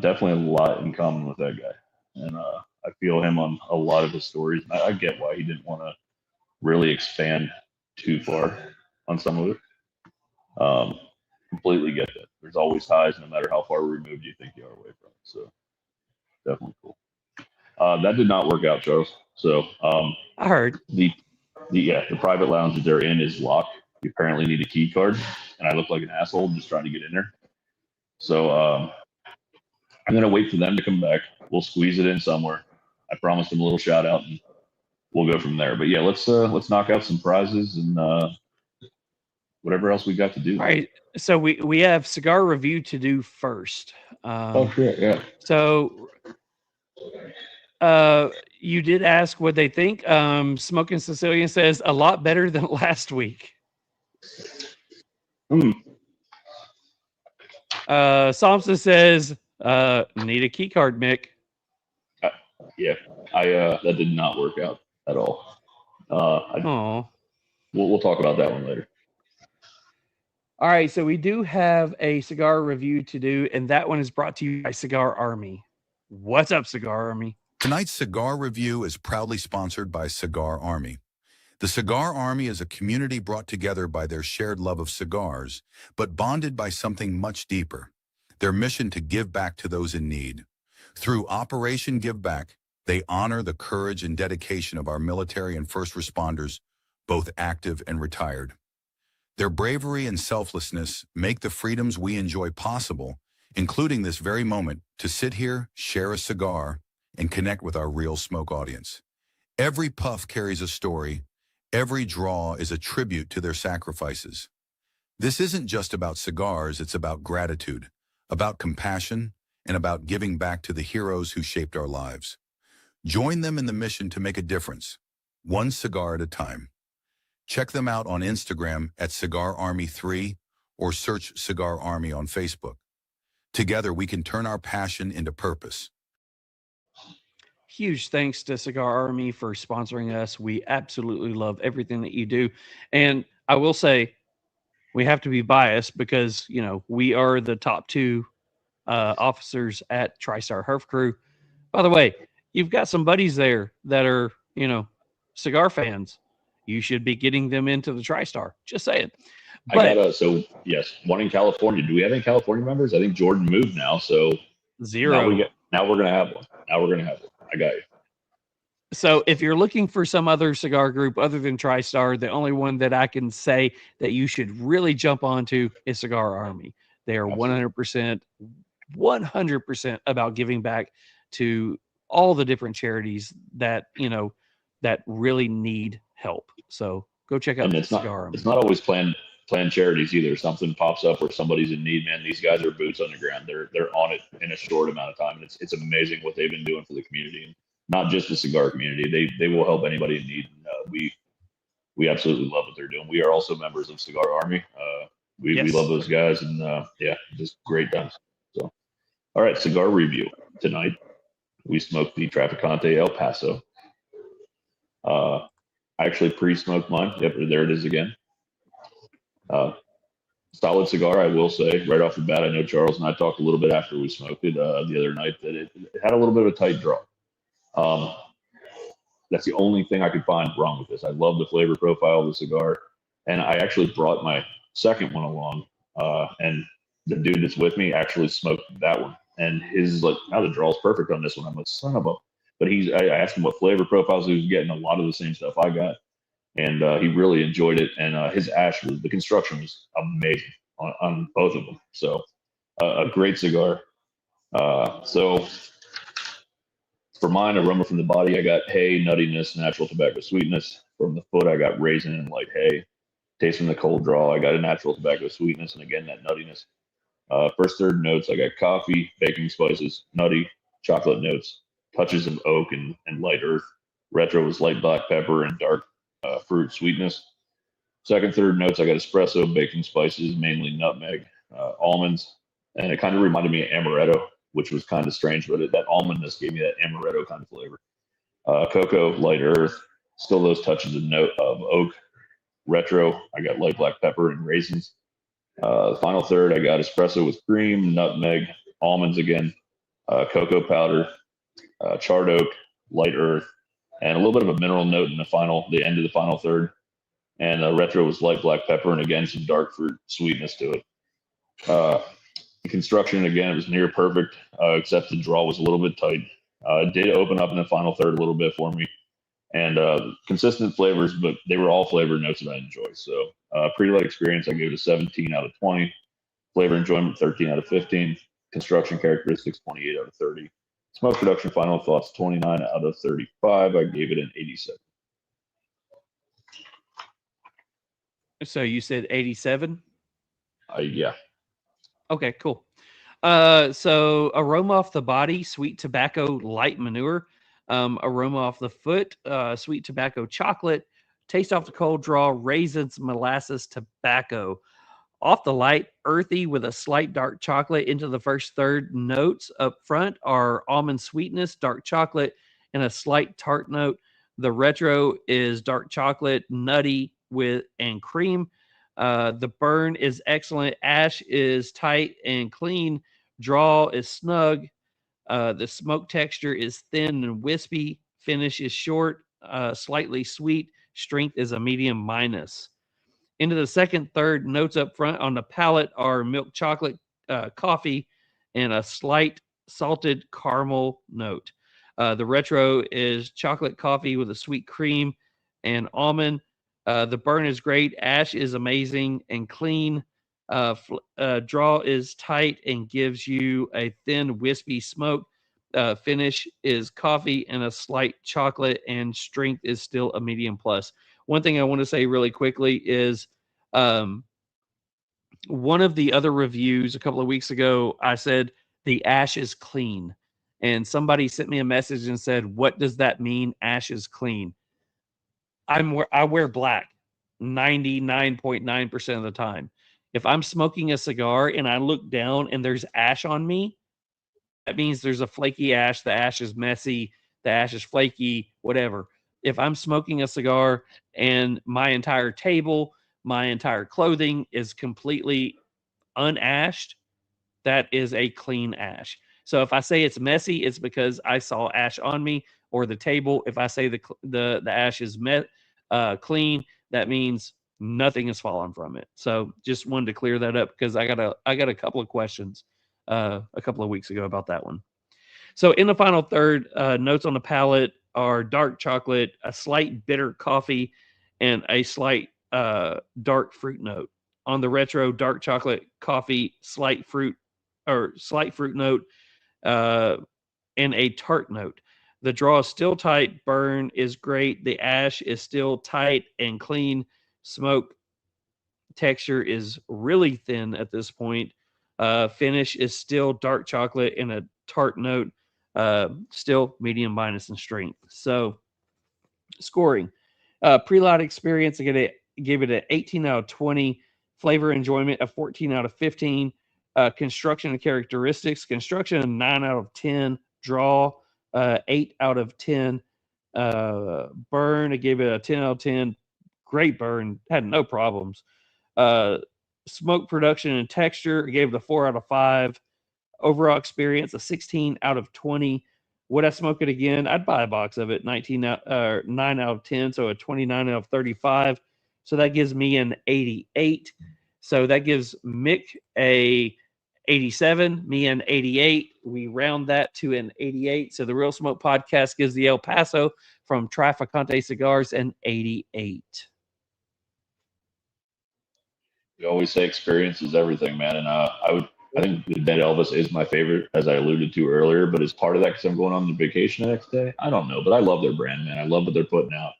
Definitely a lot in common with that guy, and I feel him on a lot of his stories. I get why he didn't want to really expand too far on some of it. Completely get that. There's always highs, no matter how far removed you think you are away from it. So definitely cool. That did not work out, Charles. So I heard the private lounge that they're in is locked. You apparently need a key card, and I look like an asshole just trying to get in there. So I'm gonna wait for them to come back. We'll squeeze it in somewhere. I promised them a little shout out, and we'll go from there. But yeah, let's knock out some prizes and whatever else we got to do. All right. So we have cigar review to do first. Oh shit, yeah. So you did ask what they think. Smoking Sicilian says a lot better than last week. Samson says need a key card, Mick. Yeah, that did not work out at all. We'll talk about that one later. All right, so we do have a cigar review to do, and that one is brought to you by Cigar Army. What's up, Cigar Army? Tonight's cigar review is proudly sponsored by Cigar Army. The Cigar Army is a community brought together by their shared love of cigars, but bonded by something much deeper, their mission to give back to those in need. Through Operation Give Back, they honor the courage and dedication of our military and first responders, both active and retired. Their bravery and selflessness make the freedoms we enjoy possible, including this very moment to sit here, share a cigar, and connect with our real smoke audience. Every puff carries a story. Every draw is a tribute to their sacrifices. This isn't just about cigars, it's about gratitude, about compassion, and about giving back to the heroes who shaped our lives. Join them in the mission to make a difference, one cigar at a time. Check them out on Instagram at Cigar Army 3 or search Cigar Army on Facebook. Together, we can turn our passion into purpose. Huge thanks to Cigar Army for sponsoring us. We absolutely love everything that you do. And I will say, we have to be biased because, you know, we are the top two officers at TriStar Herf Crew. By the way, you've got some buddies there that are, you know, cigar fans. You should be getting them into the TriStar. Just saying. But, so yes, one in California. Do we have any California members? I think Jordan moved now, so 0. Now we're gonna have one. I got you. So if you're looking for some other cigar group other than TriStar, the only one that I can say that you should really jump onto is Cigar Army. They are 100% about giving back to all the different charities that, you know, that really need help. So go check out Cigar Army. It's not always planned charities either. Something pops up where somebody's in need, man. These guys are boots on the ground. They're on it in a short amount of time. And it's amazing what they've been doing for the community, and not just the cigar community. They will help anybody in need. And, we absolutely love what they're doing. We are also members of Cigar Army. We love those guys, and just great times. So, all right, cigar review tonight. We smoked the Traficante El Paso. I actually pre-smoked mine. Yep, there it is again. Solid cigar, I will say, right off the bat. I know Charles and I talked a little bit after we smoked it the other night that it had a little bit of a tight draw. That's the only thing I could find wrong with this. I love the flavor profile of the cigar, and I actually brought my second one along, and the dude that's with me actually smoked that one, and his is like, now the draw's perfect on this one. I'm like, son of a... But I asked him what flavor profiles he was getting, a lot of the same stuff I got. And he really enjoyed it. And his ash, the construction was amazing on both of them. So a great cigar. So for mine, aroma from the body, I got hay, nuttiness, natural tobacco sweetness. From the foot, I got raisin and light hay. Taste from the cold draw, I got a natural tobacco sweetness, and again, that nuttiness. First third notes, I got coffee, baking spices, nutty, chocolate notes, touches of oak and light earth. Retro was light black pepper and dark fruit sweetness. Second, third notes, I got espresso, baking spices, mainly nutmeg, almonds, and it kind of reminded me of amaretto, which was kind of strange, but that almondness gave me that amaretto kind of flavor. Cocoa, light earth, still those touches of oak. Retro, I got light black pepper and raisins. The final third, I got espresso with cream, nutmeg, almonds again, cocoa powder, charred oak, light earth, and a little bit of a mineral note in the end of the final third. and retro was light black pepper, and again some dark fruit sweetness to it. The construction, again, it was near perfect, except the draw was a little bit tight. It did open up in the final third a little bit for me, and consistent flavors, but they were all flavor notes that I enjoy. So pre-light experience, I gave it a 17 out of 20. Flavor enjoyment, 13 out of 15. Construction characteristics, 28 out of 30. Smoke production, final thoughts, 29 out of 35. I gave it an 87. So you said 87? Yeah. Okay, cool. So aroma off the body, sweet tobacco, light manure. Aroma off the foot, sweet tobacco, chocolate. Taste off the cold draw, raisins, molasses, tobacco. Off the light, earthy with a slight dark chocolate. Into the first third notes up front are almond sweetness, dark chocolate, and a slight tart note. The retro is dark chocolate, nutty and cream. The burn is excellent. Ash is tight and clean. Draw is snug. The smoke texture is thin and wispy. Finish is short, slightly sweet. Strength is a medium minus. Into the second, third notes up front on the palate are milk chocolate, coffee, and a slight salted caramel note. The retro is chocolate coffee with a sweet cream and almond. The burn is great. Ash is amazing and clean. Draw is tight and gives you a thin, wispy smoke. Finish is coffee and a slight chocolate, and strength is still a medium plus. One thing I want to say really quickly is one of the other reviews a couple of weeks ago, I said the ash is clean. And somebody sent me a message and said, what does that mean? Ash is clean. I wear black 99.9% of the time. If I'm smoking a cigar and I look down and there's ash on me, that means there's a flaky ash. The ash is messy. The ash is flaky, whatever. If I'm smoking a cigar and my entire table, my entire clothing is completely unashed, that is a clean ash. So if I say it's messy, it's because I saw ash on me or the table. If I say the ash is clean, that means nothing has fallen from it. So just wanted to clear that up because I got a couple of questions a couple of weeks ago about that one. So in the final third, notes on the palate are dark chocolate, a slight bitter coffee, and a slight dark fruit note. On the retro, dark chocolate, coffee, slight fruit note, and a tart note. The draw is still tight. Burn is great. The ash is still tight and clean. Smoke texture is really thin at this point. Finish is still dark chocolate and a tart note. Still medium minus in strength. So scoring. Pre-light experience, I gave it an 18 out of 20. Flavor enjoyment, a 14 out of 15. Construction and characteristics. Construction, a 9 out of 10. Draw, 8 out of 10. Burn, I gave it a 10 out of 10. Great burn. Had no problems. Smoke production and texture, I gave it a 4 out of 5. Overall experience, a 16 out of 20. Would I smoke it again? I'd buy a box of it. 9 out of 10, so a 29 out of 35. So that gives me an 88. So that gives Mick a 87, me an 88. We round that to an 88. So the Real Smoke Podcast gives the El Paso from Traficante Cigars an 88. We always say experience is everything, man. And I think the Dead Elvis is my favorite, as I alluded to earlier. But as part of that, because I'm going on vacation the next day, I don't know. But I love their brand, man. I love what they're putting out.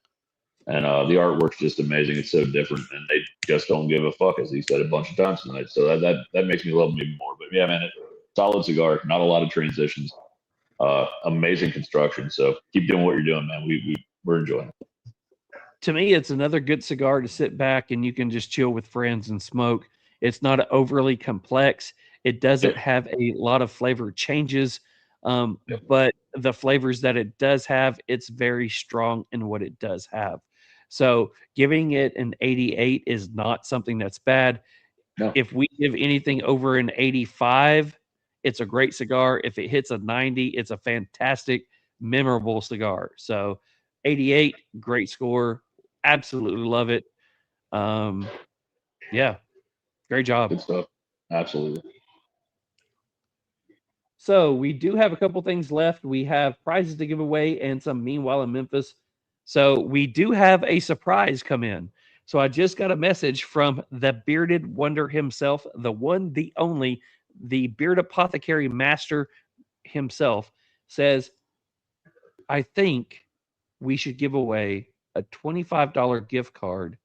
And the artwork's just amazing. It's so different, and they just don't give a fuck, as he said a bunch of times tonight. So that makes me love them even more. But yeah, man, solid cigar. Not a lot of transitions. Amazing construction. So keep doing what you're doing, man. We're enjoying it. To me, it's another good cigar to sit back and you can just chill with friends and smoke. It's not overly complex. It doesn't have a lot of flavor changes, but the flavors that it does have, it's very strong in what it does have. So giving it an 88 is not something that's bad. No. If we give anything over an 85, it's a great cigar. If it hits a 90, it's a fantastic, memorable cigar. So 88, great score. Absolutely love it. Yeah, great job. Good stuff. Absolutely. So we do have a couple things left. We have prizes to give away and some Meanwhile in Memphis. So we do have a surprise come in. So I just got a message from the bearded wonder himself, the one, the only, the beard apothecary master himself, says, I think we should give away a $25 gift card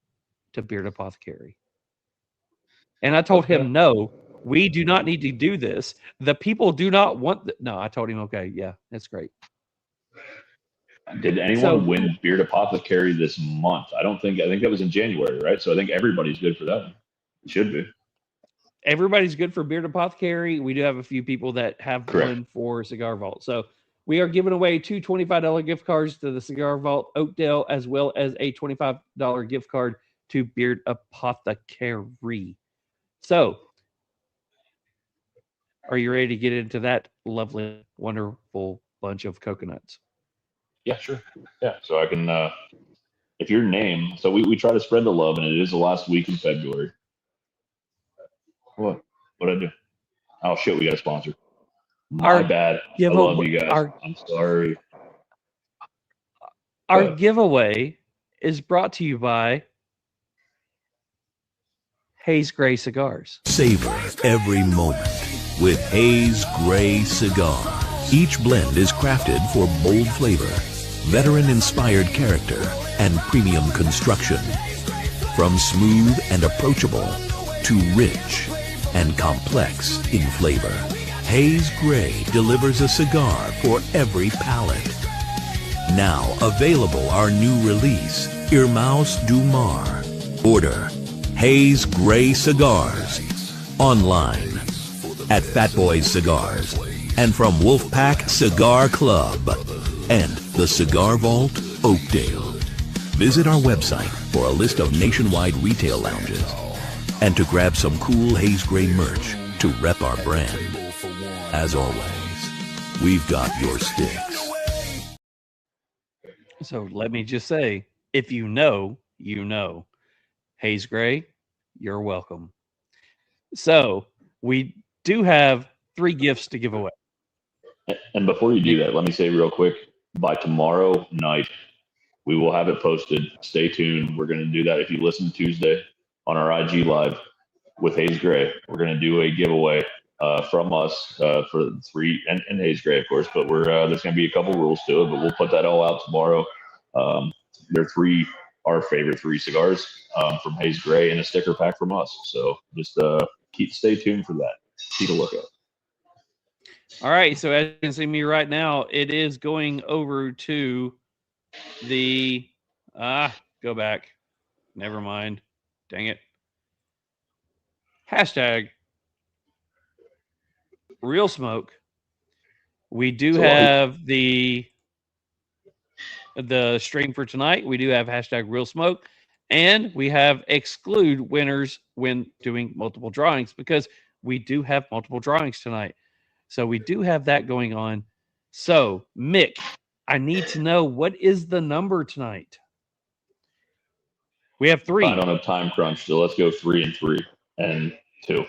to Beard Apothecary. And I told him, no, we do not need to do this. The people do not want no, I told him, okay, yeah, that's great. Did anyone win Beard Apothecary this month? I think that was in January, right? So I think everybody's good for that one. It should be. Everybody's good for Beard Apothecary. We do have a few people that have won for Cigar Vault. So we are giving away two $25 gift cards to the Cigar Vault Oakdale, as well as a $25 gift card to Beard Apothecary. So, are you ready to get into that lovely, wonderful bunch of coconuts? Yeah, sure. Yeah, so I can, if your name, so we try to spread the love, and it is the last week in February. What'd I do? Oh, shit, we got a sponsor. My bad. I love you guys. I'm sorry. Our giveaway is brought to you by Hayes Gray Cigars. Savor every moment with Hayes Gray Cigar. Each blend is crafted for bold flavor, veteran-inspired character, and premium construction. From smooth and approachable to rich and complex in flavor, Hayes Gray delivers a cigar for every palate. Now available our new release, Irmãos do Mar. Order Hayes Gray Cigars online at Fat Boys Cigars and from Wolfpack Cigar Club and the Cigar Vault Oakdale. Visit our website for a list of nationwide retail lounges and to grab some cool Hayes Gray merch to rep our brand. As always, we've got your sticks. So let me just say, if you know, you know. Hayes Gray, you're welcome. So we do have 3 gifts to give away. And before you do that, let me say real quick, by tomorrow night, we will have it posted. Stay tuned. We're going to do that. If you listen Tuesday on our IG Live with Hayes Gray, we're going to do a giveaway from us for 3 and Hayes Gray, of course, but there's going to be a couple rules to it, but we'll put that all out tomorrow. They're our favorite 3 cigars from Hayes Gray and a sticker pack from us. So just stay tuned for that. Keep a lookout. All right. So as you can see me right now, it is going over to the go back. Never mind. Dang it. Hashtag Real Smoke. We do have the stream for tonight. We do have hashtag Real Smoke, and we have exclude winners when doing multiple drawings, because we do have multiple drawings tonight. So we do have that going on. So Mick, I need to know, what is the number tonight? We have 3. I don't have time crunch, so let's go 3 and 3 and 2.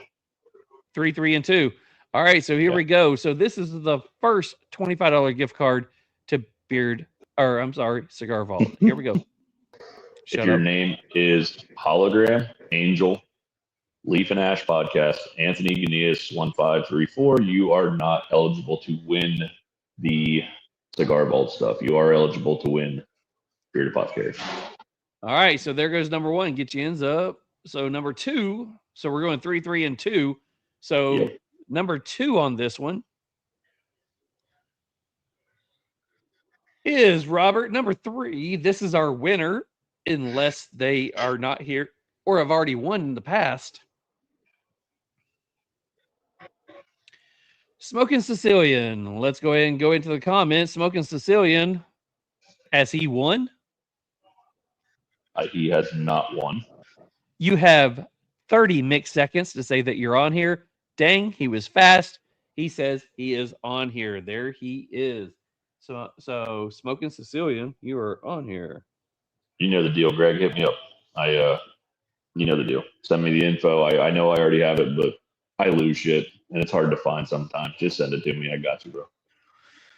3, 3, and 2. All right, so here we go. So this is the first $25 gift card to Cigar Vault. Here we go. If your name is Hologram, Angel, Leaf and Ash Podcast, Anthony Ganias 1534, you are not eligible to win the Cigar Vault stuff. You are eligible to win Beard Apothecary. All right, so there goes number 1. Get your ends up. So number 2. So we're going 3, 3, and 2. So number 2 on this one is Robert. Number 3. This is our winner, unless they are not here or have already won in the past. Smoking Sicilian. Let's go ahead and go into the comments. Smoking Sicilian, has he won? He has not won. You have 30 mixed seconds to say that you're on here. Dang, he was fast. He says he is on here. There he is. So Smoking Sicilian, you are on here. You know the deal, Greg. Hit me up. You know the deal. Send me the info. I know I already have it, but I lose shit, and it's hard to find sometimes. Just send it to me. I got you, bro.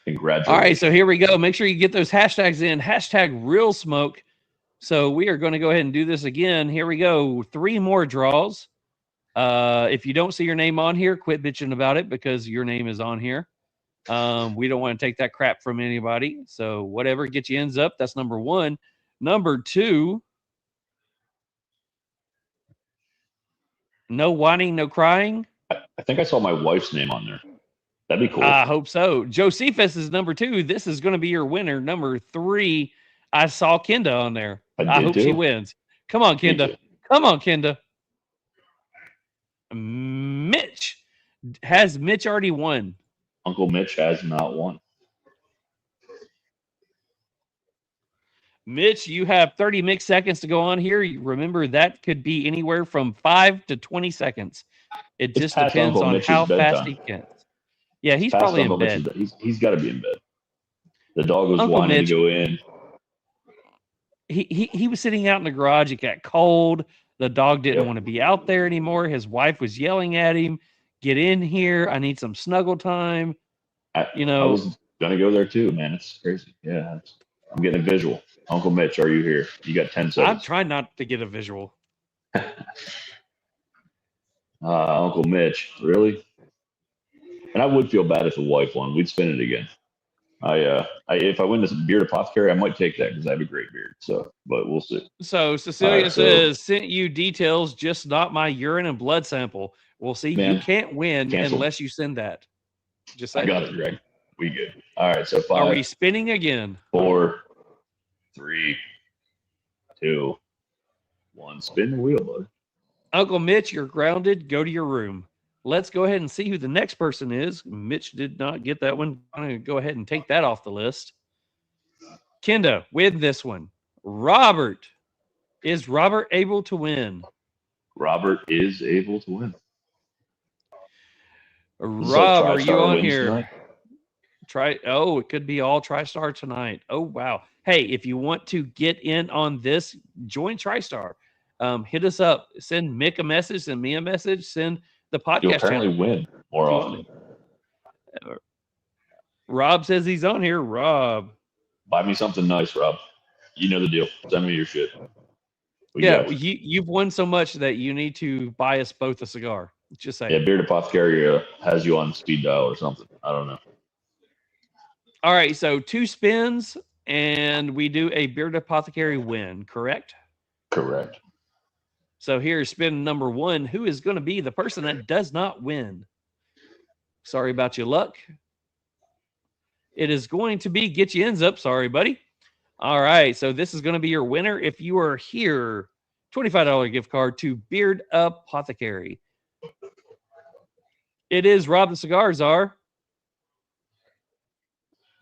Congratulations. All right, so here we go. Make sure you get those hashtags in. Hashtag real smoke. So we are going to go ahead and do this again. Here we go. 3 more draws. If you don't see your name on here, quit bitching about it because your name is on here. We don't want to take that crap from anybody. So whatever, get you ends up. That's number 1. Number 2, no whining, no crying. I think I saw my wife's name on there. That'd be cool. I hope so. Josephus is number 2. This is going to be your winner. Number 3, I saw Kenda on there. I hope she wins. Come on, Kenda. Come on, Kenda. Mitch. Has Mitch already won? Uncle Mitch has not won. Mitch, you have 30 mixed seconds to go on here. Remember, that could be anywhere from 5 to 20 seconds. It just depends Uncle on Mitch's how fast bedtime. he can. Yeah, he's Past probably in Uncle bed. Mitch's he's got to be in bed. The dog was Uncle wanting Mitch, to go in. He was sitting out in the garage. It got cold. The dog didn't want to be out there anymore. His wife was yelling at him, "Get in here. I need some snuggle time." I was going to go there too, man. It's crazy. Yeah, I'm getting a visual. Uncle Mitch, are you here? You got 10 seconds. I'm trying not to get a visual. Uncle Mitch, really? And I would feel bad if the wife won. We'd spin it again. If I win this beard apothecary, I might take that because I have a great beard. So, but we'll see. So Cecilia says, sent you details, just not my urine and blood sample. We'll see. Man, you can't win cancel. unless you send that. Just I got it, Greg. We good. All right. So 5. Are we spinning again? 4, 3, 2, 1. Spin the wheel, bud. Uncle Mitch, you're grounded. Go to your room. Let's go ahead and see who the next person is. Mitch did not get that one. I'm going to go ahead and take that off the list. Kenda, win this one. Robert. Is Robert able to win? Robert is able to win. Rob, are you on wins here? tonight? It could be all TriStar tonight. Oh, wow. Hey, if you want to get in on this, join TriStar. Hit us up. Send Mick a message, send me a message, send the podcast You'll apparently channel. win more often. Rob says he's on here. Rob. Buy me something nice, Rob. You know the deal. Send me your shit. You've won so much that you need to buy us both a cigar. Just saying. Yeah, Beard Apothecary has you on speed dial or something. I don't know. All right, so 2 spins, and we do a Beard Apothecary win, correct? Correct. So here's spin number 1. Who is going to be the person that does not win? Sorry about your luck. It is going to be Get You Ends Up. Sorry, buddy. All right, so this is going to be your winner. If you are here, $25 gift card to Beard Apothecary. It is Rob the Cigar Czar.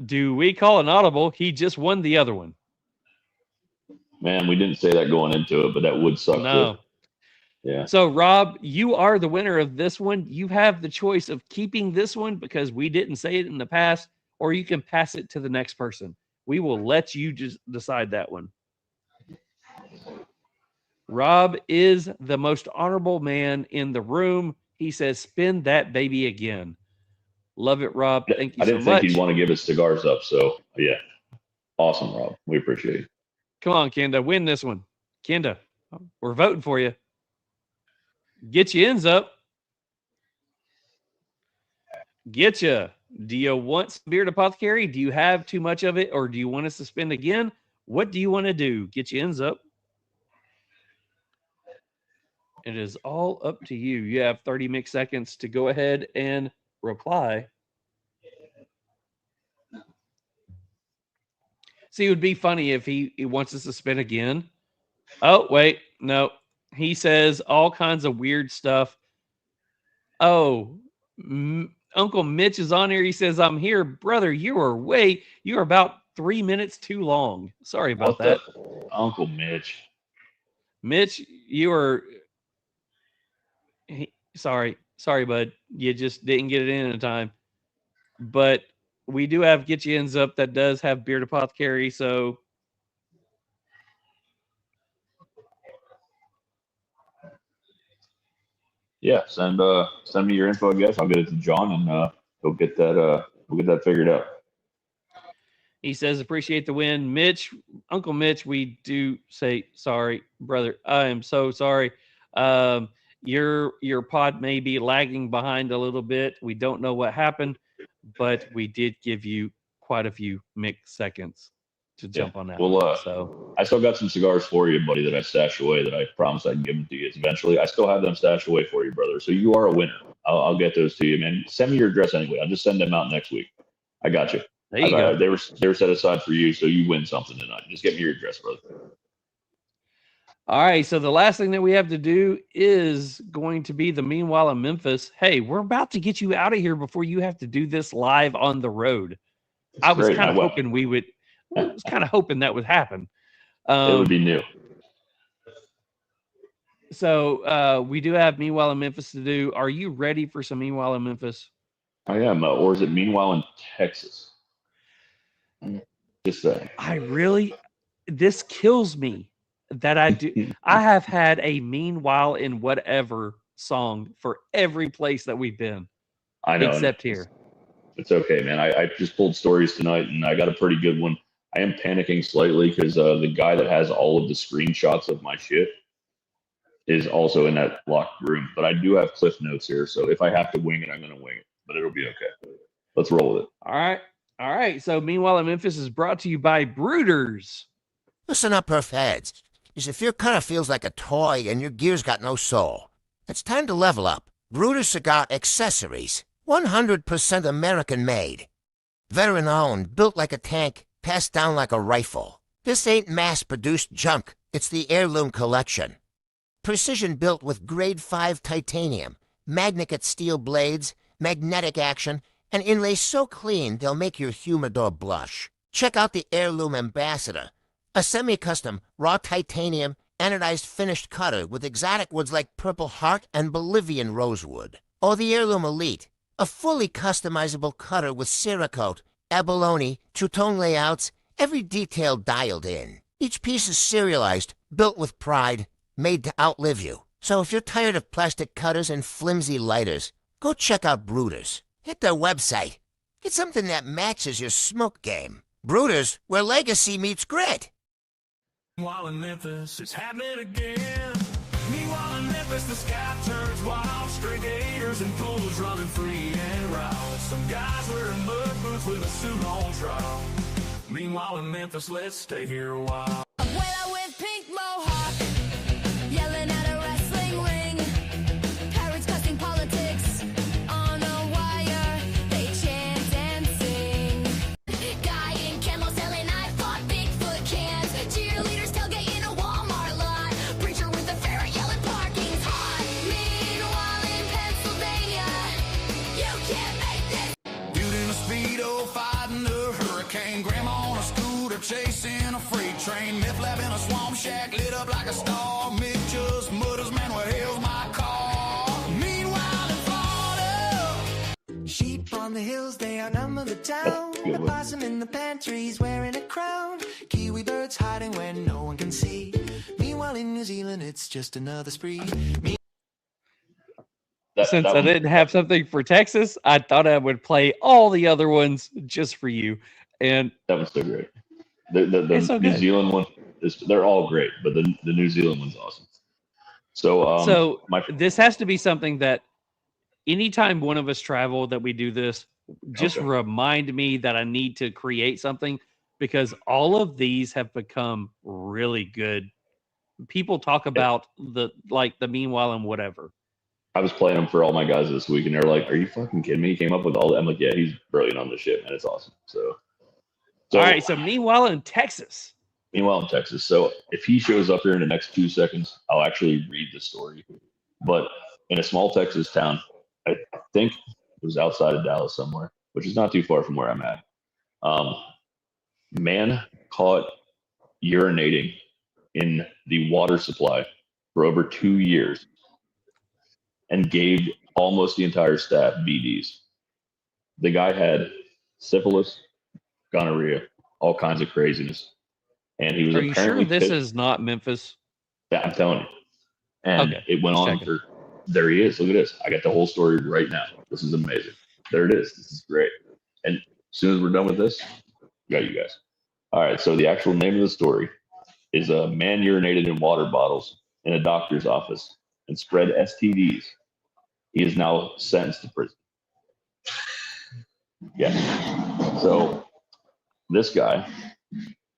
Do we call an audible? He just won the other one. Man, we didn't say that going into it, but that would suck. No. Too. Yeah. So, Rob, you are the winner of this one. You have the choice of keeping this one because we didn't say it in the past, or you can pass it to the next person. We will let you just decide that one. Rob is the most honorable man in the room. He says, spin that baby again. Love it, Rob. Thank you so much. I didn't think he'd want to give his cigars up. So, yeah. Awesome, Rob. We appreciate it. Come on, Kenda. Win this one. Kenda, we're voting for you. Get your ends up. Get you. Do you want some Beard Apothecary? Do you have too much of it, or do you want us to spin again? What do you want to do? Get your ends up. It is all up to you. You have 30 mixed seconds to go ahead and reply. See, it would be funny if he wants us to spin again. Oh, wait. No. He says all kinds of weird stuff. Oh, Uncle Mitch is on here. He says, I'm here. Brother, you are about 3 minutes too long. Sorry about that. Uncle Mitch. Mitch, you are... Sorry, bud. You just didn't get it in time. But we do have Get You Ends Up that does have Beard Apothecary, so Yeah, send me your info, I guess. I'll get it to John, and we'll get that figured out. He says, appreciate the win. Mitch, Uncle Mitch, we do say sorry, brother. I am so sorry. Your pod may be lagging behind a little bit. We don't know what happened, but we did give you quite a few mixed seconds to jump on that. Well, so I still got some cigars for you, buddy, that I stashed away that I promised I'd give them to you eventually. I still have them stashed away for you, brother. So you are a winner. I'll get those to you, man. Send me your address anyway. I'll just send them out next week. I got you. There you go. They were set aside for you, so you win something tonight. Just get me your address, brother. All right, so the last thing that we have to do is going to be the Meanwhile in Memphis. Hey, we're about to get you out of here before you have to do this live on the road. I was kind of hoping that would happen. It would be new. So we do have Meanwhile in Memphis to do. Are you ready for some Meanwhile in Memphis? I am. Or is it Meanwhile in Texas? Just saying. This kills me that I do. I have had a Meanwhile in Whatever song for every place that we've been. I know. Except here. It's okay, man. I just pulled stories tonight, and I got a pretty good one. I am panicking slightly because the guy that has all of the screenshots of my shit is also in that locked room. But I do have cliff notes here, so if I have to wing it, I'm going to wing it. But it'll be okay. Let's roll with it. All right. So Meanwhile in Memphis is brought to you by Brooders. Listen up, Perf heads. If your cutter feels like a toy and your gear's got no soul, it's time to level up. Brooders Cigar Accessories. 100% American made. Veteran owned, built like a tank, passed down like a rifle. This ain't mass-produced junk. It's the heirloom collection. Precision built with grade 5 titanium, magnetic steel blades, magnetic action, and inlays so clean they'll make your humidor blush. Check out the Heirloom Ambassador, a semi-custom raw titanium anodized finished cutter with exotic woods like Purple Heart and Bolivian rosewood. Or the Heirloom Elite, a fully customizable cutter with Cerakote, abalone, two-tone layouts, every detail dialed in. Each piece is serialized, built with pride, made to outlive you. So if you're tired of plastic cutters and flimsy lighters, go check out Brooders. Hit their website. Get something that matches your smoke game. Brooders, where legacy meets grit. Meanwhile in Memphis, it's happening again. Meanwhile in Memphis, the sky turns wild. Stray gators and pools running free and wild. Some guys wearing mud boots with a suit on trial. Meanwhile in Memphis, let's stay here a while. Abuela with pink mohawk, yelling at a wrestling ring. Parents cussing politics on a wire. They chant and sing. Guy in camo selling I-Fought Bigfoot cans. Cheerleaders tailgating a Walmart lot. Preacher with a ferret yelling parking's hot. Meanwhile in Pennsylvania, you can't make this. Dude in a Speedo fighting a hurricane. Grandma on a scooter chasing a freight train. Meth lab in a swamp shack lit up like a star. Mick just mutters, man, what hell's my car? Meanwhile in Florida, Sheep on the hills, they outnumber the town. The possum in the pantry's wearing a crown. Kiwi birds hiding when no one can see. Meanwhile in New Zealand, it's just another spree. Since I didn't have something for Texas, I thought I would play all the other ones just for you. And that was so great. The so New good. Zealand one, they're all great, but the New Zealand one's awesome. So, this has to be something that anytime one of us travel that we do this, just remind me that I need to create something, because all of these have become really good. People talk about the Meanwhile and Whatever. I was playing them for all my guys this week, and they're like, "Are you fucking kidding me? He came up with all that." I'm like, "Yeah, he's brilliant on this shit, man. It's awesome." So all right. So Meanwhile in Texas. Meanwhile in Texas. So if he shows up here in the next 2 seconds, I'll actually read the story. But in a small Texas town, I think it was outside of Dallas somewhere, which is not too far from where I'm at. Man caught urinating in the water supply for over 2 years and gave almost the entire staff BDs. The guy had syphilis, gonorrhea, all kinds of craziness. And he was Are you sure apparently this is not Memphis? Yeah, I'm telling you. And it went on for there he is. Look at this. I got the whole story right now. This is amazing. There it is. This is great. And as soon as we're done with this, got you guys. All right. So the actual name of the story is a man urinated in water bottles in a doctor's office and spread STDs. He is now sentenced to prison. Yeah. So this guy,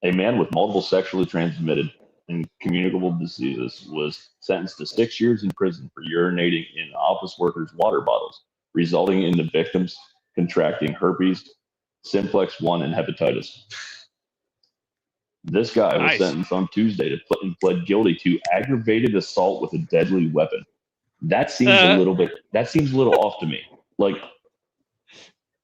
a man with multiple sexually transmitted and communicable diseases, was sentenced to 6 years in prison for urinating in office workers' water bottles, resulting in the victims contracting herpes, simplex 1, and hepatitis. This guy was sentenced on Tuesday to pled guilty to aggravated assault with a deadly weapon. That seems a little bit. That seems a little off to me. Like,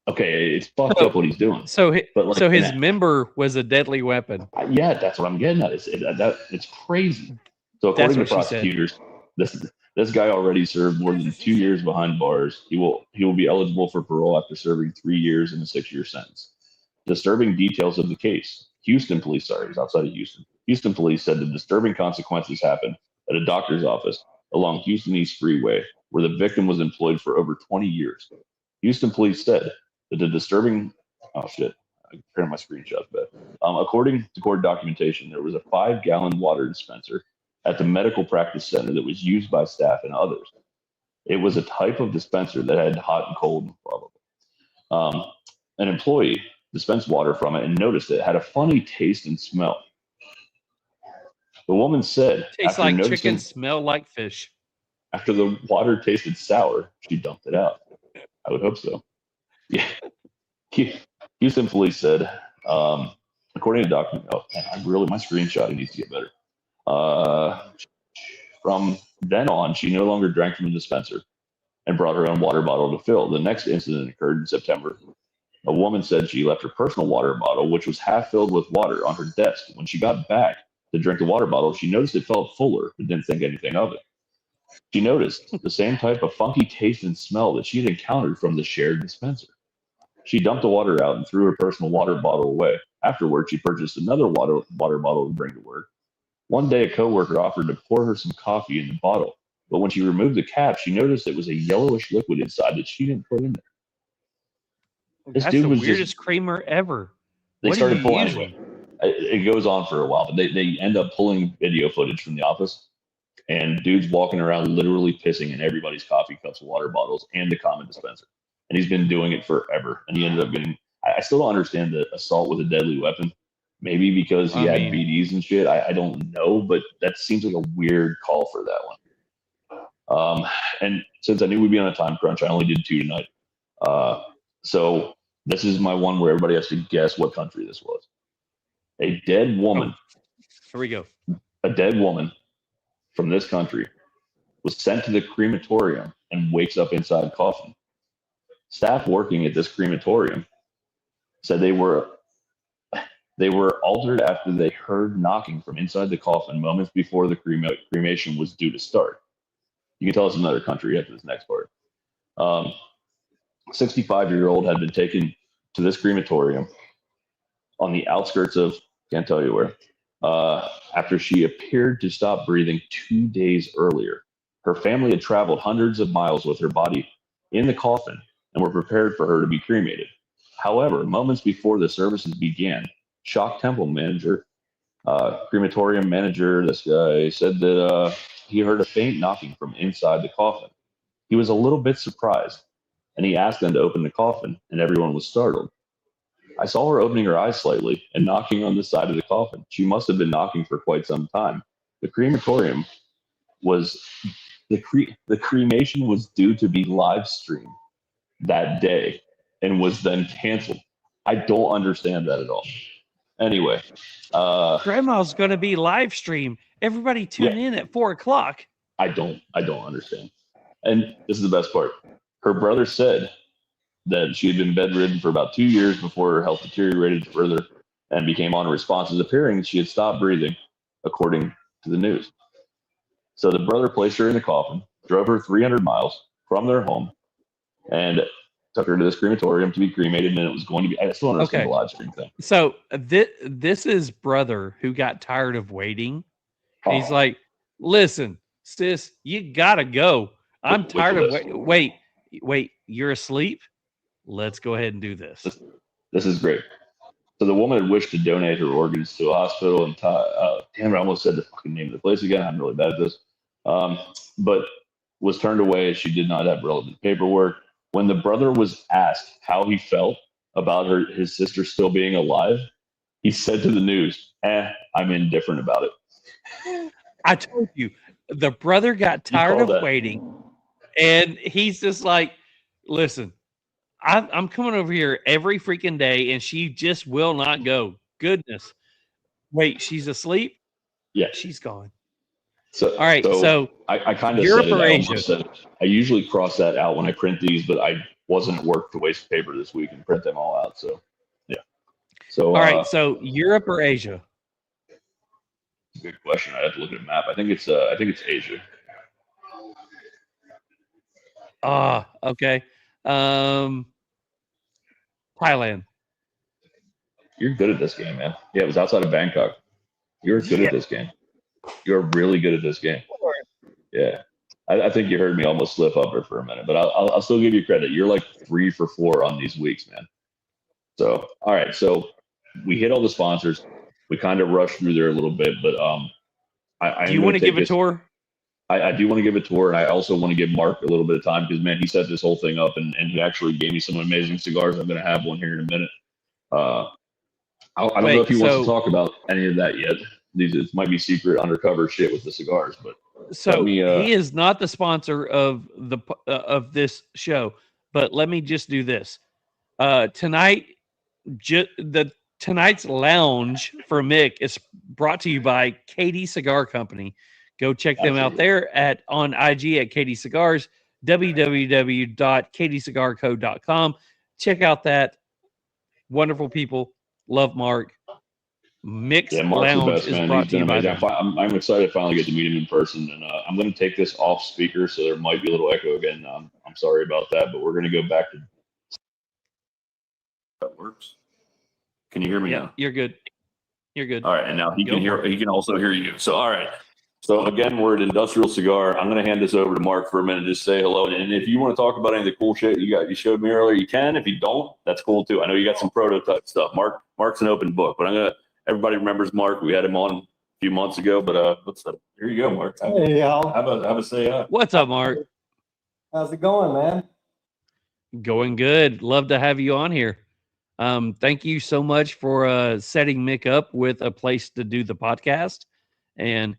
okay, it's fucked up what he's doing. So, but like, so his member was a deadly weapon. Yeah, that's what I'm getting at. It's crazy. So according to prosecutors, this guy already served more than 2 years behind bars. He will be eligible for parole after serving 3 years in a 6-year sentence. Disturbing details of the case. He's outside of Houston. Houston police said the disturbing consequences happened at a doctor's office along Houston East Freeway, where the victim was employed for over 20 years. Houston police said that the disturbing, oh shit, I prepared my screenshots, but according to court documentation, there was a 5-gallon water dispenser at the medical practice center that was used by staff and others. It was a type of dispenser that had hot and cold, blah, blah, blah. An employee dispensed water from it and noticed it had a funny taste and smell. The woman said, Tastes like chicken, smell like fish. After the water tasted sour, she dumped it out. I would hope so. Yeah. Houston police said, according to document, my screenshotting needs to get better. From then on, she no longer drank from the dispenser and brought her own water bottle to fill. The next incident occurred in September. A woman said she left her personal water bottle, which was half filled with water, on her desk. When she got back to drink the water bottle, she noticed it felt fuller, but didn't think anything of it. She noticed the same type of funky taste and smell that she had encountered from the shared dispenser. She dumped the water out and threw her personal water bottle away. Afterward, she purchased another water bottle to bring to work. One day, a coworker offered to pour her some coffee in the bottle, but when she removed the cap, she noticed it was a yellowish liquid inside that she didn't put in there. That's the weirdest creamer ever. They started pulling anyway. It goes on for a while, but they end up pulling video footage from the office, and dude's walking around literally pissing in everybody's coffee cups, water bottles, and the common dispenser. And he's been doing it forever. And he ended up getting. I still don't understand the assault with a deadly weapon. Maybe because he had BDs and shit. I don't know, but that seems like a weird call for that one. And since I knew we'd be on a time crunch, I only did 2 tonight. So this is my one where everybody has to guess what country this was. A dead woman. Here we go. A dead woman from this country was sent to the crematorium and wakes up inside a coffin. Staff working at this crematorium said they were altered after they heard knocking from inside the coffin moments before the cremation was due to start. You can tell us another country after this next part. 65-year-old had been taken to this crematorium on the outskirts of, can't tell you where, after she appeared to stop breathing 2 days earlier. Her family had traveled hundreds of miles with her body in the coffin and were prepared for her to be cremated. However, moments before the services began, Shock Temple manager, crematorium manager, this guy said that he heard a faint knocking from inside the coffin. He was a little bit surprised, and he asked them to open the coffin, and everyone was startled. I saw her opening her eyes slightly and knocking on the side of the coffin. She must have been knocking for quite some time. The crematorium was, the cremation was due to be live streamed that day and was then canceled. I don't understand that at all. Anyway. Grandma's going to be live stream. Everybody tune in at 4:00. I don't understand. And this is the best part. Her brother said that she had been bedridden for about 2 years before her health deteriorated further and became unresponsive. Appearing she had stopped breathing, according to the news. So the brother placed her in the coffin, drove her 300 miles from their home, and took her to this crematorium to be cremated, and it was going to be, I still don't understand the live stream thing. So this is brother who got tired of waiting. He's like, listen, sis, you gotta go. I'm with tired the of list. wait. You're asleep. Let's go ahead and do this. This is great. So the woman had wished to donate her organs to a hospital, and damn it, I almost said the fucking name of the place again. I'm really bad at this. But was turned away as she did not have relevant paperwork. When the brother was asked how he felt about his sister still being alive, he said to the news, I'm indifferent about it. I told you, the brother got tired of waiting, and he's just like, listen, I'm coming over here every freaking day, and she just will not go. Goodness. Wait, she's asleep? Yeah. She's gone. So, all right, so I kind of Europe said it. or I Asia? almost said it. I usually cross that out when I print these, but I wasn't at work to waste paper this week and print them all out. So, yeah. So, all right, so Europe or Asia? Good question. I have to look at a map. I think it's Asia. Okay. Thailand. You're good at this game, man. Yeah, it was outside of Bangkok. You're good at this game. You're really good at this game. Yeah. I think you heard me almost slip up there for a minute, but I'll still give you credit. You're like 3 for 4 on these weeks, man. So, all right. So we hit all the sponsors. We kind of rushed through there a little bit, but do you want to give a tour? I do want to give a tour, and I also want to give Mark a little bit of time because, man, he set this whole thing up, and he actually gave me some amazing cigars. I'm going to have one here in a minute. I don't know if he wants to talk about any of that yet. This might be secret undercover shit with the cigars, but he is not the sponsor of this show. But let me just do this tonight. Tonight's lounge for Mick is brought to you by Katie Cigar Company. Go check them out there on IG at Katie Cigars, www.katiecigarco.com. Check out that. Wonderful people. Love Mark. Mick's Mark's Lounge the best, is man. brought to you by them. I'm excited to finally get to meet him in person, and I'm going to take this off speaker, so there might be a little echo again. I'm sorry about that, but we're going to go back to. That works. Can you hear me now? You're good. You're good. All right, and now he can hear. He can also hear you. So, all right. So again, we're at Industrial Cigar. I'm going to hand this over to Mark for a minute. Just say hello, and if you want to talk about any of the cool shit you showed me earlier, you can. If you don't, that's cool too. I know you got some prototype stuff. Mark's an open book, but everybody remembers Mark. We had him on a few months ago, but here you go, Mark. Hey, y'all. Have a say. What's up, Mark? How's it going, man? Going good. Love to have you on here. Thank you so much for setting Mick up with a place to do the podcast. And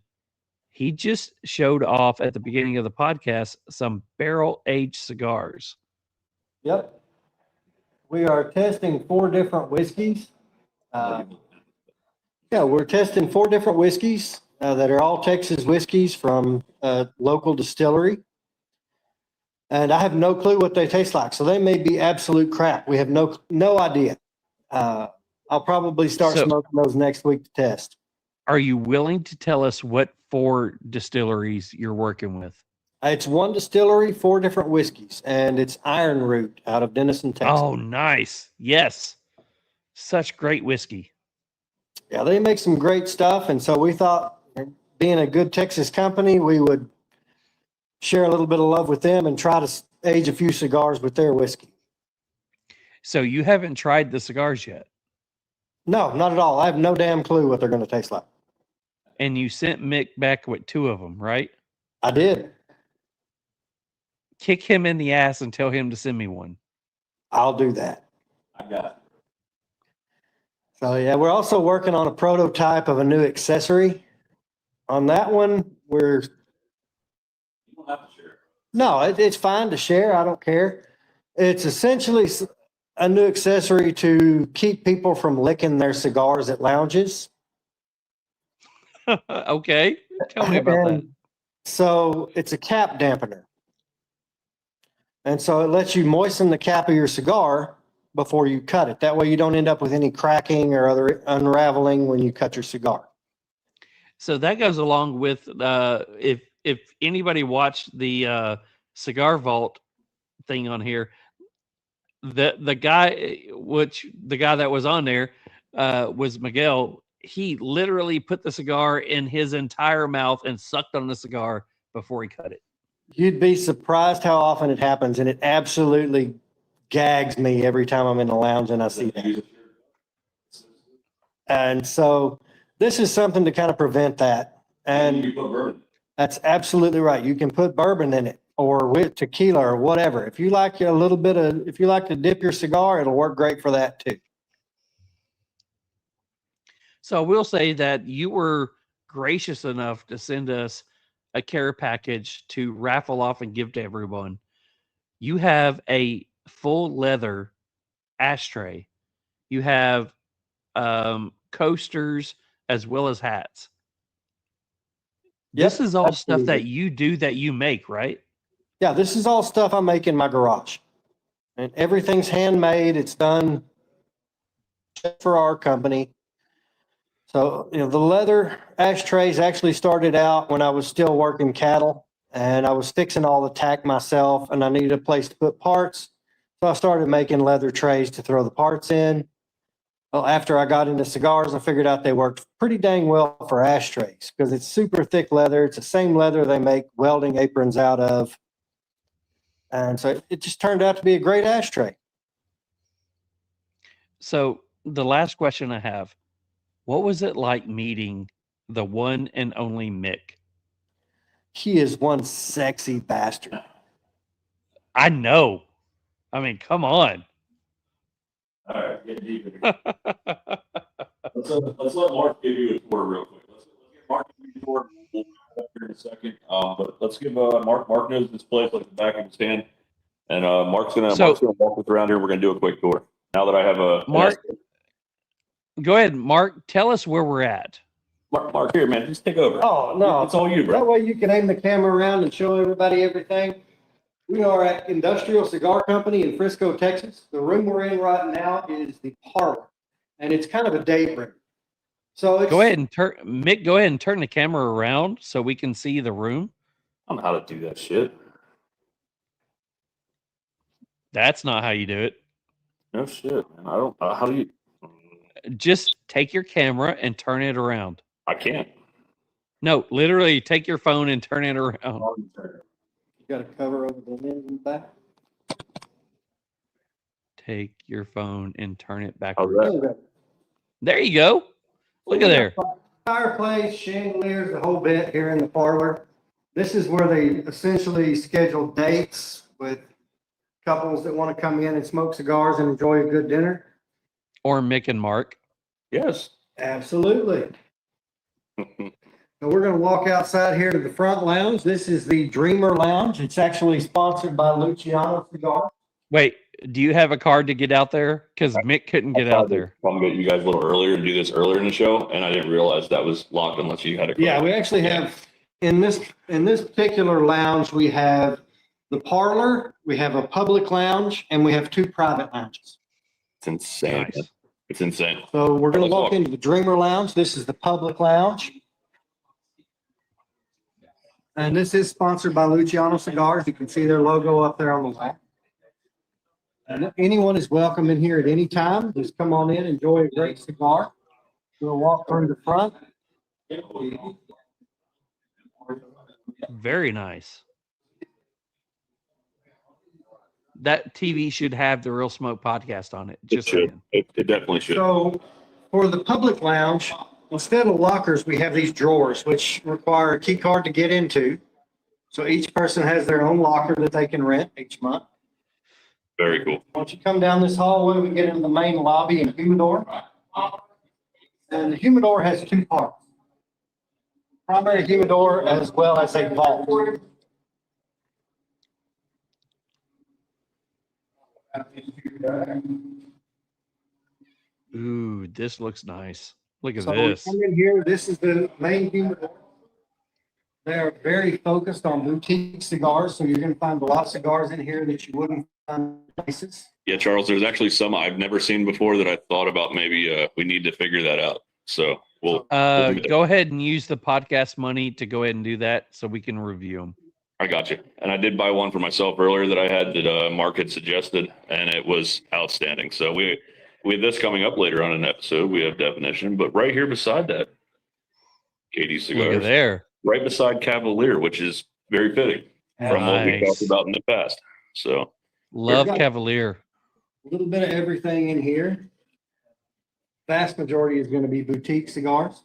he just showed off at the beginning of the podcast some barrel-aged cigars. Yep. We are testing 4 different whiskeys. We're testing 4 different whiskeys that are all Texas whiskeys from a local distillery. And I have no clue what they taste like, so they may be absolute crap. We have no idea. I'll probably start smoking those next week to test. Are you willing to tell us what 4 distilleries you're working with? It's 1 distillery, 4 different whiskeys, and it's Iron Root out of Denison, Texas. Oh, nice. Yes. Such great whiskey. Yeah, they make some great stuff, and so we thought, being a good Texas company, we would share a little bit of love with them and try to age a few cigars with their whiskey. So you haven't tried the cigars yet? No, not at all. I have no damn clue what they're going to taste like. And you sent Mick back with 2 of them, right? I did. Kick him in the ass and tell him to send me one. I'll do that. I got it. So, yeah, we're also working on a prototype of a new accessory. On that one, You don't have to share. No, it's fine to share. I don't care. It's essentially a new accessory to keep people from licking their cigars at lounges. Okay. Tell me about that. So it's a cap dampener. And so it lets you moisten the cap of your cigar before you cut it. That way you don't end up with any cracking or other unraveling when you cut your cigar. So that goes along with if anybody watched the Cigar Vault thing on here, the guy that was on there was Miguel. He literally put the cigar in his entire mouth and sucked on the cigar before he cut it. You'd be surprised how often it happens, and it absolutely gags me every time I'm in the lounge and I see that. And so this is something to kind of prevent that. And that's absolutely right. You can put bourbon in it or with tequila or whatever. If you like if you like to dip your cigar, it'll work great for that too. So I will say that you were gracious enough to send us a care package to raffle off and give to everyone. You have a full leather ashtray. You have coasters as well as hats. This is all stuff that you do that you make, right? Yeah, this is all stuff I make in my garage. And everything's handmade. It's done just for our company. So, the leather ashtrays actually started out when I was still working cattle and I was fixing all the tack myself and I needed a place to put parts. So I started making leather trays to throw the parts in. Well, after I got into cigars, I figured out they worked pretty dang well for ashtrays because it's super thick leather. It's the same leather they make welding aprons out of. And so it just turned out to be a great ashtray. So the last question I have, what was it like meeting the one and only Mick? He is one sexy bastard. I know. I mean, come on. All right, get deep in here. Let's let Mark give you a tour real quick. Let's get Mark to give you a tour. We'll be back here in a second. But let's give Mark. Mark knows this place like the back of his hand, and Mark's gonna walk us around here. We're gonna do a quick tour. Now that I have a Mark, go ahead, Mark. Tell us where we're at. Mark, here, man. Just take over. Oh no, it's all you, bro. That way you can aim the camera around and show everybody everything. We are at Industrial Cigar Company in Frisco, Texas. The room we're in right now is the parlor, and it's kind of a day room. So it's, go ahead and turn Mick. Go ahead and turn the camera around so we can see the room. I don't know how to do that shit. That's not how you do it. No shit, man. I don't. How do you? Just take your camera and turn it around. I can't. No, literally, take your phone and turn it around. You got to cover over the lens in the back. Take your phone and turn it back How's around. that? There you go. Look at there. Fireplace, chandeliers, the whole bit here in the parlor. This is where they essentially schedule dates with couples that want to come in and smoke cigars and enjoy a good dinner. Or Mick and Mark. Yes. Absolutely. So we're going to walk outside here to the front lounge. This is the Dreamer Lounge. It's actually sponsored by Luciano Cigar. Wait, do you have a card to get out there? Because Mick couldn't get out there. I'm going to get you guys a little earlier and do this earlier in the show, and I didn't realize that was locked unless you had a card. Yeah, we actually have in this particular lounge, we have the parlor, we have a public lounge, and we have 2 private lounges. It's insane. Nice. It's insane. So we're going Let's to walk walk. into the Dreamer Lounge. This is the public lounge. And this is sponsored by Luciano Cigars. You can see their logo up there on the wall. And anyone is welcome in here at any time. Just come on in, enjoy a great cigar. We'll walk through the front. Very nice. That TV should have the Real Smoke podcast on it. Just saying. It definitely should. So for the public lounge, instead of lockers, we have these drawers, which require a key card to get into. So each person has their own locker that they can rent each month. Very cool. Once you come down this hallway, we get into the main lobby and humidor. And the humidor has 2 parts. Primary humidor as well as a vault. Ooh, this looks nice. Look at So this. we come in here, this is the main humidor. They're very focused on boutique cigars, so you're going to find a lot of cigars in here that you wouldn't find places. Yeah, Charles, there's actually some I've never seen before that I thought about maybe we need to figure that out. So we'll Go ahead and use the podcast money to go ahead and do that so we can review them. I got you. And I did buy one for myself earlier that I had that Mark had suggested, and it was outstanding. So we have this coming up later on in an episode. We have definition, but right here beside that, Katie Cigars. Look at there. Right beside Cavalier, which is very fitting. from what we talked Nice. about in the past. So Love got- Cavalier. A little bit of everything in here. Vast majority is going to be boutique cigars.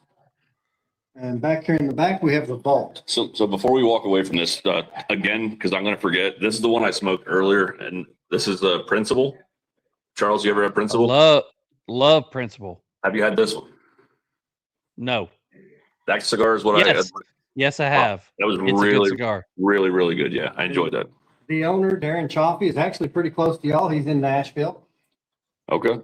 And back here in the back, we have the vault. So before we walk away from this, again, because I'm going to forget, this is the one I smoked earlier, and this is the Principal. Charles, you ever had Principal? Love Principal. Have you had this one? No. That cigar is what I had. Yes. Yes, I have. That was It's a good really, cigar. really, really good. Yeah, I enjoyed that. The owner, Darren Chaffee, is actually pretty close to y'all. He's in Nashville. Okay. And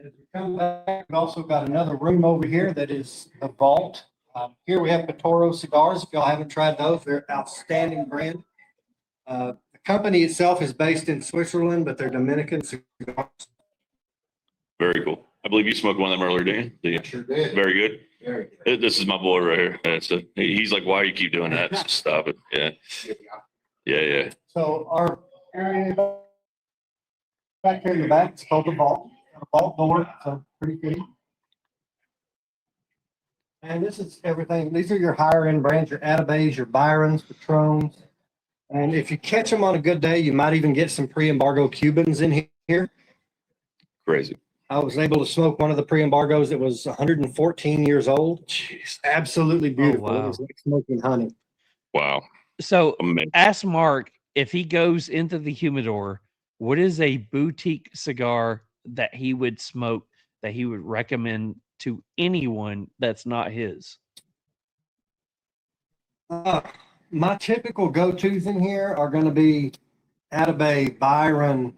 as we come back, we've also got another room over here that is the vault. Here we have Patoro cigars. If y'all haven't tried those, they're outstanding brand. The company itself is based in Switzerland, but they're Dominican cigars. Very cool. I believe you smoked one of them earlier, didn't you? Sure did. Very good. Very good. This is my boy right here. He's like, why you keep doing that? Just stop it. Yeah. Yeah. So our area back here in the back, it's called the vault. A vault door, so pretty pretty. And this is everything. These are your higher end brands, your Atabays, your Byrons, Patrons. And if you catch them on a good day, you might even get some pre-embargo Cubans in here. Crazy. I was able to smoke one of the pre-embargos that was 114 years old. Jeez, absolutely beautiful. wow. It was like smoking honey. Wow. So Amazing. ask Mark if he goes into the humidor, what is a boutique cigar that he would smoke that he would recommend to anyone that's not his? My typical go-tos in here are going to be Atabay, Byron,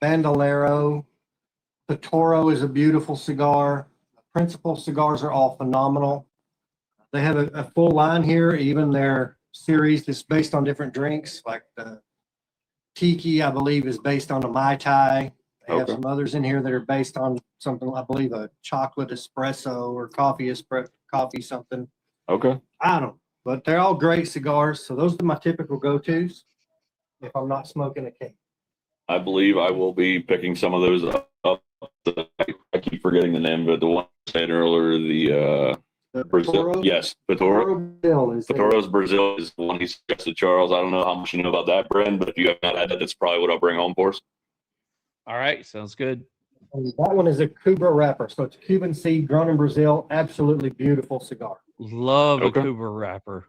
Bandolero. The Toro is a beautiful cigar. The Principal cigars are all phenomenal. They have a full line here, even their series that's based on different drinks, like the Tiki, I believe, is based on a Mai Tai. They have Okay. some others in here that are based on something, I believe, a chocolate espresso or coffee something. Okay. I don't know, but they're all great cigars. So those are my typical go-tos if I'm not smoking a cake. I believe I will be picking some of those up. I keep forgetting the name, but the one I said earlier, the Brazil. Toro? Yes, Toro. Brazil is Toro's Brazil is the one he suggested, Charles. I don't know how much you know about that brand, but if you have not had that, that's probably what I'll bring home for us. All right, sounds good. And that one is a Cuba wrapper. So it's Cuban seed grown in Brazil. Absolutely beautiful cigar. Love Okay. a Cuba wrapper.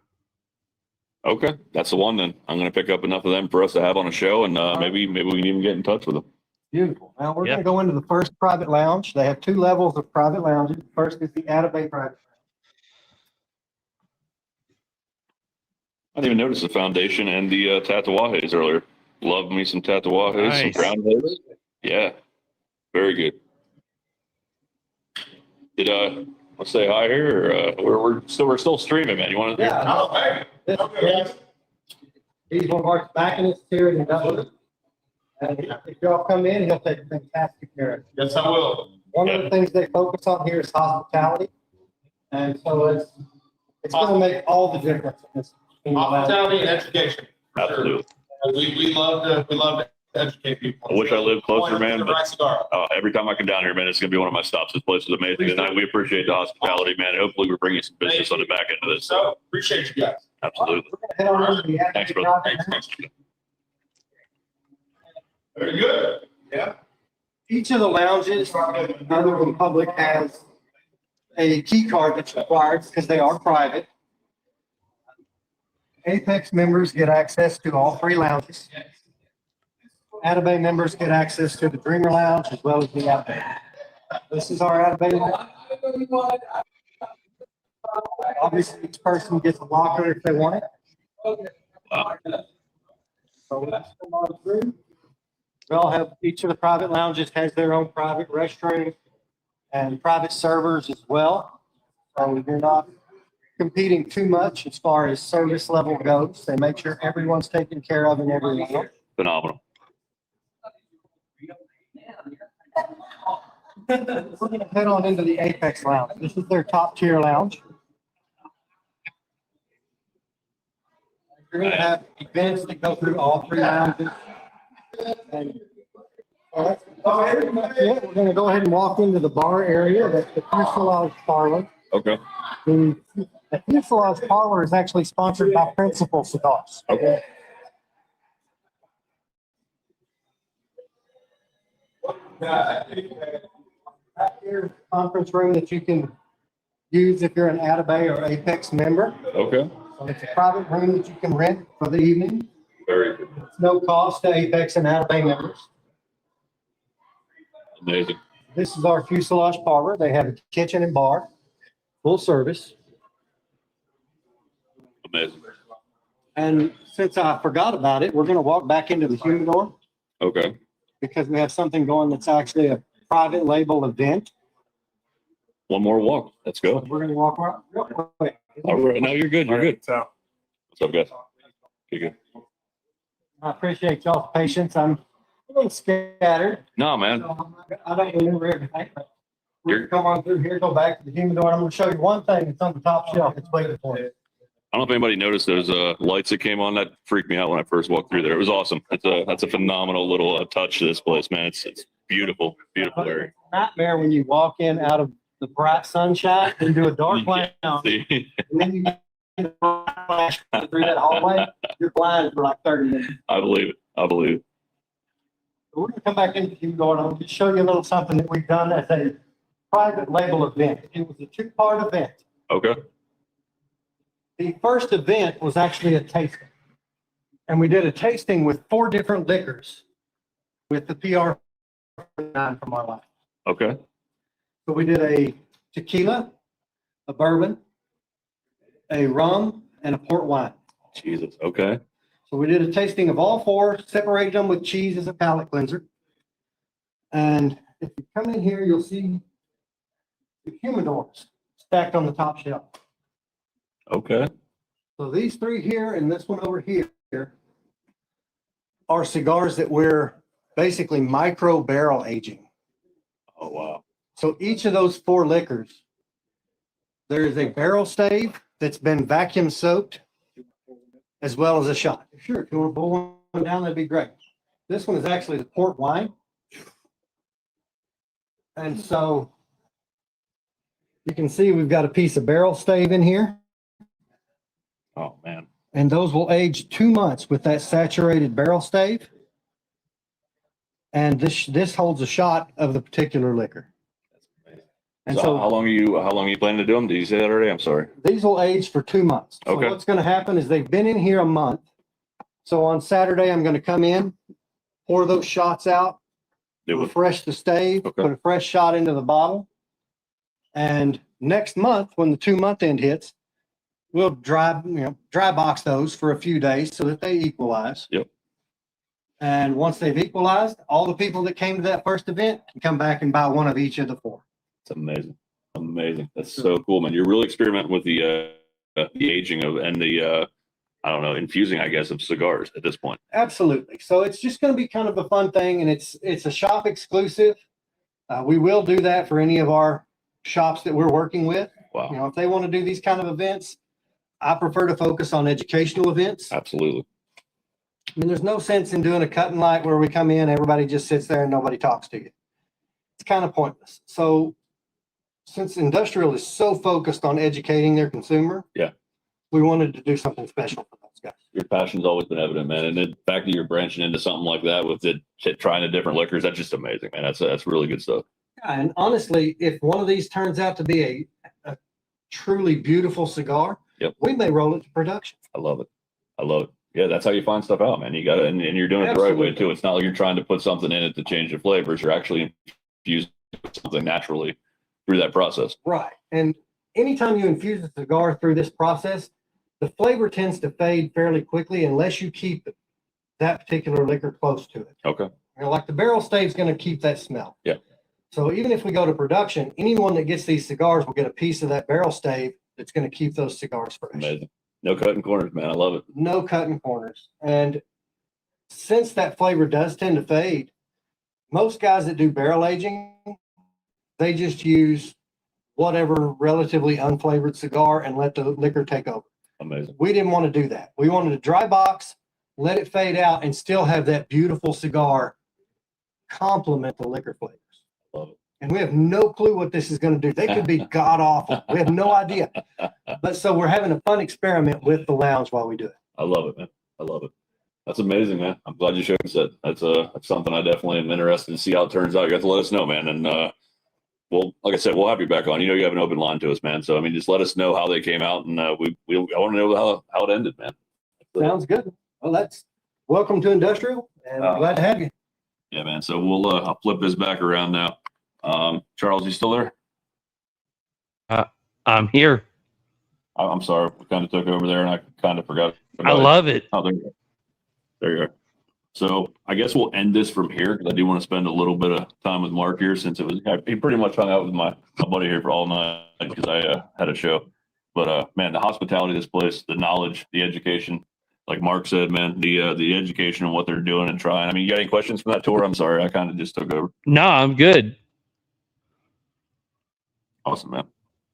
Okay, that's the one then. I'm going to pick up enough of them for us to have on a show, and maybe we can even get in touch with them. Beautiful. Now we're Yep. going to go into the first private lounge. They have two levels of private lounges. First is the Atabay private. I didn't even notice the foundation and the tatuajes earlier. Love me some tatuajes, Nice. some crown heads. Yeah, very good. Did let's say hi here. Or we're still streaming, man. You want to? Yeah. He's one of our tobacconists here in Dudley. And if y'all come in, he'll take fantastic care of you. Yes, I will. One of the things they focus on here is hospitality. And so it's going to make all the difference in this. Hospitality and education. for sure. Absolutely. We love to educate people. I wish I lived closer, man. The But right cigar. every time I come down here, man, it's gonna be one of my stops. This place is amazing, and we appreciate the hospitality, man. Hopefully, we're bringing some business on the back end of this. So appreciate you guys. Absolutely. Head on over to the Thanks, Atabay brother. private lounge. Very good. Yeah. Each of the lounges, other than public, has a key card that's required because they are private. Apex members get access to all three lounges. Atabay members get access to the Dreamer Lounge as well as the Atabay. This is our Atabay lounge. Obviously, each person gets a locker if they want it. So let's come on through. We all have, each of the private lounges has their own private restroom and private servers as well. So you're not competing too much as far as service level goes. They make sure everyone's taken care of in every lounge. Phenomenal. We're going to head on into the Apex Lounge. This is their top tier lounge. You're going to have events that go through all three lounges. And that's pretty much it. We're going to go ahead and walk into the bar area. That's the fuselage parlor. Okay. The Fuselage Parlor is actually sponsored by Principal Cigars. Okay. Right here, conference room that you can use if you're an Atabay or Apex member. Okay. So it's a private room that you can rent for the evening. Very good. It's no cost to Apex and Atabay members. Amazing. This is our Fuselage Parlor. They have a kitchen and bar, full service. Amazing. And since I forgot about it, we're going to walk back into the humidor Okay. because we have something going that's actually a private label event. One more walk. Let's go. We're going to walk around real quick. All right. No, you're good. You're good. What's up, guys? You good? I appreciate y'all's patience. I'm a little scattered. No, man. So I don't remember everything. But we're going to come on through here, go back to the humidor, and I'm going to show you one thing that's on the top shelf. It's waiting for you. I don't know if anybody noticed those lights that came on. That freaked me out when I first walked through there. It was awesome. That's a phenomenal little touch to this place, man. It's beautiful, beautiful area. Nightmare when you walk in out of the bright sunshine into a dark You lounge, can't see. and then you get the flash through that hallway. You're blind for like 30 minutes. I believe it. I believe it. So we're going to come back into the humidor, and I'll just show you a little something that we've done as a private label event. It was a two-part event. Okay. The first event was actually a tasting. And we did a tasting with 4 different liquors with the PR from our life. Okay. So we did a tequila, a bourbon, a rum, and a port wine. Jesus. Okay. So we did a tasting of all 4, separated them with cheese as a palate cleanser. And if you come in here, you'll see the humidors stacked on the top shelf. Okay. So these 3 here and this one over here are cigars that we're basically micro barrel aging. Oh, wow. So each of those 4 liquors, there is a barrel stave that's been vacuum soaked as well as a shot. Sure, if you want to pull one down, that'd be great. This one is actually the port wine. And so you can see we've got a piece of barrel stave in here. Oh, man. And those will age 2 months with that saturated barrel stave. And this holds a shot of the particular liquor. And So, how long are you planning to do them? Did you say that already? I'm sorry. these will age for 2 months. So Okay. what's going to happen is they've been in here a month. So on Saturday, I'm going to come in, pour those shots out, Do it. refresh the stave, Okay. put a fresh shot into the bottle. And next month, when the 2-month end hits, we'll dry box those for a few days so that they equalize. Yep. And once they've equalized, all the people that came to that first event can come back and buy one of each of the 4. It's amazing. Amazing. That's so cool, man. You're really experimenting with the aging of and the I don't know, infusing, I guess, of cigars at this point. Absolutely. So it's just going to be kind of a fun thing, and it's a shop exclusive. We will do that for any of our shops that we're working with. Wow. You know, if they want to do these kind of events, I prefer to focus on educational events. Absolutely. I mean, there's no sense in doing a cut and light where we come in, everybody just sits there and nobody talks to you. It's kind of pointless. So since industrial is so focused on educating their consumer, Yeah. we wanted to do something special for those guys. Your passion's always been evident, man. And the fact that you're branching into something like that with trying the different liquors, that's just amazing, man. That's really good stuff. And honestly, if one of these turns out to be a truly beautiful cigar, Yep. we may roll it to production. I love it. I love it. Yeah, that's how you find stuff out, man. You got to, and you're doing it the right way Absolutely. too. It's not like you're trying to put something in it to change the flavors. You're actually infusing something naturally through that process. Right. And anytime you infuse a cigar through this process, the flavor tends to fade fairly quickly unless you keep that particular liquor close to it. Okay. You know, like the barrel stave's going to keep that smell. Yeah. So even if we go to production, anyone that gets these cigars will get a piece of that barrel stave that's going to keep those cigars fresh. Amazing. No cutting corners, man. I love it. No cutting corners. And since that flavor does tend to fade, most guys that do barrel aging, they just use whatever relatively unflavored cigar and let the liquor take over. Amazing. We didn't want to do that. We wanted to dry box, let it fade out, and still have that beautiful cigar complement the liquor flavors. Love it. and we have no clue what this is going to do. They could be god awful. We have no idea. But so we're having a fun experiment with the lounge while we do it. I love it, man. I love it. That's amazing, man. I'm glad you showed us that. That's something I definitely am interested to see how it turns out. You got to let us know, man. And well, like I said, we'll have you back on. You know, you have an open line to us, man. So I mean, just let us know how they came out, and I want to know how it ended, man. Sounds good. Well, that's welcome to Industrial, and we're glad to have you. Yeah, man. So we'll I'll flip this back around now. Charles, you still there? I'm here. I'm sorry, we kind of took over there, and I kind of forgot. I love it. Oh, there you go. There you are. So I guess we'll end this from here because I do want to spend a little bit of time with Mark here, since he pretty much hung out with my buddy here for all night because I had a show. But man, the hospitality of this place, the knowledge, the education, like Mark said, man, the education and what they're doing and trying. I mean, you got any questions from that tour? I'm sorry, I kind of just took over. No, I'm good. Awesome, man.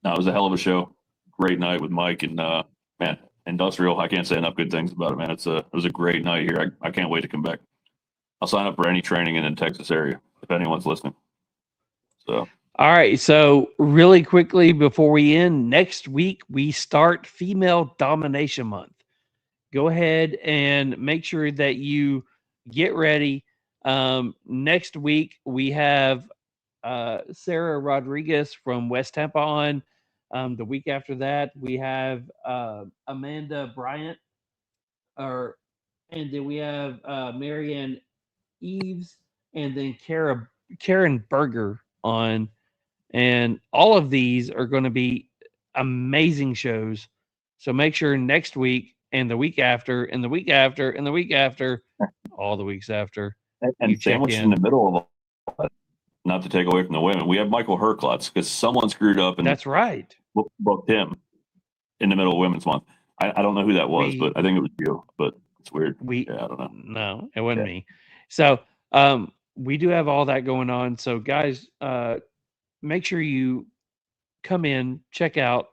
No, it was a hell of a show. Great night with Mike and man, Industrial. I can't say enough good things about it, man. It was a great night here. I can't wait to come back. I'll sign up for any training in the Texas area if anyone's listening. So. All right. So really quickly before we end, next week we start Female Domination Month. Go ahead and make sure that you get ready. Next week we have Sarah Rodriguez from West Tampa on. The week after that, we have Amanda Bryant, and then we have Marianne Eves, and then Karen Berger on. And all of these are going to be amazing shows. So make sure next week and the week after and the week after and the week after, all the weeks after. And sandwiched in the middle of all that, not to take away from the women, we have Michael Herklotz because someone screwed up and that's right. Booked him in the middle of Women's Month. I don't know who that was, but I think it was you. But it's weird. I don't know. No, it wasn't me. So we do have all that going on. So guys, make sure you come in, check out,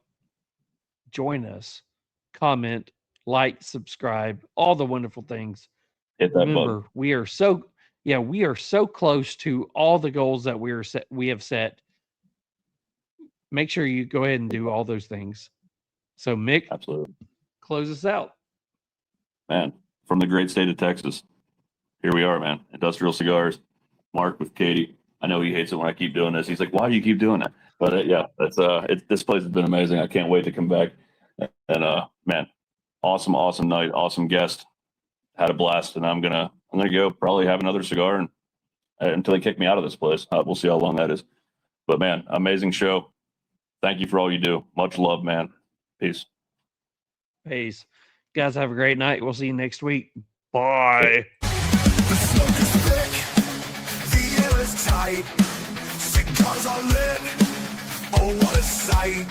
join us, comment, like, subscribe, all the wonderful things. Hit that Remember, button. we are so close to all the goals that we have set. Make sure you go ahead and do all those things. So Mick, absolutely, close us out. Man, from the great state of Texas, here we are, man. Industrial Cigars, Mark with Katie. I know he hates it when I keep doing this. He's like, why do you keep doing that? But yeah, that's this place has been amazing. I can't wait to come back. And man, awesome night, awesome guest. Had a blast, and I'm gonna go probably have another cigar and until they kick me out of this place. We'll see how long that is. But man, amazing show. Thank you for all you do. Much love, man. Peace. Peace. Guys, have a great night. We'll see you next week. Bye. The smoke is thick, the air is tight, cigars are lit, oh what a sight.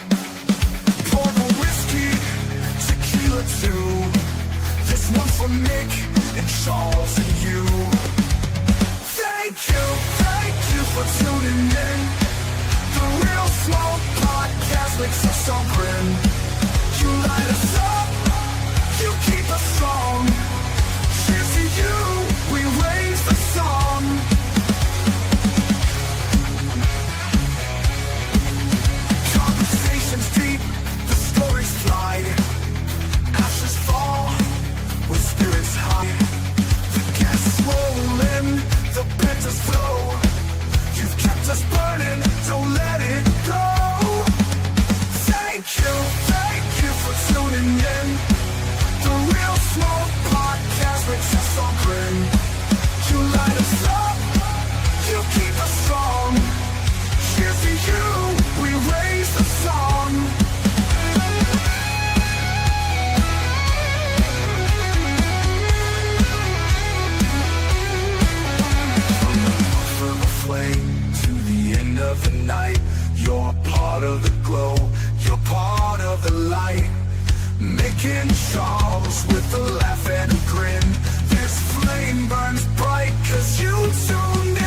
Pour the whiskey, tequila too, this one for Mick and Charles and you. Thank you for tuning in. The Real Smoke Podcast makes us so grin. You light us up, you keep us strong. Cheers to you, we raise the song. Conversations deep, the stories fly. Ashes fall, with spirits high. The gas roll in, the penters flow. You've kept us burning, don't let it go. Thank you for tuning in. The Real Smoke Podcast makes us all grin. You light us up, you keep us strong. Cheers to you, we raise the song. From the puff of a flame to the end of the night, you're part of the glow, you're part of the light. Mick and Charles with a laugh and a grin. This flame burns bright 'cause you tuned in.